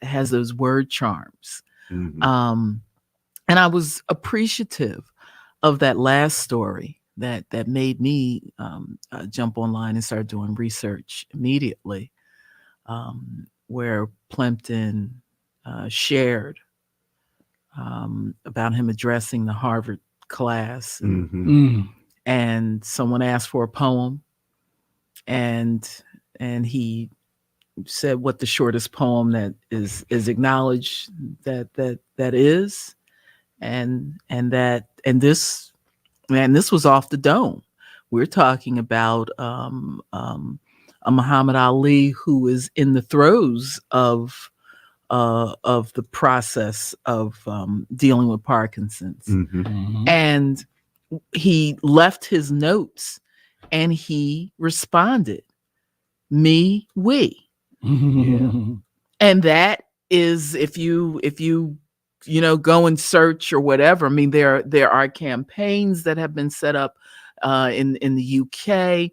C: has those word charms.
B: Mm-hmm.
C: And I was appreciative of that last story that made me jump online and start doing research immediately, where Plimpton shared about him addressing the Harvard class.
B: Mm-hmm.
C: And someone asked for a poem, and he said what the shortest poem that is acknowledged that is, and this was off the dome. We're talking about a Muhammad Ali who is in the throes of the process of dealing with Parkinson's.
B: Mm-hmm.
C: And he left his notes and he responded, "Me, we."
B: Yeah.
C: And that is, if you go and search or whatever. I mean, there are campaigns that have been set up in the UK.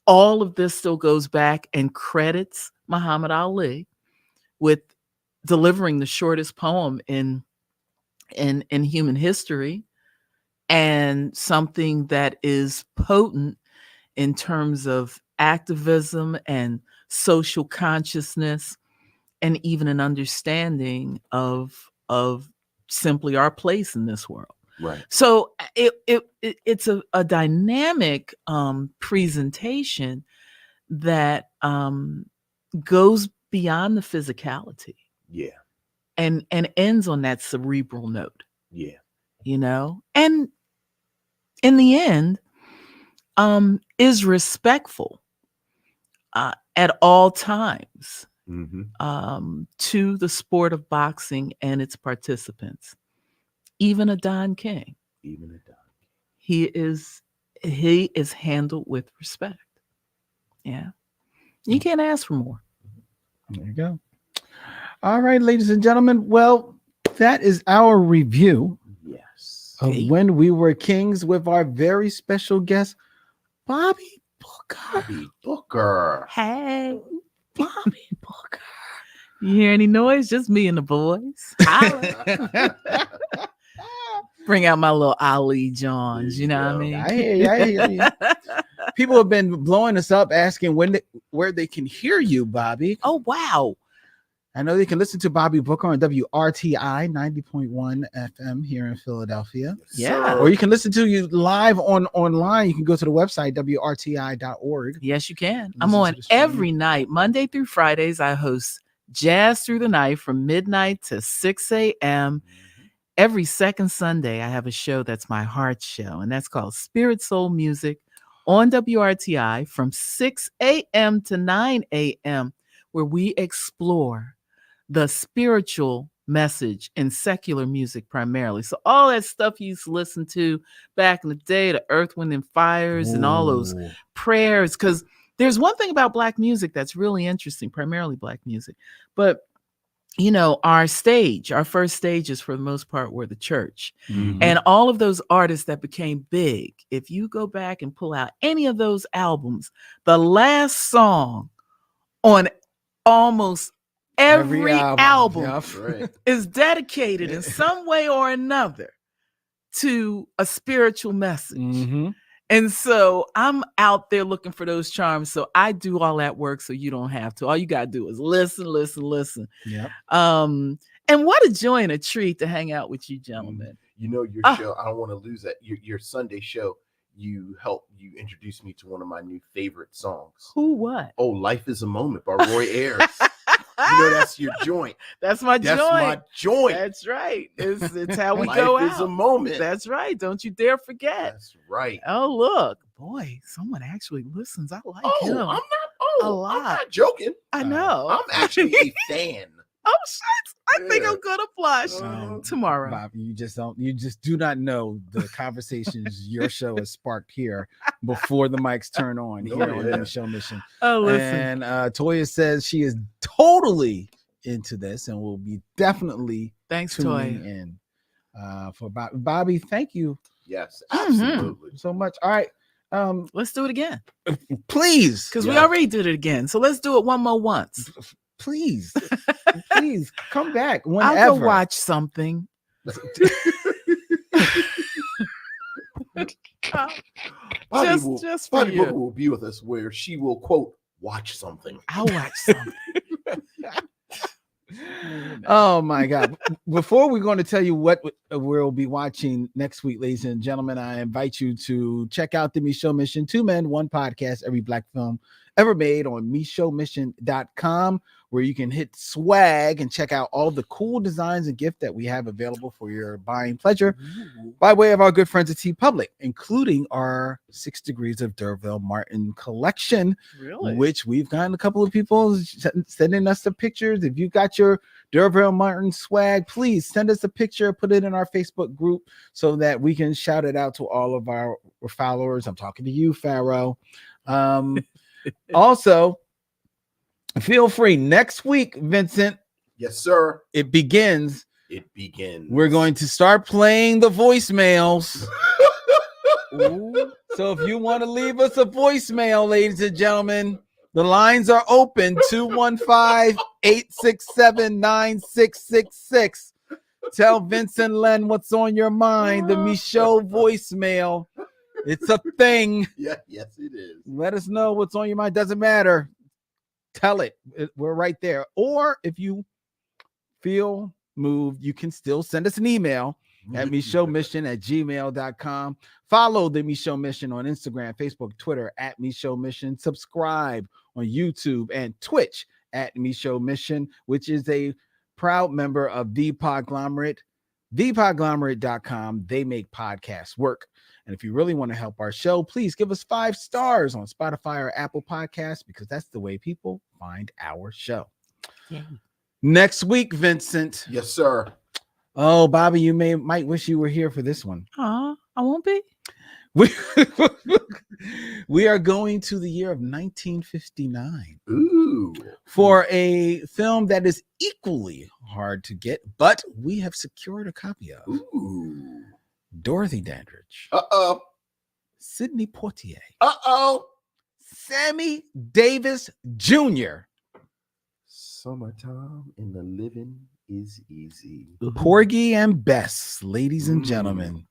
C: All of this still goes back and credits Muhammad Ali with delivering the shortest poem in human history, and something that is potent in terms of activism and social consciousness, and even an understanding of simply our place in this world.
B: Right.
C: So it's a dynamic presentation that goes beyond the physicality.
B: Yeah.
C: And ends on that cerebral note.
B: Yeah.
C: You know, and in the end, is respectful at all times.
B: Mm-hmm.
C: To the sport of boxing and its participants, even a Don King.
B: Even a Don.
C: He is handled with respect. Yeah, you can't ask for more.
A: There you go. All right, ladies and gentlemen. Well, that is our review.
B: Yes.
A: Of When We Were Kings with our very special guest, Bobbi Booker.
B: Bobbi Booker.
C: Hey,
A: Bobbi Booker.
C: You hear any noise? Just me and the boys. Bring out my little Ali Johns. You know what I mean?
A: I hear you. People have been blowing us up asking where they can hear you, Bobbi.
C: Oh, wow.
A: I know they can listen to Bobbi Booker on WRTI 90.1 FM here in Philadelphia.
C: Yeah.
A: Or you can listen to you live online. You can go to the website, WRTI.org.
C: Yes, you can. I'm on every night, Monday through Fridays. I host Jazz Through the Night from midnight to 6 a.m. Every second Sunday, I have a show that's my heart show, and that's called Spirit Soul Music on WRTI from 6 a.m. to 9 a.m., where we explore the spiritual message in secular music primarily. So all that stuff you used to listen to back in the day, the Earth, Wind, and Fires, and all those prayers, because there's one thing about Black music that's really interesting, primarily Black music. But, you know, our first stages for the most part were the church.
A: Mm-hmm.
C: And all of those artists that became big, if you go back and pull out any of those albums, the last song on almost every album is dedicated in some way or another to a spiritual message.
A: Mm-hmm.
C: And so I'm out there looking for those charms. So I do all that work so you don't have to. All you gotta do is listen.
A: Yep.
C: And what a joy and a treat to hang out with you gentlemen.
B: You know, your show, I don't want to lose that. Your Sunday show, you introduced me to one of my new favorite songs.
C: Who what?
B: Oh, Life is a Moment by Roy Ayers. You know, that's your joint.
C: That's my
B: That's my joint.
C: That's right. It's how we
B: Life
C: go
B: is
C: out.
B: a moment.
C: That's right. Don't you dare forget.
B: That's right.
C: Oh, look. Boy, someone actually listens. I like him.
B: I'm
C: A lot.
B: not joking.
C: I know.
B: I'm actually a fan.
C: Oh, shit. I think
B: Yeah.
C: I'm going to flush tomorrow.
A: Bobby, you just do not know the conversations your show has sparked here before the mics turn on here on the Michelle Mission.
C: Oh, listen.
A: And Toya says she is totally into this and will be definitely
C: Thanks,
A: tuning
C: Toya.
A: in for Bobby. Bobby, thank you
B: Yes, absolutely.
A: so much. All right.
C: Let's do it again.
A: Please.
C: Because we already did it again. So let's do it one more once.
A: Please come back whenever.
C: I'll go watch something.
B: Bobbi
C: just for
B: Bobbi
C: you.
B: Booker will be with us where she will, quote, watch something.
C: I'll watch something.
A: Oh my God. Before we're going to tell you what we'll be watching next week, ladies and gentlemen, I invite you to check out the Michelle Mission, 2 men, 1 podcast, every black film ever made on michellmission.com, where you can hit swag and check out all the cool designs and gifts that we have available for your buying pleasure by way of our good friends at T Public, including our 6 Degrees of Derville Martin collection,
C: Really?
A: which we've gotten a couple of people sending us the pictures. If you got your Derville Martin swag, please send us a picture, put it in our Facebook group so that we can shout it out to all of our followers. I'm talking to you, Pharaoh. Also, feel free next week, Vincent.
B: Yes, sir.
A: It begins.
B: We're
A: going to start playing the voicemails. So if you want to leave us a voicemail, ladies and gentlemen, the lines are open. 215-867-9666. Tell Vincent Len what's on your mind. The Michelle voicemail. It's a thing.
B: Yeah, yes, it is.
A: Let us know what's on your mind. Doesn't matter. Tell it. We're right there. Or if you feel moved, you can still send us an email at michellemission@gmail.com. Follow the Michelle Mission on Instagram, Facebook, Twitter at Michelle Mission. Subscribe on YouTube and Twitch at Michelle Mission, which is a proud member of The Podglomerate, thepodglomerate.com. They make podcasts work. And if you really want to help our show, please give us 5 stars on Spotify or Apple Podcasts, because that's the way people find our show.
C: Yeah.
A: Next week, Vincent.
B: Yes, sir.
A: Oh, Bobby, you might wish you were here for this one.
C: I won't be.
A: We are going to the year of 1959
B: Ooh.
A: for a film that is equally hard to get, but we have secured a copy of.
B: Ooh.
A: Dorothy Dandridge.
B: Uh-oh.
A: Sidney Poitier.
B: Uh-oh.
A: Sammy Davis Jr.
B: Summertime and the living is easy.
A: Porgy and Bess, ladies and gentlemen.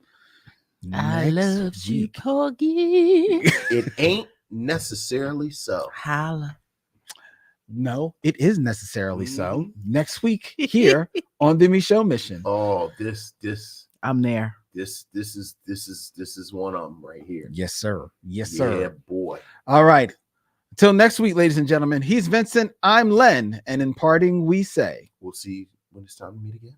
C: I love
A: Next
C: you,
A: week.
C: Porgy.
B: It ain't necessarily so.
C: Holla.
A: No, it is necessarily so. Next week here on the Michelle Mission.
B: Oh,
C: I'm there.
B: this is one of them right here.
A: Yes, sir. Yes, sir.
B: Yeah, boy.
A: All right. Until next week, ladies and gentlemen, he's Vincent. I'm Len. And in parting, we say,
B: We'll see when it's time to meet again.